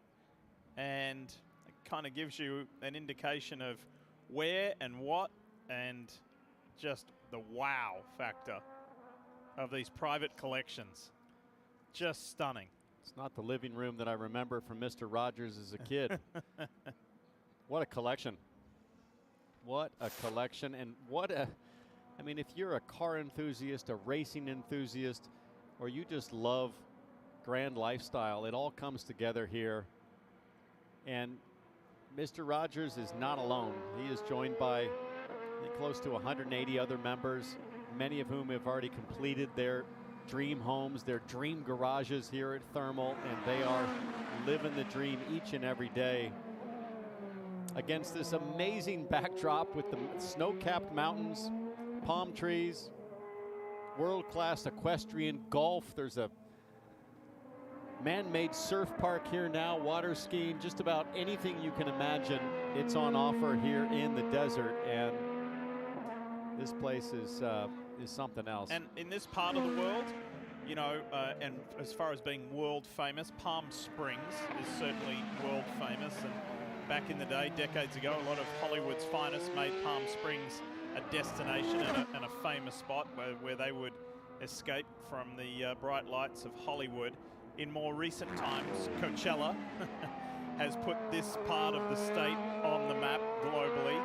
Speaker 5: and it kind of gives you an indication of where and what, and just the wow factor of these private collections. Just stunning.
Speaker 2: It's not the living room that I remember from Mr. Rogers as a kid. What a collection. What a collection, and what a, I mean, if you're a car enthusiast, a racing enthusiast, or you just love grand lifestyle, it all comes together here. And Mr. Rogers is not alone. He is joined by, I think, close to 180 other members, many of whom have already completed their dream homes, their dream garages here at Thermal, and they are living the dream each and every day against this amazing backdrop with the snow-capped mountains, palm trees, world-class equestrian golf. There's a man-made surf park here now, water skiing, just about anything you can imagine. It's on offer here in the desert, and this place is something else.
Speaker 5: And in this part of the world, you know, and as far as being world famous, Palm Springs is certainly world famous. And back in the day, decades ago, a lot of Hollywood's finest made Palm Springs a destination and a famous spot where they would escape from the bright lights of Hollywood. In more recent times, Coachella has put this part of the state on the map globally.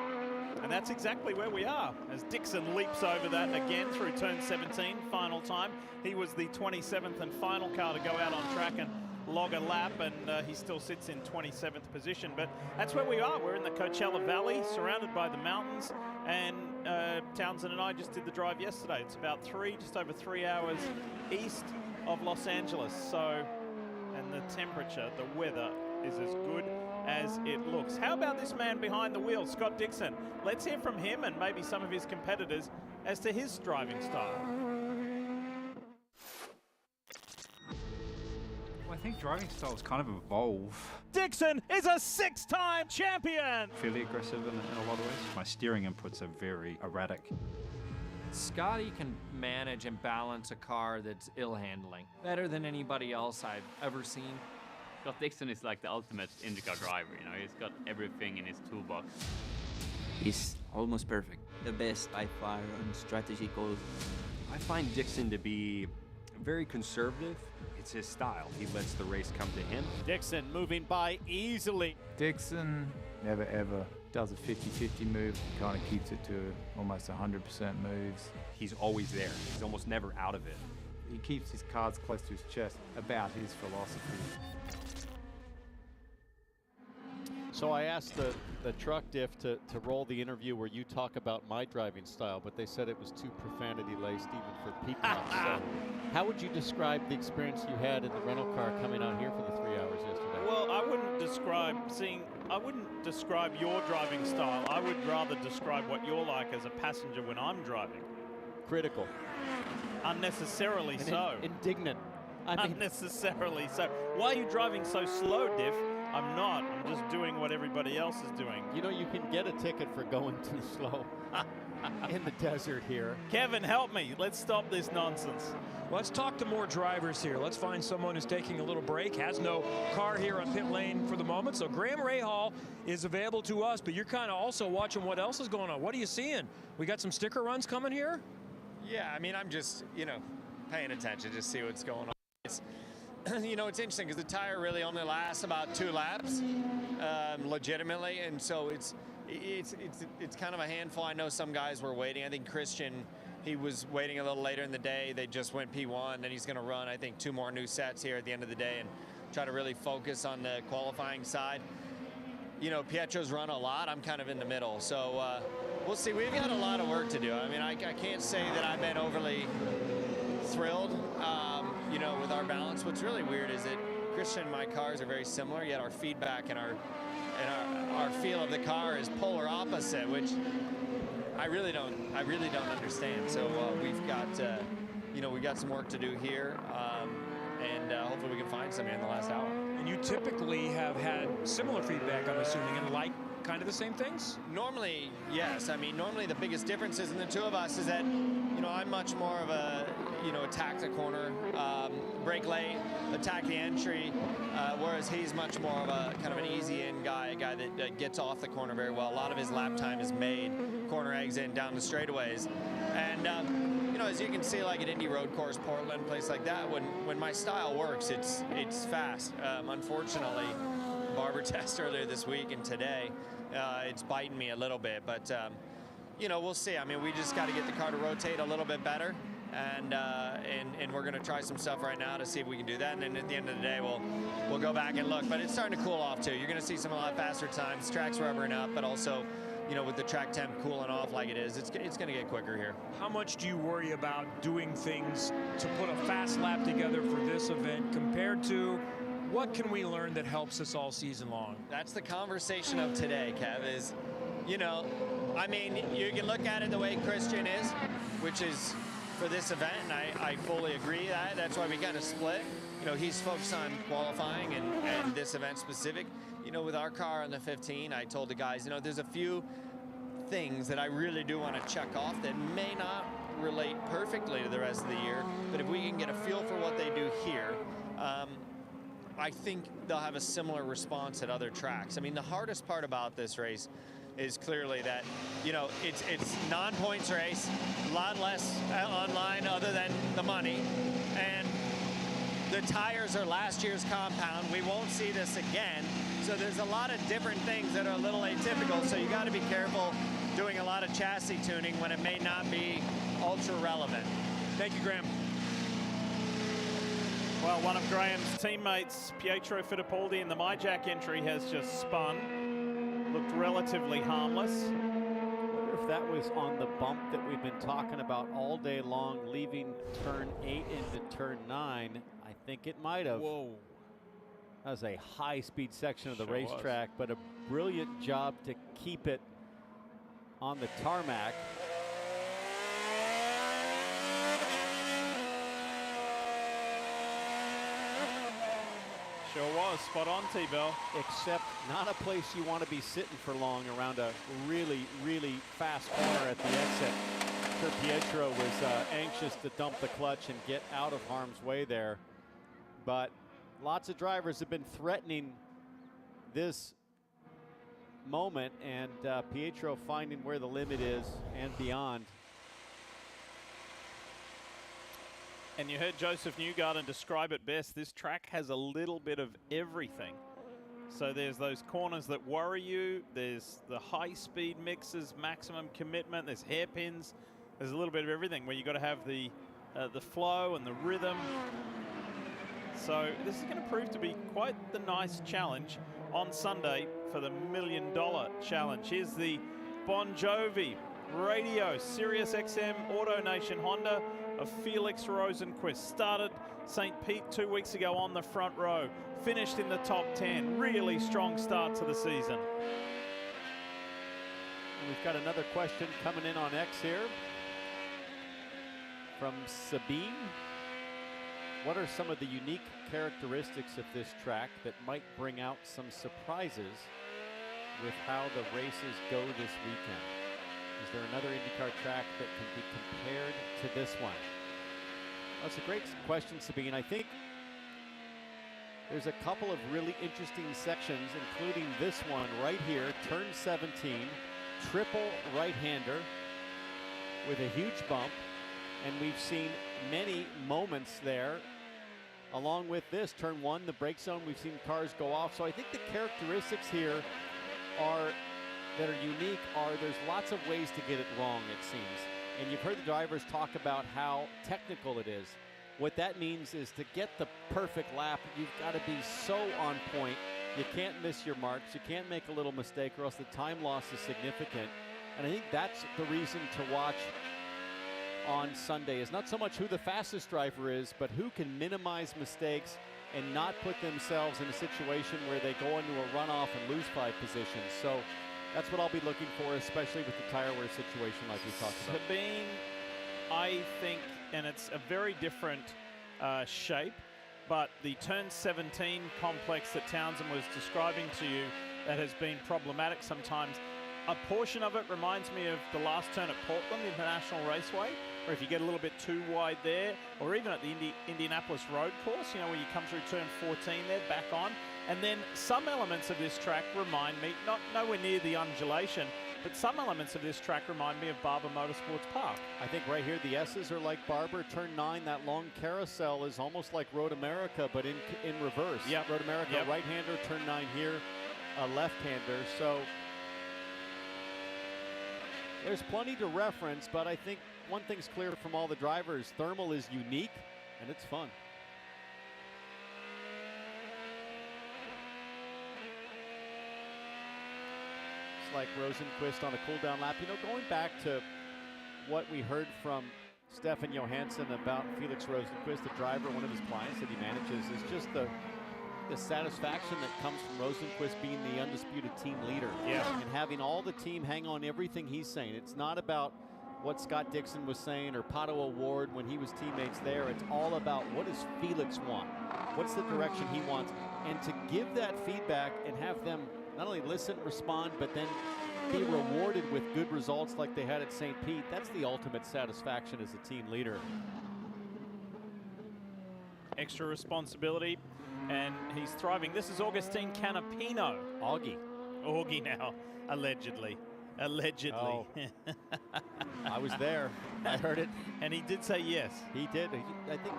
Speaker 5: And that's exactly where we are as Dixon leaps over that again through turn 17, final time. He was the 27th and final car to go out on track and log a lap, and he still sits in 27th position. But that's where we are. We're in the Coachella Valley, surrounded by the mountains, and Townsend and I just did the drive yesterday. It's about just over 3 hours east of Los Angeles. So, and the temperature, the weather is as good as it looks. How about this man behind the wheel, Scott Dixon? Let's hear from him and maybe some of his competitors as to his driving style.
Speaker 12: Well, I think driving styles kind of evolve.
Speaker 5: Dixon is a 6-time champion!
Speaker 12: Fairly aggressive in a lot of ways. My steering inputs are very erratic.
Speaker 6: Scotty can manage and balance a car that's ill-handling better than anybody else I've ever seen.
Speaker 7: Scott Dixon is like the ultimate INDYCAR driver, you know, he's got everything in his toolbox.
Speaker 23: He's almost perfect. The best by far on strategy goals.
Speaker 9: I find Dixon to be very conservative. It's his style. He lets the race come to him.
Speaker 2: Dixon moving by easily.
Speaker 14: Dixon never ever does a 50-50 move. He kind of keeps it to almost 100% moves.
Speaker 9: He's always there. He's almost never out of it.
Speaker 14: He keeps his cards close to his chest about his philosophy.
Speaker 2: So I asked the truck diff to roll the interview where you talk about my driving style, but they said it was too profanity-laced even for Peacock. So how would you describe the experience you had in the rental car coming out here for the 3 hours yesterday?
Speaker 5: Well, I wouldn't describe your driving style. I would rather describe what you're like as a passenger when I'm driving.
Speaker 2: Critical.
Speaker 5: Unnecessarily
Speaker 2: And
Speaker 5: so.
Speaker 2: Indignant. I mean,
Speaker 5: unnecessarily so. Why are you driving so slow, Diff? I'm not. I'm just doing what everybody else is doing.
Speaker 2: you know, you can get a ticket for going too slow in the desert here.
Speaker 5: Kevin, help me. Let's stop this nonsense.
Speaker 3: Let's talk to more drivers here. Let's find someone who's taking a little break, has no car here on pit lane for the moment. So Graham Rahal is available to us, but you're kind of also watching what else is going on. What are you seeing? We got some sticker runs coming here?
Speaker 8: Yeah, I mean, I'm just, paying attention to see what's going on. It's, it's interesting because the tire really only lasts about 2 laps, legitimately, and so it's kind of a handful. I know some guys were waiting. I think Christian, he was waiting a little later in the day. They just went P1, and he's going to run, I think, 2 more new sets here at the end of the day and try to really focus on the qualifying side. Pietro's run a lot. I'm kind of in the middle, so we'll see. We've got a lot of work to do. I mean, I can't say that I've been overly thrilled, with our balance. What's really weird is that Christian and my cars are very similar, yet our feedback and our feel of the car is polar opposite, which I really don't understand. So we've got some work to do here, and hopefully we can find something in the last hour.
Speaker 3: And you typically have had similar feedback, I'm assuming, and like kind of the same things?
Speaker 8: Normally, yes. I mean, normally the biggest differences in the two of us is that, I'm much more of a, attack the corner, brake late, attack the entry, whereas he's much more of a kind of an easy in guy, a guy that gets off the corner very well. A lot of his lap time is made corner exit down the straightaways. And, as you can see, like at Indy Road Course, Portland, place like that, when my style works, it's fast. Unfortunately, barber test earlier this week and today, it's biting me a little bit, but we'll see. I mean, we just got to get the car to rotate a little bit better, and we're going to try some stuff right now to see if we can do that. And then at the end of the day, we'll go back and look. But it's starting to cool off too. You're going to see some a lot faster times. Track's rubbering up, but also, with the track temp cooling off like it is, it's going to get quicker here.
Speaker 3: How much do you worry about doing things to put a fast lap together for this event compared to what can we learn that helps us all season long?
Speaker 8: That's the conversation of today, Kev, is, I mean, you can look at it the way Christian is, which is for this event, and I fully agree that. That's why we kind of split. He's focused on qualifying and this event specific. With our car on the 15, I told the guys, there's a few things that I really do want to check off that may not relate perfectly to the rest of the year, but if we can get a feel for what they do here, I think they'll have a similar response at other tracks. I mean, the hardest part about this race is clearly that, it's non-points race, a lot less online other than the money, and the tires are last year's compound. We won't see this again. So there's a lot of different things that are a little atypical. So you got to be careful doing a lot of chassis tuning when it may not be ultra relevant.
Speaker 3: Thank you, Graham.
Speaker 5: Well, one of Graham's teammates, Pietro Fittipaldi, in the MyJack entry has just spun. Looked relatively harmless.
Speaker 2: I wonder if that was on the bump that we've been talking about all day long, leaving turn 8 into turn 9. I think it might have.
Speaker 5: Whoa.
Speaker 2: That was a high-speed section of the
Speaker 5: Sure
Speaker 2: racetrack, but a brilliant job to keep it on the tarmac.
Speaker 5: Sure was. Spot on, T-Bell.
Speaker 2: Except not a place you want to be sitting for long around a really, really fast corner at the exit. I'm sure Pietro was anxious to dump the clutch and get out of harm's way there. But lots of drivers have been threatening this moment, and Pietro finding where the limit is and beyond.
Speaker 5: And you heard Joseph Newgarden describe it best. This track has a little bit of everything. So there's those corners that worry you. There's the high-speed mixes, maximum commitment. There's hairpins. There's a little bit of everything where you got to have the flow and the rhythm. So this is going to prove to be quite the nice challenge on Sunday for the $1 million challenge. Here's the Bon Jovi Radio Sirius XM Auto Nation Honda of Felix Rosenqvist. Started St. Pete 2 weeks ago on the front row. Finished in the top 10. Really strong start to the season.
Speaker 2: And we've got another question coming in on X here from Sabine. What are some of the unique characteristics of this track that might bring out some surprises with how the races go this weekend? Is there another IndyCar track that can be compared to this one? That's a great question, Sabine. I think there's a couple of really interesting sections, including this one right here, turn 17, triple right-hander with a huge bump. And we've seen many moments there. Along with this, turn 1, the brake zone, we've seen cars go off. So I think the characteristics here that are unique are there's lots of ways to get it wrong, it seems. And you've heard the drivers talk about how technical it is. What that means is to get the perfect lap, you've got to be so on point. You can't miss your marks. You can't make a little mistake or else the time loss is significant. And I think that's the reason to watch on Sunday, is not so much who the fastest driver is, but who can minimize mistakes and not put themselves in a situation where they go into a runoff and lose 5 positions. So that's what I'll be looking for, especially with the tire wear situation like we talked about.
Speaker 5: Sabine, I think, and it's a very different shape, but the turn 17 complex that Townsend was describing to you that has been problematic sometimes, a portion of it reminds me of the last turn at Portland International Raceway, where if you get a little bit too wide there, or even at the Indianapolis Road Course, you know, where you come through turn 14 there, back on. And then some elements of this track remind me, not nowhere near the undulation, but some elements of this track remind me of Barber Motorsports Park.
Speaker 2: I think right here the S's are like Barber. Turn 9, that long carousel is almost like Road America, but in reverse.
Speaker 5: Yeah,
Speaker 2: Road America, right-hander, turn 9 here, a left-hander. So there's plenty to reference, but I think one thing's clear from all the drivers, thermal is unique, and it's fun. It's like Rosenqvist on a cool-down lap. You know, going back to what we heard from Stefan Johansson about Felix Rosenqvist, the driver, one of his clients that he manages, is just the satisfaction that comes from Rosenqvist being the undisputed team leader.
Speaker 5: Yeah.
Speaker 2: And having all the team hang on everything he's saying. It's not about what Scott Dixon was saying or Pato O'Ward when he was teammates there. It's all about what does Felix want? What's the direction he wants? And to give that feedback and have them not only listen, respond, but then be rewarded with good results like they had at St. Pete, that's the ultimate satisfaction as a team leader.
Speaker 5: Extra responsibility, and he's thriving. This is Augustine Canapino. Augie now, allegedly. Allegedly.
Speaker 2: Oh. I was there. I heard it.
Speaker 5: And he did say yes.
Speaker 2: He did. I think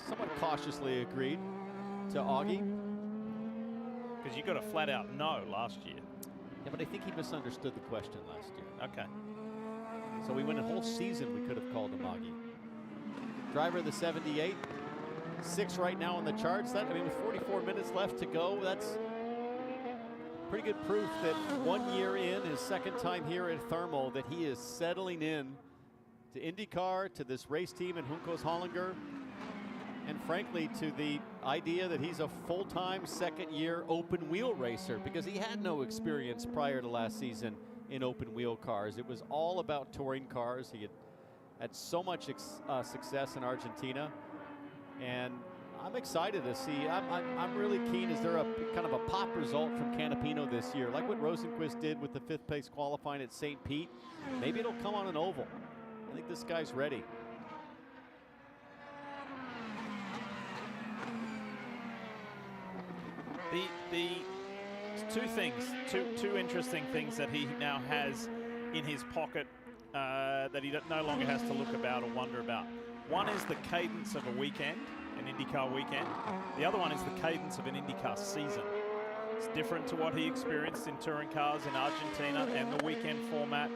Speaker 2: somewhat cautiously agreed to Augie.
Speaker 5: Because you got a flat out no last year.
Speaker 2: Yeah, but I think he misunderstood the question last year.
Speaker 5: Okay.
Speaker 2: So we went a whole season, we could have called him Augie. Driver of the 78, 6 right now on the charts. That, I mean, with 44 minutes left to go, that's pretty good proof that 1 year in, his second time here at Thermal, that he is settling in to IndyCar, to this race team in Juncos Hollinger, and frankly to the idea that he's a full-time second-year open-wheel racer, because he had no experience prior to last season in open-wheel cars. It was all about touring cars. He had so much success in Argentina, and I'm excited to see. I'm really keen. Is there a kind of a pop result from Canapino this year, like what Rosenqvist did with the 5th place qualifying at St. Pete? Maybe it'll come on an oval. I think this guy's ready.
Speaker 5: The two interesting things that he now has in his pocket that he no longer has to look about or wonder about. One is the cadence of a weekend, an IndyCar weekend. The other one is the cadence of an IndyCar season. It's different to what he experienced in touring cars in Argentina and the weekend format.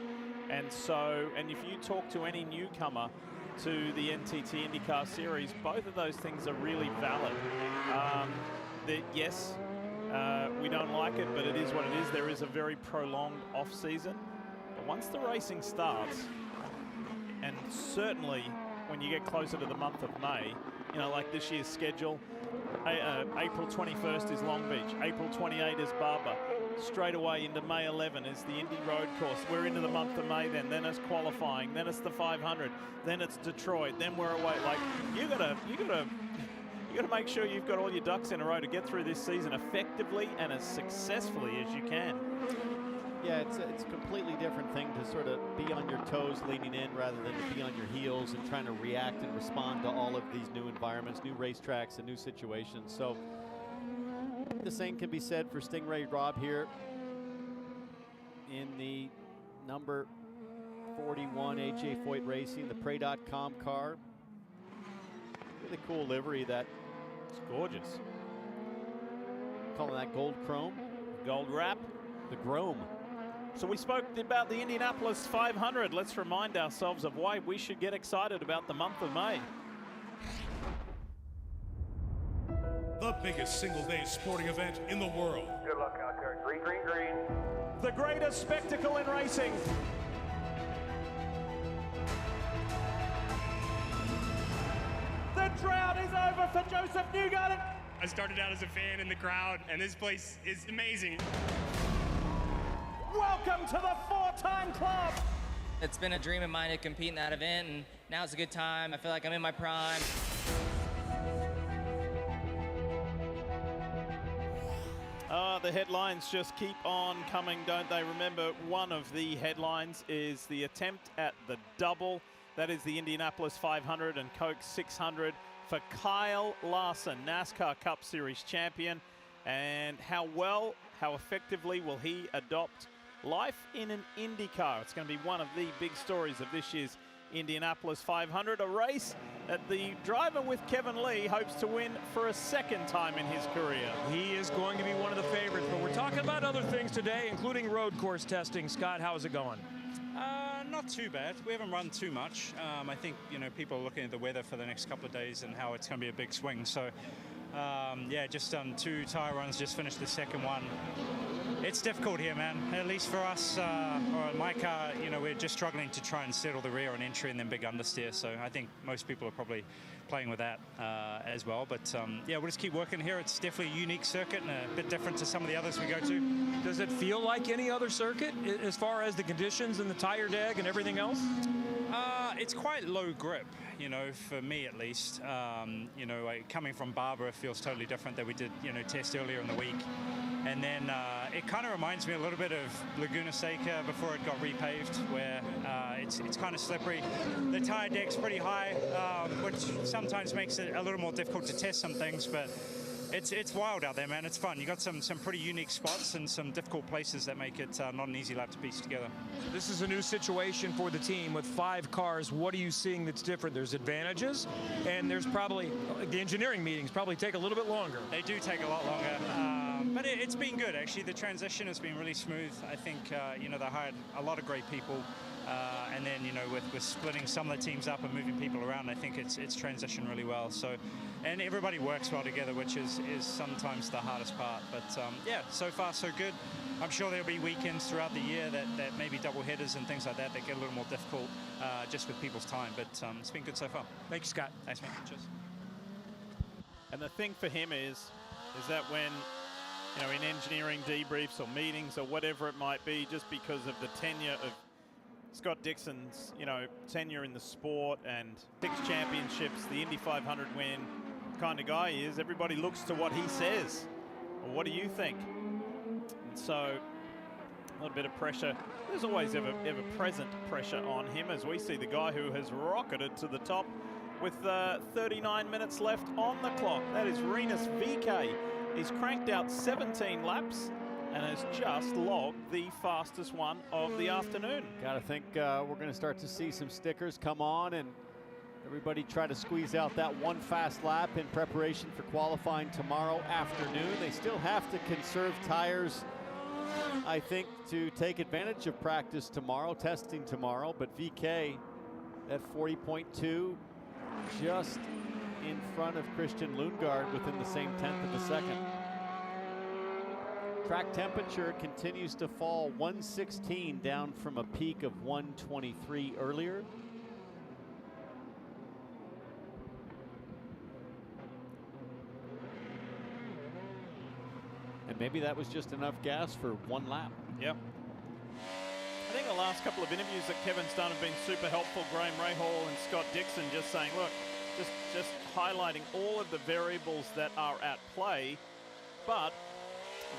Speaker 5: And so, and if you talk to any newcomer to the NTT IndyCar series, both of those things are really valid. Yes, We don't like it, but it is what it is. There is a very prolonged off-season. But once the racing starts, and certainly when you get closer to the month of May, you know, like this year's schedule, April 21st is Long Beach, April 28 is Barber, straight away into May 11 is the Indy Road Course. We're into the month of May then it's qualifying, then it's the 500, then it's Detroit, then we're away. Like, you gotta make sure you've got all your ducks in a row to get through this season effectively and as successfully as you can.
Speaker 2: Yeah, it's a completely different thing to sort of be on your toes leaning in rather than to be on your heels and trying to react and respond to all of these new environments, new racetracks, and new situations. So the same can be said for Stingray Rob here in the number 41 AJ Foyt Racing, the Prey.com car. Really cool livery. That
Speaker 5: it's gorgeous.
Speaker 2: Calling that gold chrome,
Speaker 5: gold wrap,
Speaker 2: the chrome.
Speaker 5: So we spoke about the Indianapolis 500. Let's remind ourselves of why we should get excited about the month of May.
Speaker 10: The biggest single-day sporting event in the world.
Speaker 13: Good luck out there. Green, green, green.
Speaker 5: The greatest spectacle in racing. The drought is over for Joseph Newgarden.
Speaker 15: I started out as a fan in the crowd, and this place is amazing.
Speaker 5: Welcome to the four-time club.
Speaker 17: It's been a dream of mine to compete in that event, and now's a good time. I feel like I'm in my prime.
Speaker 5: The headlines just keep on coming, don't they? Remember, one of the headlines is the attempt at the double. That is the Indianapolis 500 and Coke 600 for Kyle Larson, NASCAR Cup Series champion. And how effectively will he adopt life in an IndyCar? It's going to be one of the big stories of this year's Indianapolis 500, a race that the driver with Kevin Lee hopes to win for a second time in his career.
Speaker 3: He is going to be one of the favorites, but we're talking about other things today, including road course testing. Scott, how's it going?
Speaker 16: Not too bad. We haven't run too much. I think, you know, people are looking at the weather for the next couple of days and how it's going to be a big swing. So, yeah, just done 2 tire runs, just finished the second one. It's difficult here, man. At least for us, or my car, you know, we're just struggling to try and settle the rear on entry and then big understeer. So I think most people are probably playing with that as well. But yeah, we'll just keep working here. It's definitely a unique circuit and a bit different to some of the others we go to.
Speaker 3: Does it feel like any other circuit as far as the conditions and the tire deg and everything else?
Speaker 16: It's quite low grip, you know, for me at least. You know, like coming from Barber, it feels totally different that we did, you know, test earlier in the week. And then it kind of reminds me a little bit of Laguna Seca before it got repaved, where it's kind of slippery. The tire deck's pretty high, which sometimes makes it a little more difficult to test some things, but it's wild out there, man. It's fun. You got some pretty unique spots and some difficult places that make it not an easy lap to piece together.
Speaker 3: This is a new situation for the team with 5 cars. What are you seeing that's different? There's advantages, and there's probably the engineering meetings probably take a little bit longer.
Speaker 16: They do take a lot longer. But it's been good, actually. The transition has been really smooth. I think, you know, they hired a lot of great people. And then, you know, with splitting some of the teams up and moving people around, I think it's transitioned really well. So, and everybody works well together, which is sometimes the hardest part. But, yeah, so far so good. I'm sure there'll be weekends throughout the year that maybe double headers and things like that get a little more difficult just with people's time. But it's been good so far.
Speaker 3: Thank you, Scott.
Speaker 16: Thanks, man. Cheers.
Speaker 5: And the thing for him is that when, you know, in engineering debriefs or meetings or whatever it might be, just because of the tenure of Scott Dixon's, you know, tenure in the sport and 6 championships, the Indy 500 win kind of guy he is, everybody looks to what he says. Well, what do you think? And so a little bit of pressure. There's always ever present pressure on him as we see the guy who has rocketed to the top with 39 minutes left on the clock. That is Rinus VeeKay. He's cranked out 17 laps and has just logged the fastest one of the afternoon.
Speaker 2: Gotta think we're gonna start to see some stickers come on and everybody try to squeeze out that one fast lap in preparation for qualifying tomorrow afternoon. They still have to conserve tires, I think, to take advantage of practice tomorrow, testing tomorrow, but VeeKay at 40.2, just in front of Christian Lundgaard within the same tenth of a second. Track temperature continues to fall, 116 down from a peak of 123 earlier. And maybe that was just enough gas for one lap.
Speaker 5: Yep. I think the last couple of interviews that Kevin's done have been super helpful. Graham Rahal and Scott Dixon just saying, look, just highlighting all of the variables that are at play. But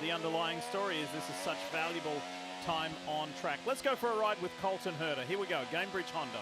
Speaker 5: the underlying story is this is such valuable time on track. Let's go for a ride with Colton Herta. Here we go, Gamebridge Honda.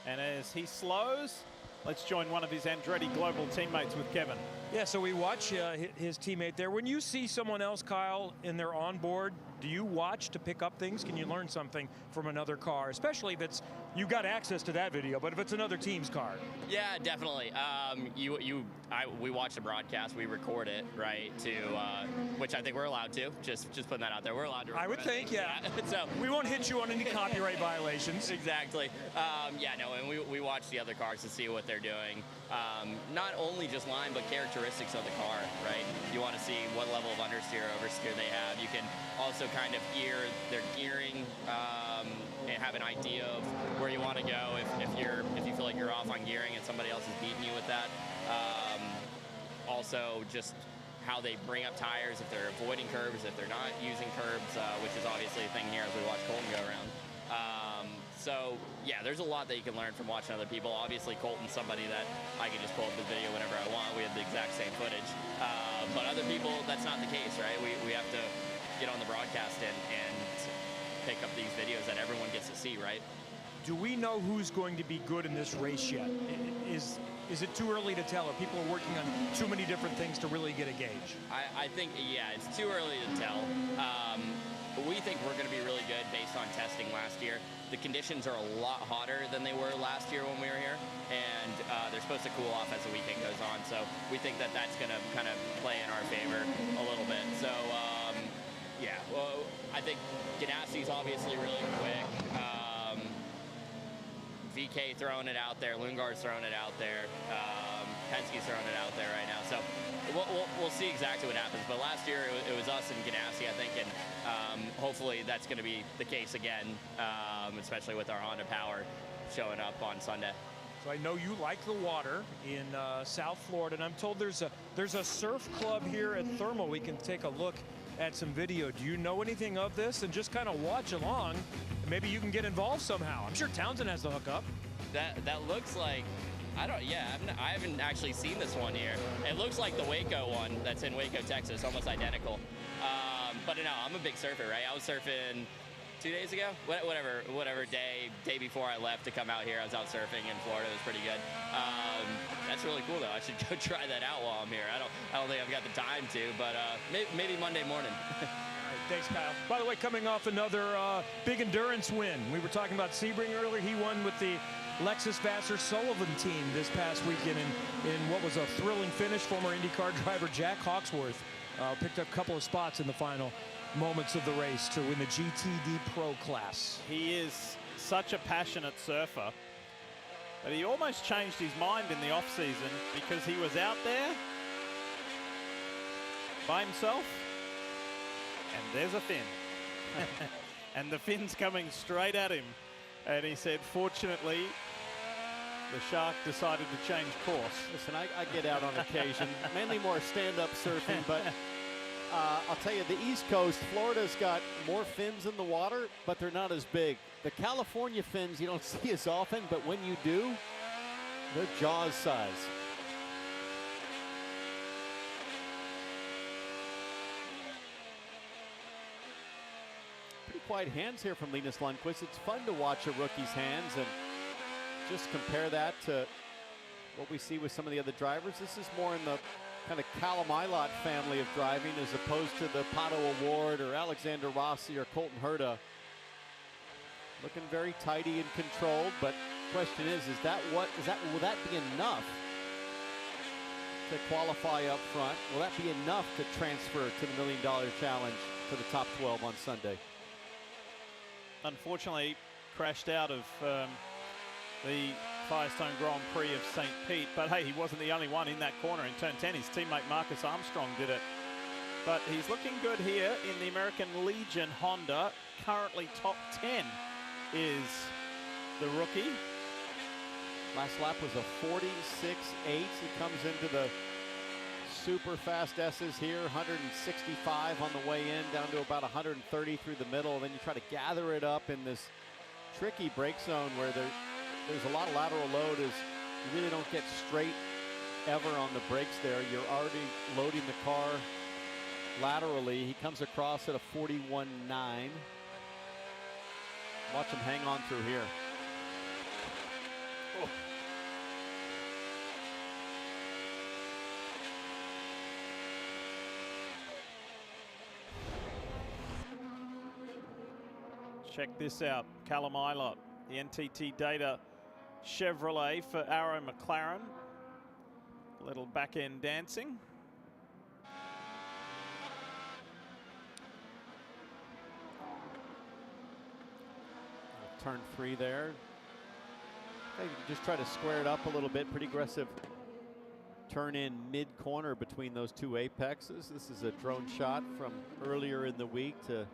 Speaker 5: And as he slows, let's join one of his Andretti Global teammates with Kevin.
Speaker 3: Yeah, so we watch his teammate there. When you see someone else, Kyle, in their onboard, do you watch to pick up things? Can you learn something from another car, especially if it's, you got access to that video, but if it's another team's car?
Speaker 11: Yeah, definitely. We watch the broadcast, we record it, right? Which I think we're allowed to. Just putting that out there, we're allowed to record.
Speaker 3: I would think, yeah.
Speaker 11: So
Speaker 3: we won't hit you on any copyright violations.
Speaker 11: Exactly. Yeah, no, and we watch the other cars to see what they're doing. Not only just line, but characteristics of the car, right? You want to see what level of understeer, oversteer they have. You can also kind of hear their gearing and have an idea of where you want to go if you feel like you're off on gearing and somebody else is beating you with that. Also, just how they bring up tires, if they're avoiding curbs, if they're not using curbs, which is obviously a thing here as we watch Colton go around. So, yeah, there's a lot that you can learn from watching other people. Obviously, Colton's somebody that I can just pull up the video whenever I want. We have the exact same footage. But other people, that's not the case, right? We have to get on the broadcast and pick up these videos that everyone gets to see, right?
Speaker 3: Do we know who's going to be good in this race yet? Is it too early to tell? Or people are working on too many different things to really get a gauge?
Speaker 11: I think, yeah, it's too early to tell. But we think we're going to be really good based on testing last year. The conditions are a lot hotter than they were last year when we were here, and they're supposed to cool off as the weekend goes on. So we think that that's going to kind of play in our favor a little bit. So, yeah, well, I think Ganassi's obviously really quick. VK throwing it out there, Lungar's throwing it out there, Penske's throwing it out there right now. So we'll see exactly what happens. But last year it was us and Ganassi, I think, and hopefully that's going to be the case again, especially with our Honda Power showing up on Sunday.
Speaker 3: So I know you like the water in South Florida, and I'm told there's a surf club here at Thermal. We can take a look at some video. Do you know anything of this? And just kind of watch along. Maybe you can get involved somehow. I'm sure Townsend has the hookup.
Speaker 11: That looks like, I haven't actually seen this one here. It looks like the Waco one that's in Waco, Texas, almost identical. But no, I'm a big surfer, right? I was surfing 2 days ago, whatever day before I left to come out here. I was out surfing in Florida. It was pretty good. That's really cool, though. I should go try that out while I'm here. I don't think I've got the time to, but maybe Monday morning.
Speaker 3: Thanks, Kyle. By the way, coming off another big endurance win. We were talking about Sebring earlier. He won with the Lexus Vassar Sullivan team this past weekend in what was a thrilling finish. Former IndyCar driver Jack Hawksworth picked up a couple of spots in the final moments of the race to win the GTD Pro class.
Speaker 5: He is such a passionate surfer, but he almost changed his mind in the off-season because he was out there by himself, and there's a fin. And the fin's coming straight at him. And he said, fortunately, the shark decided to change course.
Speaker 2: Listen, I get out on occasion, mainly more stand-up surfing, but I'll tell you, the East Coast, Florida's got more fins in the water, but they're not as big. The California fins you don't see as often, but when you do, they're Jaws size. Pretty quiet hands here from Linus Lundqvist. It's fun to watch a rookie's hands and just compare that to what we see with some of the other drivers. This is more in the kind of Callum Ilott family of driving as opposed to the Pato Award or Alexander Rossi or Colton Herta. Looking very tidy and controlled, but question is that will that be enough to qualify up front. Will that be enough to transfer to the $1 Million Challenge for the top 12 on Sunday?
Speaker 5: Unfortunately, crashed out of the Firestone Grand Prix of St. Pete. But hey, he wasn't the only one in that corner in turn 10. His teammate Marcus Armstrong did it. But he's looking good here in the American Legion Honda. Currently top 10 is the rookie.
Speaker 2: Last lap was a 46.8. He comes into the super fast S's here, 165 on the way in, down to about 130 through the middle. Then you try to gather it up in this tricky brake zone where there's a lot of lateral load, as you really don't get straight ever on the brakes there. You're already loading the car laterally. He comes across at a 41.9. Watch him hang on through here. Oh.
Speaker 5: Check this out, Callum Ilott, the NTT Data Chevrolet for Arrow McLaren. A little back end dancing.
Speaker 2: Turn 3 there. They just try to square it up a little bit. Pretty aggressive turn in mid-corner between those two apexes. This is a drone shot from earlier in the week to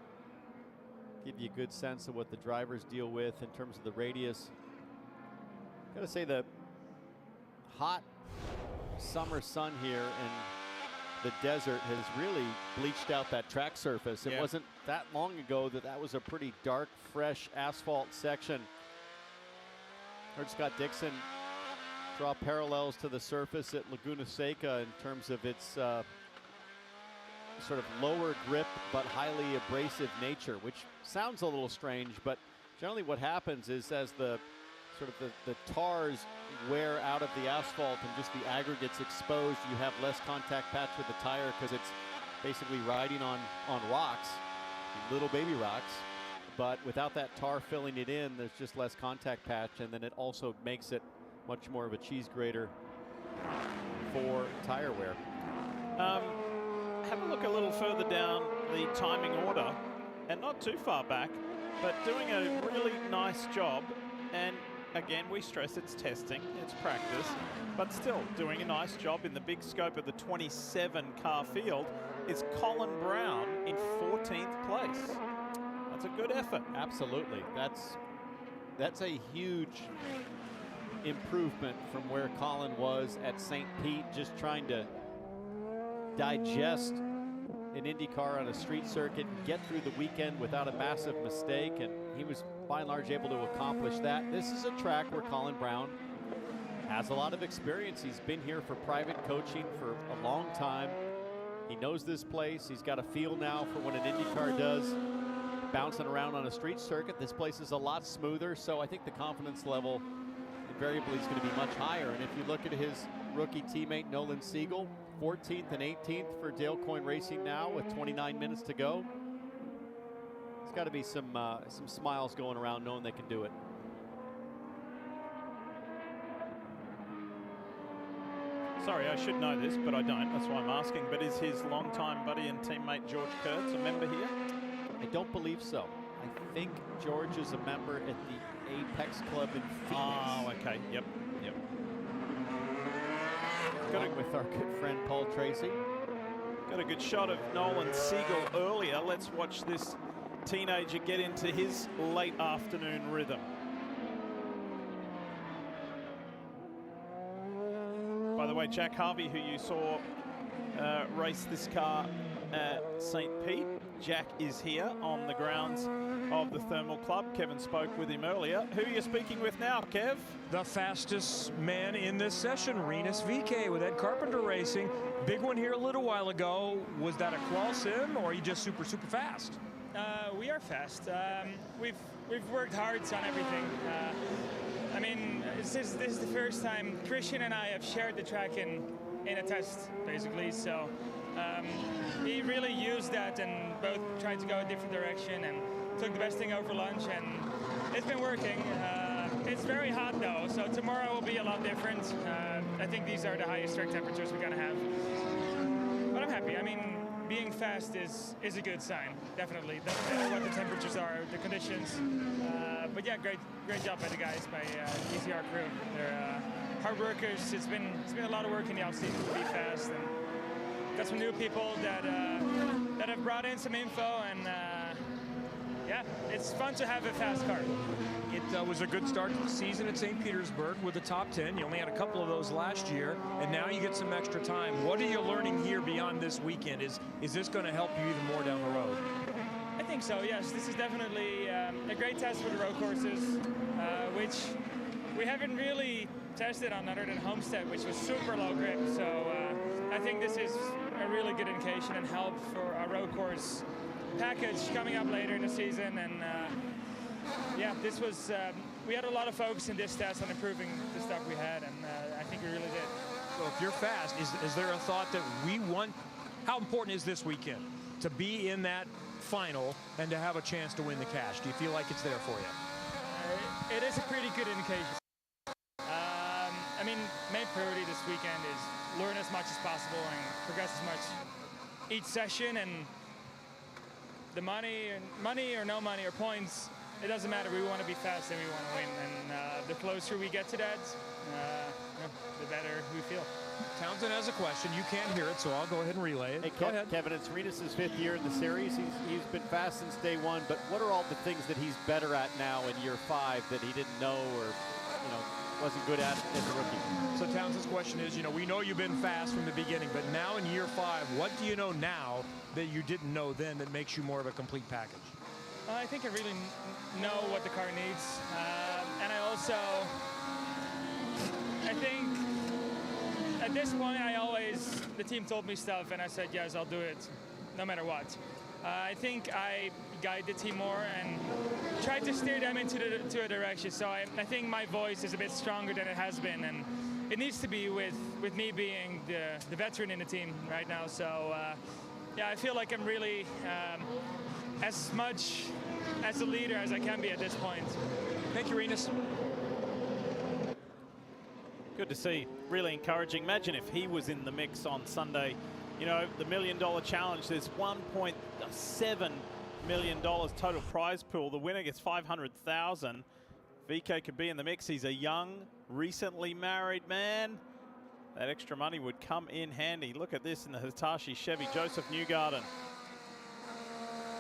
Speaker 2: give you a good sense of what the drivers deal with in terms of the radius. Gotta say, the hot summer sun here in the desert has really bleached out that track surface. It wasn't that long ago that was a pretty dark, fresh asphalt section. Heard Scott Dixon draw parallels to the surface at Laguna Seca in terms of its sort of lower grip but highly abrasive nature, which sounds a little strange, but generally what happens is as the sort of the tars wear out of the asphalt and just the aggregates exposed, you have less contact patch with the tire because it's basically riding on rocks, little baby rocks. But without that tar filling it in, there's just less contact patch, and then it also makes it much more of a cheese grater for tire wear.
Speaker 5: Have a look a little further down the timing order, and not too far back, but doing a really nice job. And again, we stress it's testing, it's practice, but still doing a nice job in the big scope of the 27 car field is Colin Brown in 14th place. That's a good effort.
Speaker 2: Absolutely. That's a huge improvement from where Colin was at St. Pete, just trying to digest an IndyCar on a street circuit and get through the weekend without a massive mistake, and he was by and large able to accomplish that. This is a track where Colin Brown has a lot of experience. He's been here for private coaching for a long time. He knows this place. He's got a feel now for what an IndyCar does. Bouncing around on a street circuit, this place is a lot smoother, so I think the confidence level invariably is going to be much higher. And if you look at his rookie teammate Nolan Siegel, 14th and 18th for Dale Coyne Racing now with 29 minutes to go. There's got to be some smiles going around knowing they can do it.
Speaker 5: Sorry, I should know this, but I don't. That's why I'm asking. But is his longtime buddy and teammate George Kurtz a member here?
Speaker 2: I don't believe so. I think George is a member at the Apex Club in Phoenix.
Speaker 5: Oh, okay. Yep.
Speaker 2: Got it with our good friend Paul Tracy.
Speaker 5: Got a good shot of Nolan Siegel earlier. Let's watch this teenager get into his late afternoon rhythm. By the way, Jack Harvey, who you saw race this car at St. Pete, Jack is here on the grounds of the Thermal Club. Kevin spoke with him earlier. Who are you speaking with now, Kev?
Speaker 3: The fastest man in this session, Rinus VeeKay with Ed Carpenter Racing. Big one here a little while ago. Was that a qual sim, or are you just super fast?
Speaker 18: We are fast. We've worked hard on everything. I mean, this is the first time Christian and I have shared the track in a test, basically. So he really used that, and both tried to go a different direction and took the best thing over lunch, and it's been working. It's very hot though, so tomorrow will be a lot different. I think these are the highest track temperatures we're gonna have. But I'm happy. I mean, being fast is a good sign, definitely. Doesn't matter what the temperatures are, the conditions. But yeah, great job by the guys, by the ECR crew. They're hard workers. It's been a lot of work in the off season to be fast, and got some new people that have brought in some info, and yeah, it's fun to have a fast car.
Speaker 3: It was a good start to the season at St. Petersburg with the top 10. You only had a couple of those last year, and now you get some extra time. What are you learning here beyond this weekend? Is this going to help you even more down the road?
Speaker 18: I think so, yes. This is definitely a great test for the road courses, which we haven't really tested on other than Homestead, which was super low grip. So I think this is a really good indication and help for our road course package coming up later in the season. And yeah, this was, we had a lot of focus in this test on improving the stuff we had, and I think we really did.
Speaker 3: So if you're fast, is there a thought that we want, how important is this weekend to be in that final and to have a chance to win the cash? Do you feel like it's there for you?
Speaker 18: It is a pretty good indication. I mean, main priority this weekend is learn as much as possible and progress as much each session, and the money or no money or points, it doesn't matter. We want to be fast and we want to win, and the closer we get to that, the better we feel.
Speaker 3: Townsend has a question. You can't hear it, so I'll go ahead and relay it.
Speaker 2: Hey,
Speaker 3: go ahead.
Speaker 2: Kevin, it's Rinus' 5th year in the series. He's been fast since day one, but what are all the things that he's better at now in year 5 that he didn't know or, wasn't good at as a rookie?
Speaker 3: So Townsend's question is, we know you've been fast from the beginning, but now in year 5, what do you know now that you didn't know then that makes you more of a complete package?
Speaker 18: I think I really know what the car needs, and I think at this point the team told me stuff and I said yes, I'll do it no matter what. I think I guide the team more and try to steer them into a direction, so I think my voice is a bit stronger than it has been, and it needs to be with me being the veteran in the team right now. So yeah, I feel like I'm really as much as a leader as I can be at this point.
Speaker 3: Thank you, Rinus.
Speaker 5: Good to see. Really encouraging. Imagine if he was in the mix on Sunday. The $1 million challenge, there's $1.7 million total prize pool. The winner gets $500,000. VK could be in the mix. He's a young, recently married man. That extra money would come in handy. Look at this in the Hitachi Chevy. Joseph Newgarden.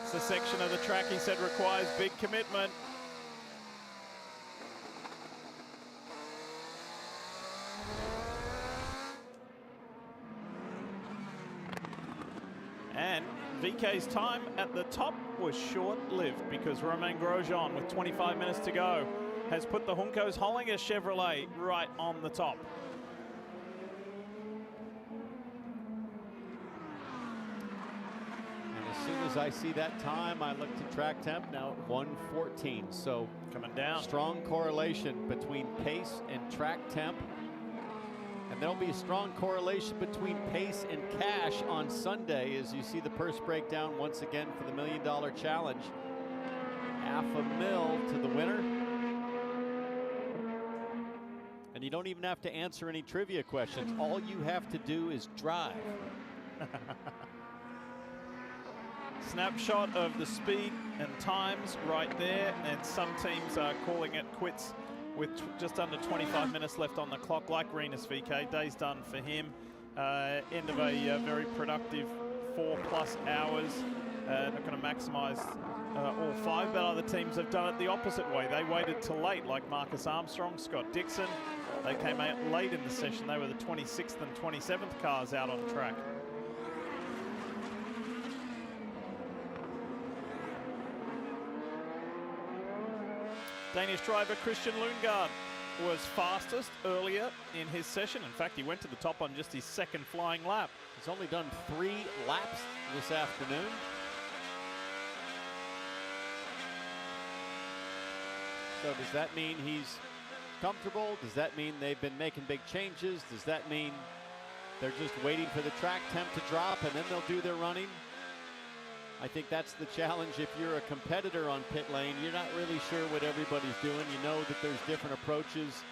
Speaker 5: It's a section of the track he said requires big commitment. And VK's time at the top was short-lived because Romain Grosjean, with 25 minutes to go, has put the Juncos Hollinger Chevrolet right on the top.
Speaker 2: And as soon as I see that time, I look to track temp, now at 1:14. So
Speaker 5: coming down.
Speaker 2: Strong correlation between pace and track temp. And there'll be a strong correlation between pace and cash on Sunday as you see the purse breakdown once again for the $1 million challenge. $500,000 to the winner. And you don't even have to answer any trivia questions. All you have to do is drive.
Speaker 5: Snapshot of the speed and times right there. And some teams are calling it quits with just under 25 minutes left on the clock, like Rinus VK. Day's done for him. End of a very productive 4+ hours. Not going to maximize all 5, but other teams have done it the opposite way. They waited till late, like Marcus Armstrong, Scott Dixon. They came out late in the session. They were the 26th and 27th cars out on track. Danish driver Christian Lundgaard was fastest earlier in his session. In fact, he went to the top on just his 2nd flying lap.
Speaker 2: He's only done 3 laps this afternoon. So does that mean he's comfortable? Does that mean they've been making big changes? Does that mean they're just waiting for the track temp to drop and then they'll do their running? I think that's the challenge. If you're a competitor on pit lane, you're not really sure what everybody's doing. You know that there's different approaches,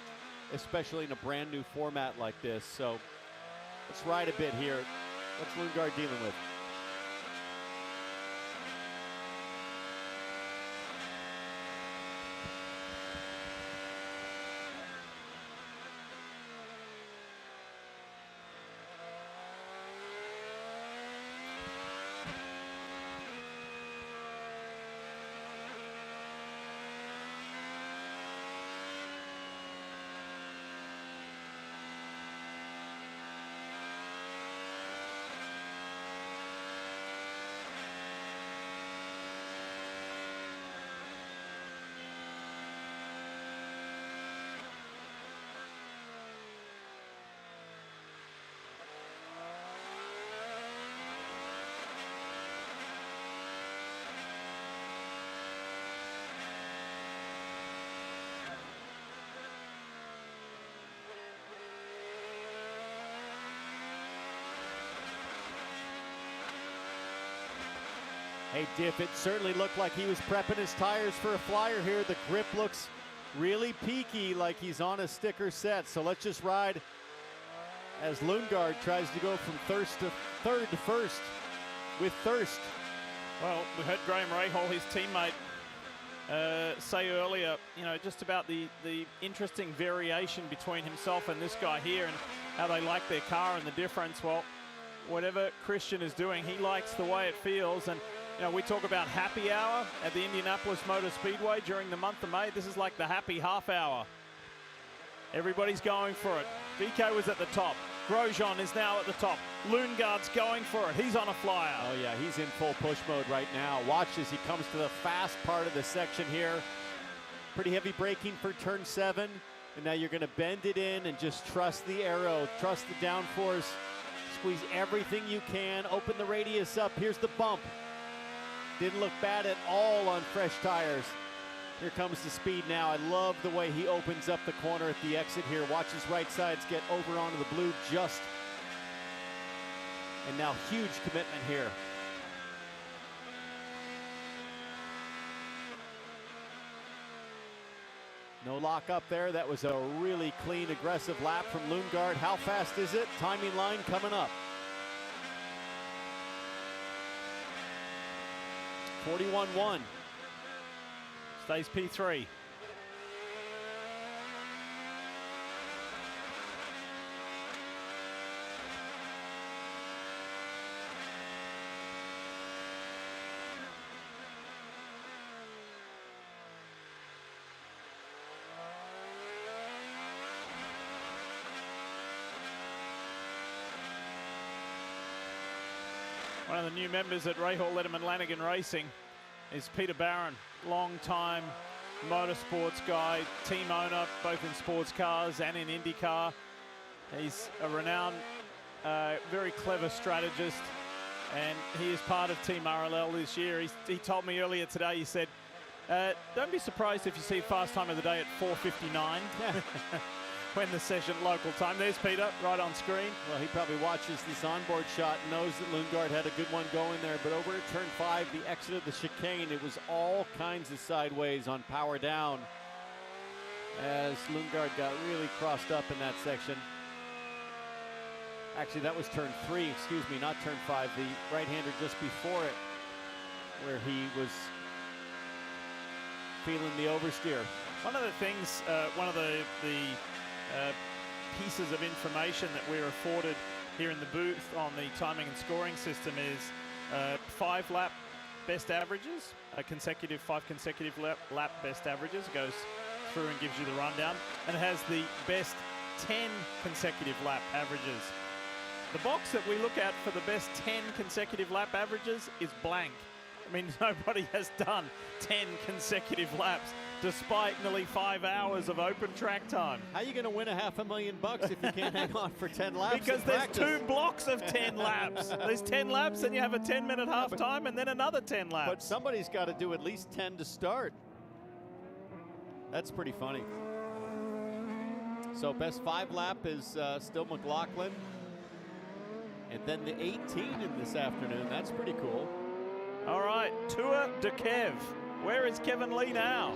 Speaker 2: especially in a brand new format like this. So let's ride a bit here. What's Lundgaard dealing with? Hey, Diff, it certainly looked like he was prepping his tires for a flyer here. The grip looks really peaky, like he's on a sticker set. So let's just ride as Lundgaard tries to go from third to first with thirst.
Speaker 5: Well, we heard Graham Rahal, his teammate, say earlier, you know, just about the interesting variation between himself and this guy here and how they like their car and the difference. Well, whatever Christian is doing, he likes the way it feels. And you know, we talk about happy hour at the Indianapolis Motor Speedway during the month of May. This is like the happy half hour. Everybody's going for it. VK was at the top. Grosjean is now at the top. Lundgaard's going for it. He's on a flyer.
Speaker 2: Oh yeah, he's in full push mode right now. Watch as he comes to the fast part of the section here. Pretty heavy braking for turn 7. And now you're going to bend it in and just trust the aero, trust the downforce. Squeeze everything you can. Open the radius up. Here's the bump. Didn't look bad at all on fresh tires. Here comes the speed now. I love the way he opens up the corner at the exit here. Watch his right sides get over onto the blue just. And now huge commitment here. No lock up there. That was a really clean, aggressive lap from Lundgaard. How fast is it? Timing line coming up. 41.1.
Speaker 5: Stays P3. One of the new members at Rahal, Letterman, Lanigan Racing is Peter Barron, long-time motorsports guy, team owner, both in sports cars and in IndyCar. He's a renowned, very clever strategist, and he is part of Team RLL this year. He told me earlier today, he said, don't be surprised if you see fast time of the day at 4:59. When the session local time. There's Peter right on screen.
Speaker 2: Well, he probably watches this onboard shot and knows that Lundgaard had a good one going there. But over at turn 5, the exit of the chicane, it was all kinds of sideways on power down as Lundgaard got really crossed up in that section. Actually, that was turn 3, excuse me, not turn 5. The right-hander just before it where he was feeling the oversteer.
Speaker 5: One of the things, one of the pieces of information that we're afforded here in the booth on the timing and scoring system is 5 lap best averages, five consecutive lap best averages. It goes through and gives you the rundown, and it has the best 10 consecutive lap averages. The box that we look at for the best 10 consecutive lap averages is blank. I mean, nobody has done 10 consecutive laps despite nearly 5 hours of open track time.
Speaker 2: How are you going to win $500,000 if you can't hang on for 10 laps?
Speaker 5: Because there's 2 blocks of 10 laps. There's 10 laps, and you have a 10-minute half time, and then another 10 laps.
Speaker 2: But somebody's got to do at least 10 to start. That's pretty funny. So best 5 lap is still McLaughlin. And then the 18 in this afternoon. That's pretty cool.
Speaker 5: All right, Tour de Kev. Where is Kevin Lee now?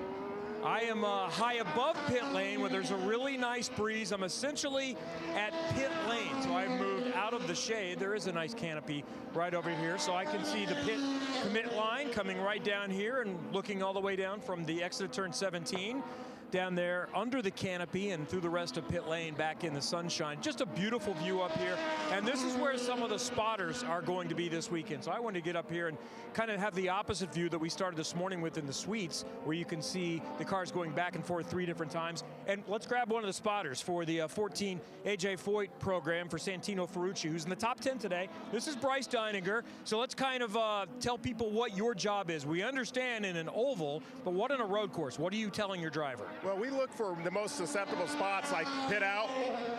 Speaker 3: I am high above pit lane where there's a really nice breeze. I'm essentially at pit lane, so I've moved out of the shade. There is a nice canopy right over here, so I can see the pit commit line coming right down here and looking all the way down from the exit of turn 17 down there under the canopy and through the rest of pit lane back in the sunshine. Just a beautiful view up here, and this is where some of the spotters are going to be this weekend. So I wanted to get up here and kind of have the opposite view that we started this morning with in the suites, where you can see the cars going back and forth 3 different times. And let's grab one of the spotters for the 14 AJ Foyt program for Santino Ferrucci, who's in the top 10 today. This is Bryce Deininger. So let's kind of tell people what your job is. We understand in an oval, but what in a road course? What are you telling your driver?
Speaker 19: Well, we look for the most susceptible spots like pit out,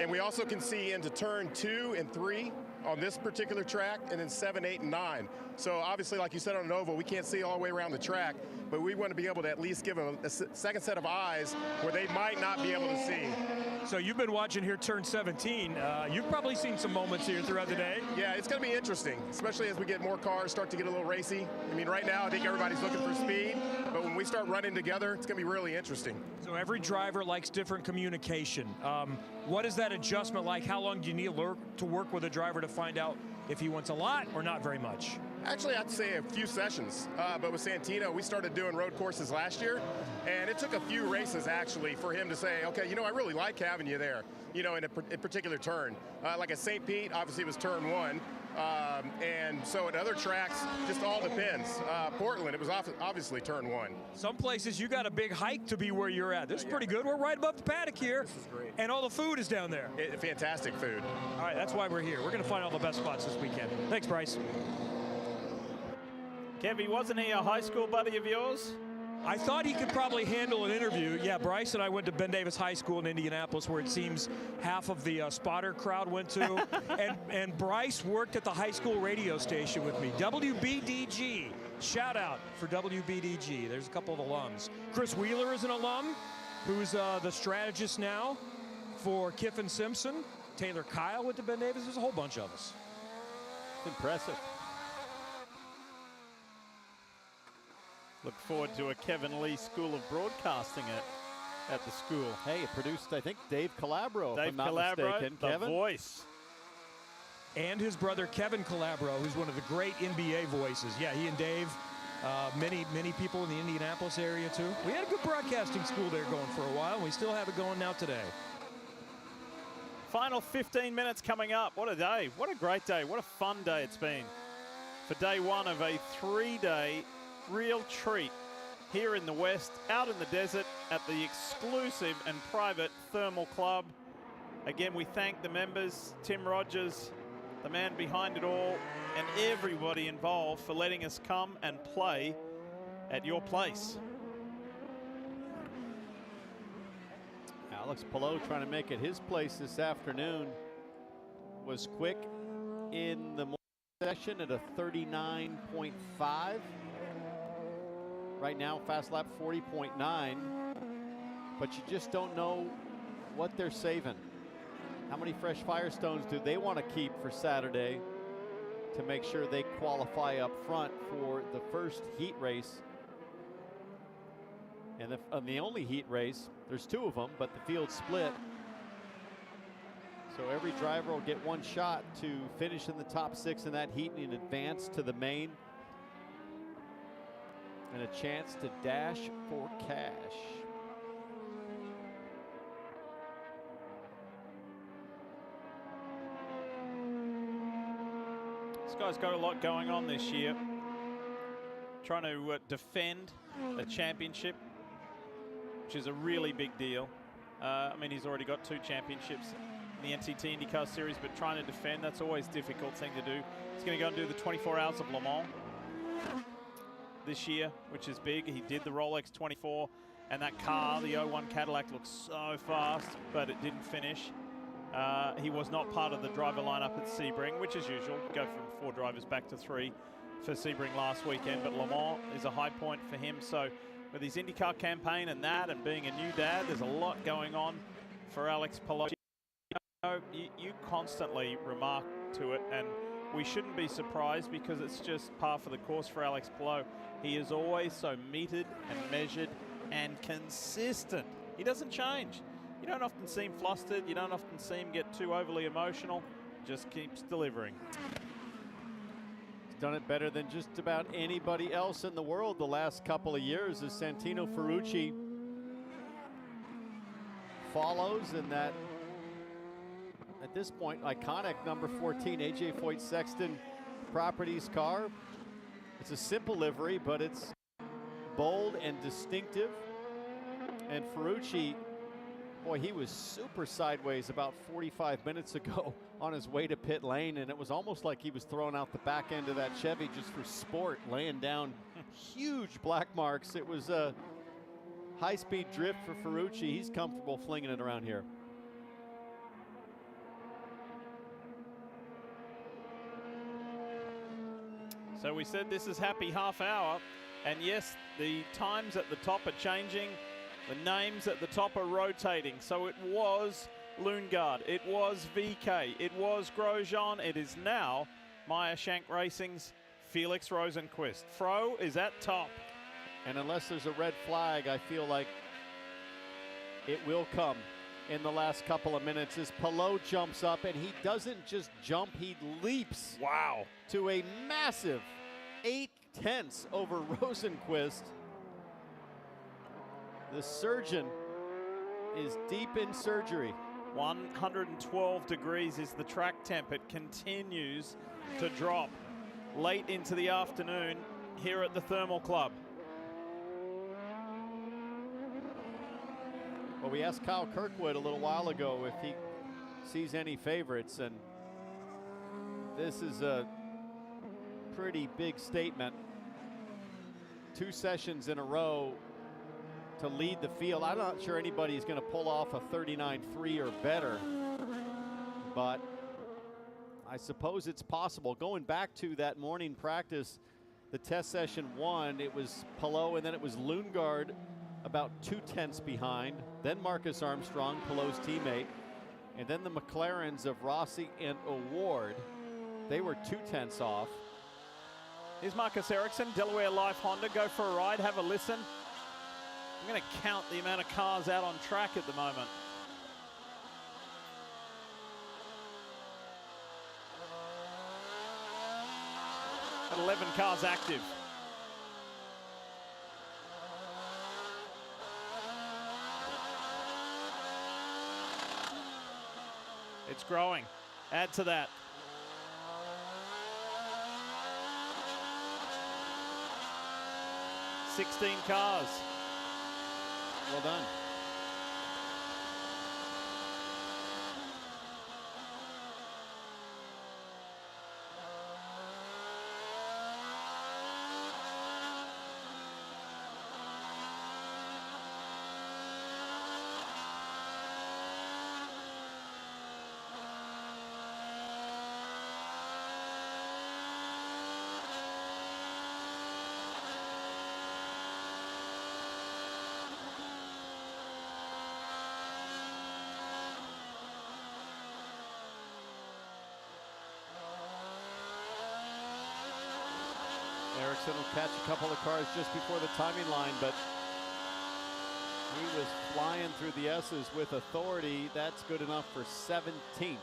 Speaker 19: and we also can see into turn 2 and 3 on this particular track, and then 7, 8, and 9. So obviously, like you said on an oval, we can't see all the way around the track, but we want to be able to at least give them a second set of eyes where they might not be able to see.
Speaker 3: So you've been watching here turn 17. You've probably seen some moments here throughout the day.
Speaker 19: Yeah, it's going to be interesting, especially as we get more cars start to get a little racy. I mean, right now I think everybody's looking for speed, but when we start running together, it's going to be really interesting.
Speaker 3: So every driver likes different communication. What is that adjustment like? How long do you need to work with a driver to find out if he wants a lot or not very much?
Speaker 19: Actually, I'd say a few sessions, but with Santino, we started doing road courses last year, and it took a few races actually for him to say, okay, you know, I really like having you there, you know, in a particular turn. Like at St. Pete, obviously it was turn 1, and so at other tracks, just all depends. Portland, it was obviously turn 1.
Speaker 3: Some places you got a big hike to be where you're at. This is pretty good. We're right above the paddock here.
Speaker 19: This is great.
Speaker 3: And all the food is down there.
Speaker 19: Fantastic food.
Speaker 3: All right, that's why we're here. We're going to find all the best spots this weekend. Thanks, Bryce.
Speaker 5: Kevy, wasn't he a high school buddy of yours?
Speaker 3: I thought he could probably handle an interview. Yeah, Bryce and I went to Ben Davis High School in Indianapolis, where it seems half of the spotter crowd went to. and Bryce worked at the high school radio station with me. WBDG. Shout out for WBDG. There's a couple of alums. Chris Wheeler is an alum who's the strategist now for Kiffin Simpson. Taylor Kyle went to Ben Davis. There's a whole bunch of us.
Speaker 2: It's impressive.
Speaker 5: Look forward to a Kevin Lee School of Broadcasting at the school.
Speaker 2: Hey, it produced, I think, Dave Calabro,
Speaker 5: Dave
Speaker 2: if I'm not
Speaker 5: Calabro,
Speaker 2: mistaken.
Speaker 5: the
Speaker 2: Kevin?
Speaker 5: voice.
Speaker 3: And his brother, Kevin Calabro, who's one of the great NBA voices. Yeah, he and Dave, many people in the Indianapolis area, too. We had a good broadcasting school there going for a while, and we still have it going now today.
Speaker 5: Final 15 minutes coming up. What a day. What a great day. What a fun day it's been for day 1 of a 3-day real treat here in the West, out in the desert at the exclusive and private Thermal Club. Again, we thank the members, Tim Rogers, the man behind it all, and everybody involved for letting us come and play at your place.
Speaker 2: Alex Palou trying to make it his place this afternoon. Was quick in the morning session at a 39.5. Right now, fast lap 40.9, but you just don't know what they're saving. How many fresh Firestones do they want to keep for Saturday to make sure they qualify up front for the first heat race? And the only heat race, there's 2 of them, but the field's split. So every driver will get one shot to finish in the top 6 in that heat and advance to the main. And a chance to dash for cash.
Speaker 5: This guy's got a lot going on this year. Trying to defend a championship, which is a really big deal. I mean, he's already got 2 championships in the NTT INDYCAR Series, but trying to defend, that's always a difficult thing to do. He's going to go and do the 24 Hours of Le Mans this year, which is big. He did the Rolex 24, and that car, the 01 Cadillac, looks so fast, but it didn't finish. He was not part of the driver lineup at Sebring, which is usual. Go from 4 drivers back to 3 for Sebring last weekend, but Le Mans is a high point for him. So with his IndyCar campaign and that, and being a new dad, there's a lot going on for Alex Palou. You constantly remark to it, and we shouldn't be surprised because it's just par for the course for Alex Palou. He is always so metered and measured and consistent. He doesn't change. You don't often see him flustered. You don't often see him get too overly emotional. Just keeps delivering.
Speaker 2: He's done it better than just about anybody else in the world the last couple of years as Santino Ferrucci follows in that, at this point, iconic number 14 AJ Foyt Sexton Properties car. It's a simple livery, but it's bold and distinctive. And Ferrucci, boy, he was super sideways about 45 minutes ago on his way to pit lane, and it was almost like he was throwing out the back end of that Chevy just for sport, laying down huge black marks. It was a high-speed drift for Ferrucci. He's comfortable flinging it around here.
Speaker 5: So we said this is happy half hour, and yes, the times at the top are changing. The names at the top are rotating. So it was Lundgaard, it was VK, it was Grosjean, it is now Meyer Shank Racing's Felix Rosenqvist. Fro is at top.
Speaker 2: And unless there's a red flag, I feel like it will come in the last couple of minutes as Palou jumps up, and he doesn't just jump, he leaps.
Speaker 5: Wow.
Speaker 2: To a massive 8/10 over Rosenqvist. The surgeon is deep in surgery.
Speaker 5: 112 degrees is the track temp. It continues to drop late into the afternoon here at the Thermal Club.
Speaker 2: Well, we asked Kyle Kirkwood a little while ago if he sees any favorites, and this is a pretty big statement. 2 sessions in a row to lead the field. I'm not sure anybody's going to pull off a 39.3 or better, but I suppose it's possible. Going back to that morning practice, the test session 1, it was Palou, and then it was Lundgaard about 2/10 behind, then Marcus Armstrong, Palou's teammate, and then the McLarens of Rossi and Award. They were 2/10 off.
Speaker 5: Here's Marcus Ericsson, Delaware Life Honda. Go for a ride, have a listen. I'm going to count the amount of cars out on track at the moment. Got 11 cars active. It's growing. Add to that. $16 cars.
Speaker 2: Well done. Ericsson will catch a couple of cars just before the timing line, but he was flying through the S's with authority. That's good enough for 17th.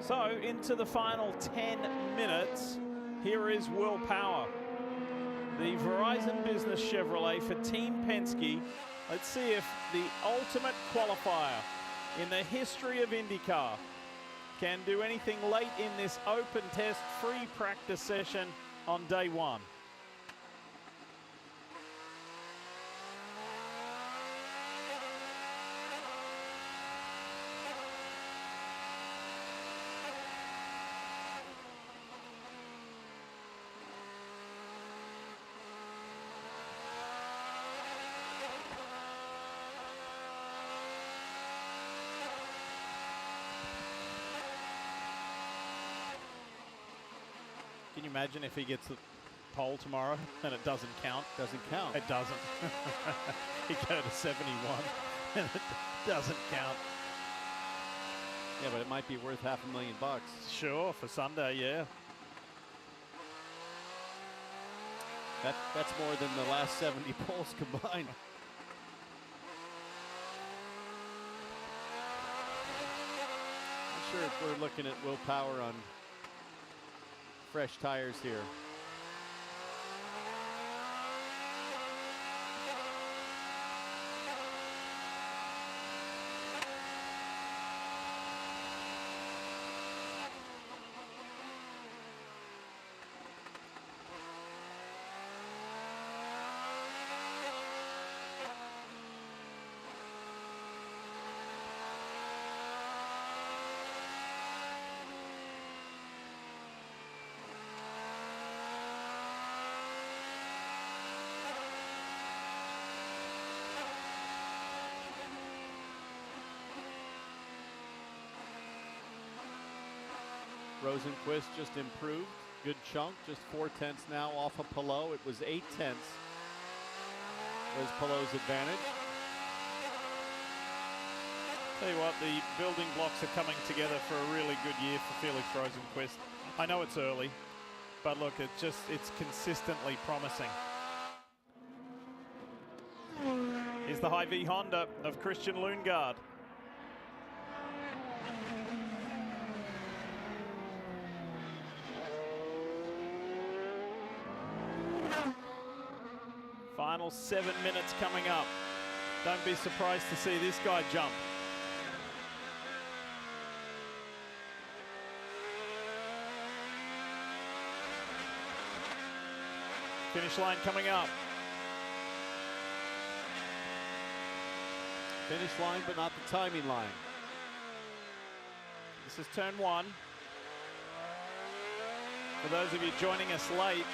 Speaker 5: So into the final 10 minutes, here is Will Power. The Verizon Business Chevrolet for Team Penske. Let's see if the ultimate qualifier in the history of IndyCar can do anything late in this open test free practice session on day 1. Can you imagine if he gets pole tomorrow, then it doesn't count.
Speaker 2: Doesn't count.
Speaker 5: It doesn't. He go to 71, and it doesn't count.
Speaker 2: Yeah, but it might be worth $500,000.
Speaker 5: Sure, for Sunday, yeah.
Speaker 2: That's more than the last 70 poles combined. I'm sure if we're looking at Will Power on fresh tires here. Rosenquist just improved. Good chunk, just 4/10 now off of Palou. It was 8/10 was Palou's advantage.
Speaker 5: Tell you what, the building blocks are coming together for a really good year for Felix Rosenquist. I know it's early, but look, it's consistently promising. Here's the Hy-Vee Honda of Christian Lundgaard. Final 7 minutes coming up. Don't be surprised to see this guy jump. Finish line coming up.
Speaker 2: Finish line, but not the timing line.
Speaker 5: This is turn 1. For those of you joining us late,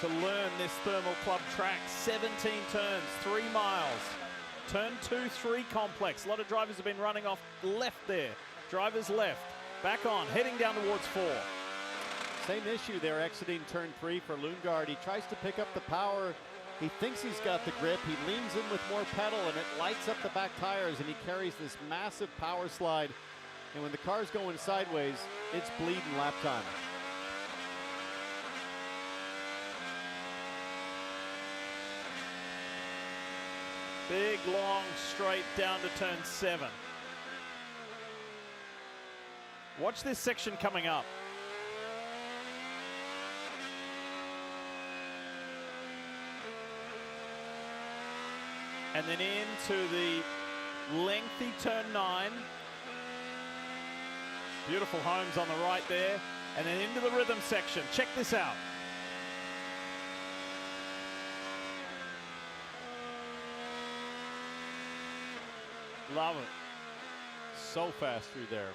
Speaker 5: to learn this Thermal Club track, 17 turns, 3 miles. Turn 2, 3 complex. A lot of drivers have been running off left there. Drivers left, back on, heading down towards 4.
Speaker 2: Same issue there exiting turn 3 for Lundgaard. He tries to pick up the power. He thinks he's got the grip. He leans in with more pedal and it lights up the back tires and he carries this massive power slide. And when the car's going sideways, it's bleeding lap time.
Speaker 5: Big, long, straight down to turn 7. Watch this section coming up. And then into the lengthy turn 9. Beautiful homes on the right there. And then into the rhythm section. Check this out. Love it.
Speaker 2: So fast through there.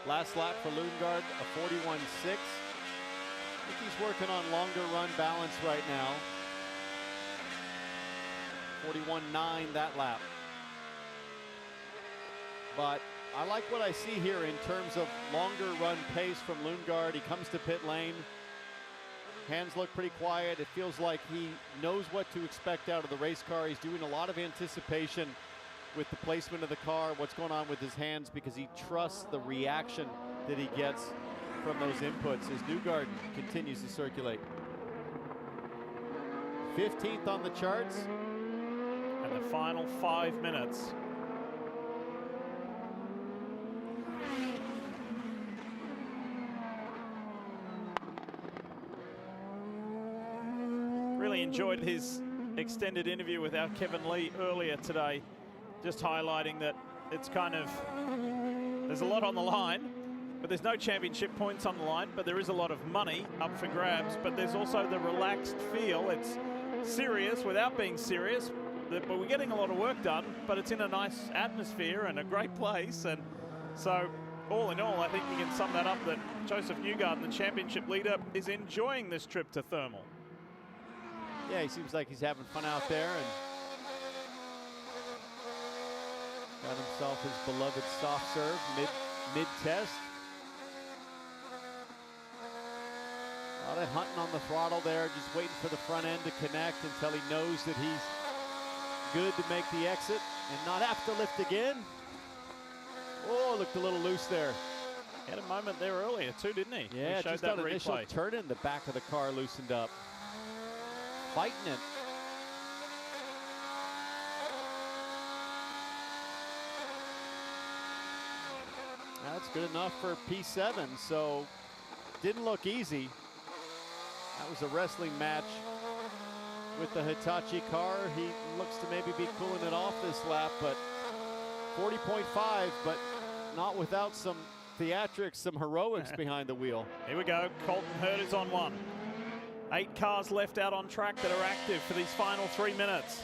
Speaker 2: Last lap for Lundgaard, a 41.6. I think he's working on longer run balance right now. 41.9 that lap. But I like what I see here in terms of longer run pace from Lundgaard. He comes to pit lane. Hands look pretty quiet. It feels like he knows what to expect out of the race car. He's doing a lot of anticipation with the placement of the car, what's going on with his hands, because he trusts the reaction that he gets from those inputs as Newgarden continues to circulate. 15th on the charts.
Speaker 5: And the final 5 minutes. Really enjoyed his extended interview with our Kevin Lee earlier today. Just highlighting that it's kind of, there's a lot on the line, but there's no championship points on the line, but there is a lot of money up for grabs, but there's also the relaxed feel. It's serious without being serious, but we're getting a lot of work done, but it's in a nice atmosphere and a great place. And so all in all, I think you can sum that up that Joseph Newgarden, the championship leader, is enjoying this trip to Thermal.
Speaker 2: Yeah, he seems like he's having fun out there and got himself his beloved soft serve mid-test. A lot of hunting on the throttle there, just waiting for the front end to connect until he knows that he's good to make the exit and not have to lift again. Oh, looked a little loose there.
Speaker 5: Had a moment there earlier too, didn't he?
Speaker 2: Yeah,
Speaker 5: showed
Speaker 2: just
Speaker 5: that
Speaker 2: on initial
Speaker 5: replay.
Speaker 2: turn in, the back of the car loosened up. Fighting it. That's good enough for P7, so didn't look easy. That was a wrestling match with the Hitachi car. He looks to maybe be cooling it off this lap, but 40.5, but not without some theatrics, some heroics behind the wheel.
Speaker 5: Here we go, Colton Hurd is on one. 8 cars left out on track that are active for these final 3 minutes.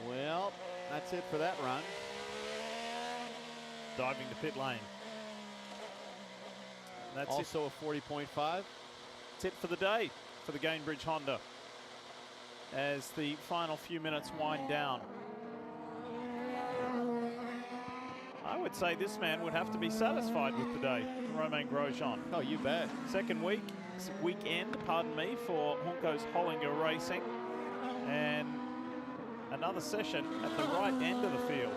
Speaker 2: Well, that's it for that run.
Speaker 5: Diving to pit lane. And that's
Speaker 2: also a 40.5.
Speaker 5: That's it for the day for the Gainbridge Honda as the final few minutes wind down. I would say this man would have to be satisfied with the day, Romain Grosjean.
Speaker 2: Oh, you bet.
Speaker 5: Second weekend, pardon me, for Hunko's Hollinger Racing, and another session at the right end of the field.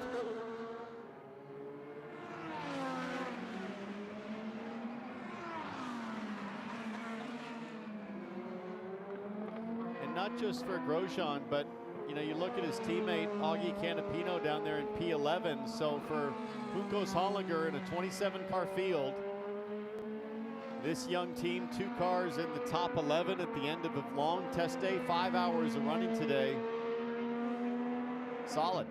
Speaker 2: And not just for Grosjean, but you know, you look at his teammate Augie Canapino down there in P11. So for Hunko's Hollinger in a 27-car field, this young team, 2 cars in the top 11 at the end of a long test day, 5 hours of running today. Solid.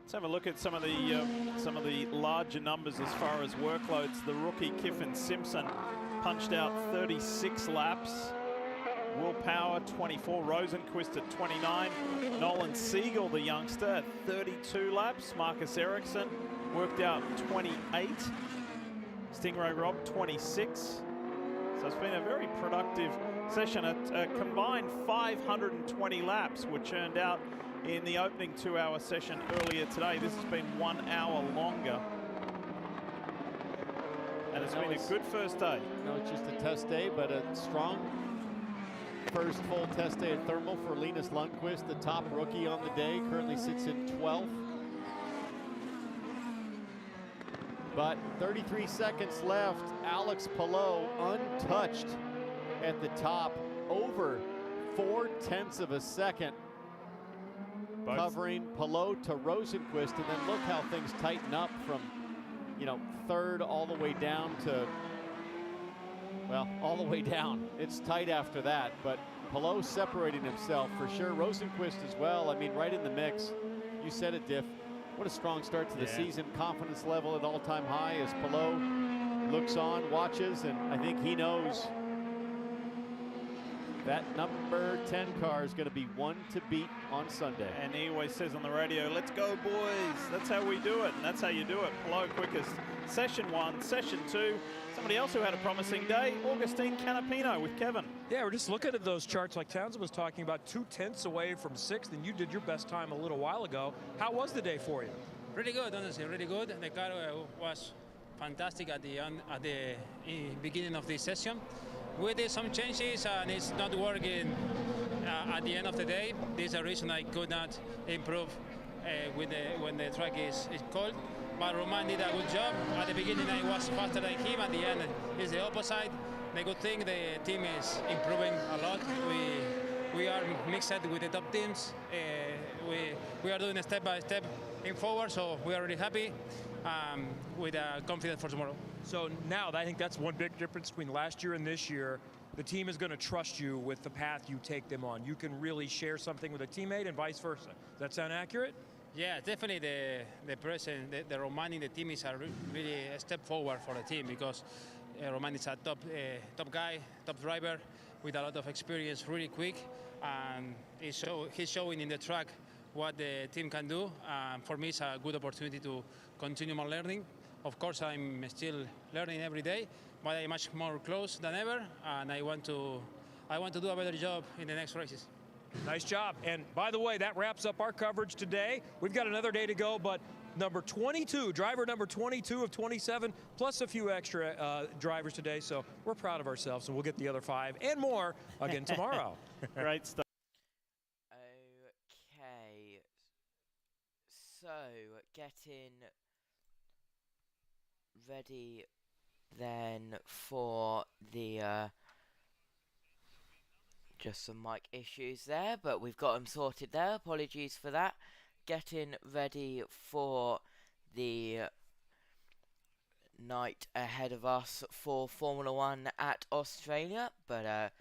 Speaker 5: Let's have a look at some of the larger numbers as far as workloads. The rookie Kiffin Simpson punched out 36 laps. Will Power 24, Rosenquist at 29, Nolan Siegel, the youngster, at 32 laps. Marcus Ericsson worked out 28. Stingray Rob 26. So it's been a very productive session. A combined 520 laps were churned out in the opening 2-hour session earlier today. This has been 1 hour longer. And it's been a good first day.
Speaker 2: No, it's just a test day, but a strong first full test day at Thermal for Linus Lundqvist, the top rookie on the day, currently sits in 12th. But 33 seconds left. Alex Palou untouched at the top, over 0.4 of a second. Covering Palou to Rosenquist, and then look how things tighten up from, you know, third all the way down to, well, all the way down. It's tight after that, but Palou separating himself for sure. Rosenquist as well. I mean, right in the mix. You said it, Diff. What a strong start to the season. Confidence level at all-time high as Palou looks on, watches, and I think he knows that number 10 car is going to be one to beat on Sunday.
Speaker 5: And he always says on the radio, let's go, boys. That's how we do it, and that's how you do it. Palou quickest. Session 1, Session 2. Somebody else who had a promising day, Augustine Canapino with Kevin.
Speaker 3: Yeah, we're just looking at those charts like Townsend was talking about, 2/10 away from 6th, and you did your best time a little while ago. How was the day for you?
Speaker 20: Really good, honestly, really good. The car was fantastic at the beginning of this session. We did some changes and it's not working at the end of the day. This is the reason I could not improve when the track is cold. But Romain did a good job. At the beginning I was faster than him, at the end it's the opposite. The good thing, the team is improving a lot. We are mixed with the top teams. We are doing step by step in forward, so we are really happy with confidence for tomorrow.
Speaker 3: So now I think that's one big difference between last year and this year. The team is going to trust you with the path you take them on. You can really share something with a teammate and vice versa. Does that sound accurate?
Speaker 20: Yeah, definitely the present, the Roman in the team is really a step forward for the team because Roman is a top guy, top driver with a lot of experience, really quick, and he's showing in the track what the team can do. For me, it's a good opportunity to continue my learning. Of course, I'm still learning every day, but I'm much more close than ever, and I want to do a better job in the next races.
Speaker 3: Nice job. And by the way, that wraps up our coverage today. We've got another day to go, but number 22, driver number 22 of 27, plus a few extra drivers today. So we're proud of ourselves, and we'll get the other 5 and more again tomorrow.
Speaker 5: Great stuff.
Speaker 1: Okay. So, getting ready then for the just some mic issues there, but we've got them sorted there. Apologies for that. Getting ready for the night ahead of us for Formula 1 at Australia, but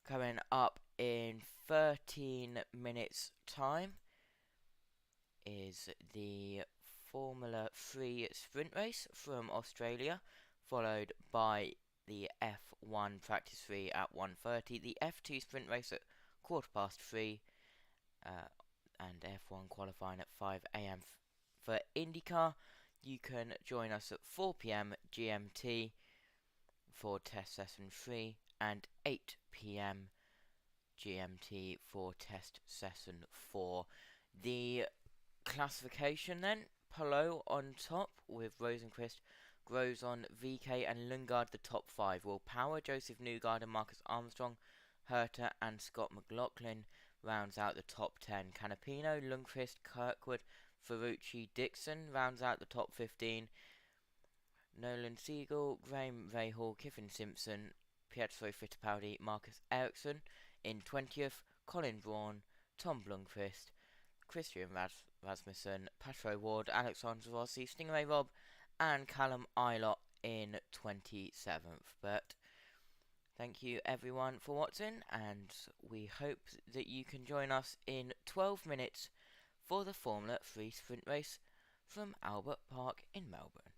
Speaker 1: coming up in 13 minutes time is the Formula 3 sprint race from Australia, followed by the F1 practice 3 at 1:30, the F2 sprint race at 3:15, and F1 qualifying at 5 AM for INDYCAR. You can join us at 4 PM GMT for test session 3 and 8 PM GMT for test session 4. The classification then, Polo on top with Rosenqvist, Grosjean, VK and Lundgaard the top 5. Will Power, Joseph Newgarden and Marcus Armstrong, Herta and Scott McLaughlin rounds out the top 10. Canapino, Lundqvist, Kirkwood, Ferrucci, Dixon rounds out the top 15. Nolan Siegel, Graham Rahal, Kiffin Simpson, Pietro Fittipaldi, Marcus Ericsson in 20th. Colin Braun, Tom Blomqvist, Christian Rasmussen, Patro Ward, Alexander Rossi, Stingray Robb and Callum Ilott in 27th. But thank you everyone for watching, and we hope that you can join us in 12 minutes for the Formula 3 sprint race from Albert Park in Melbourne.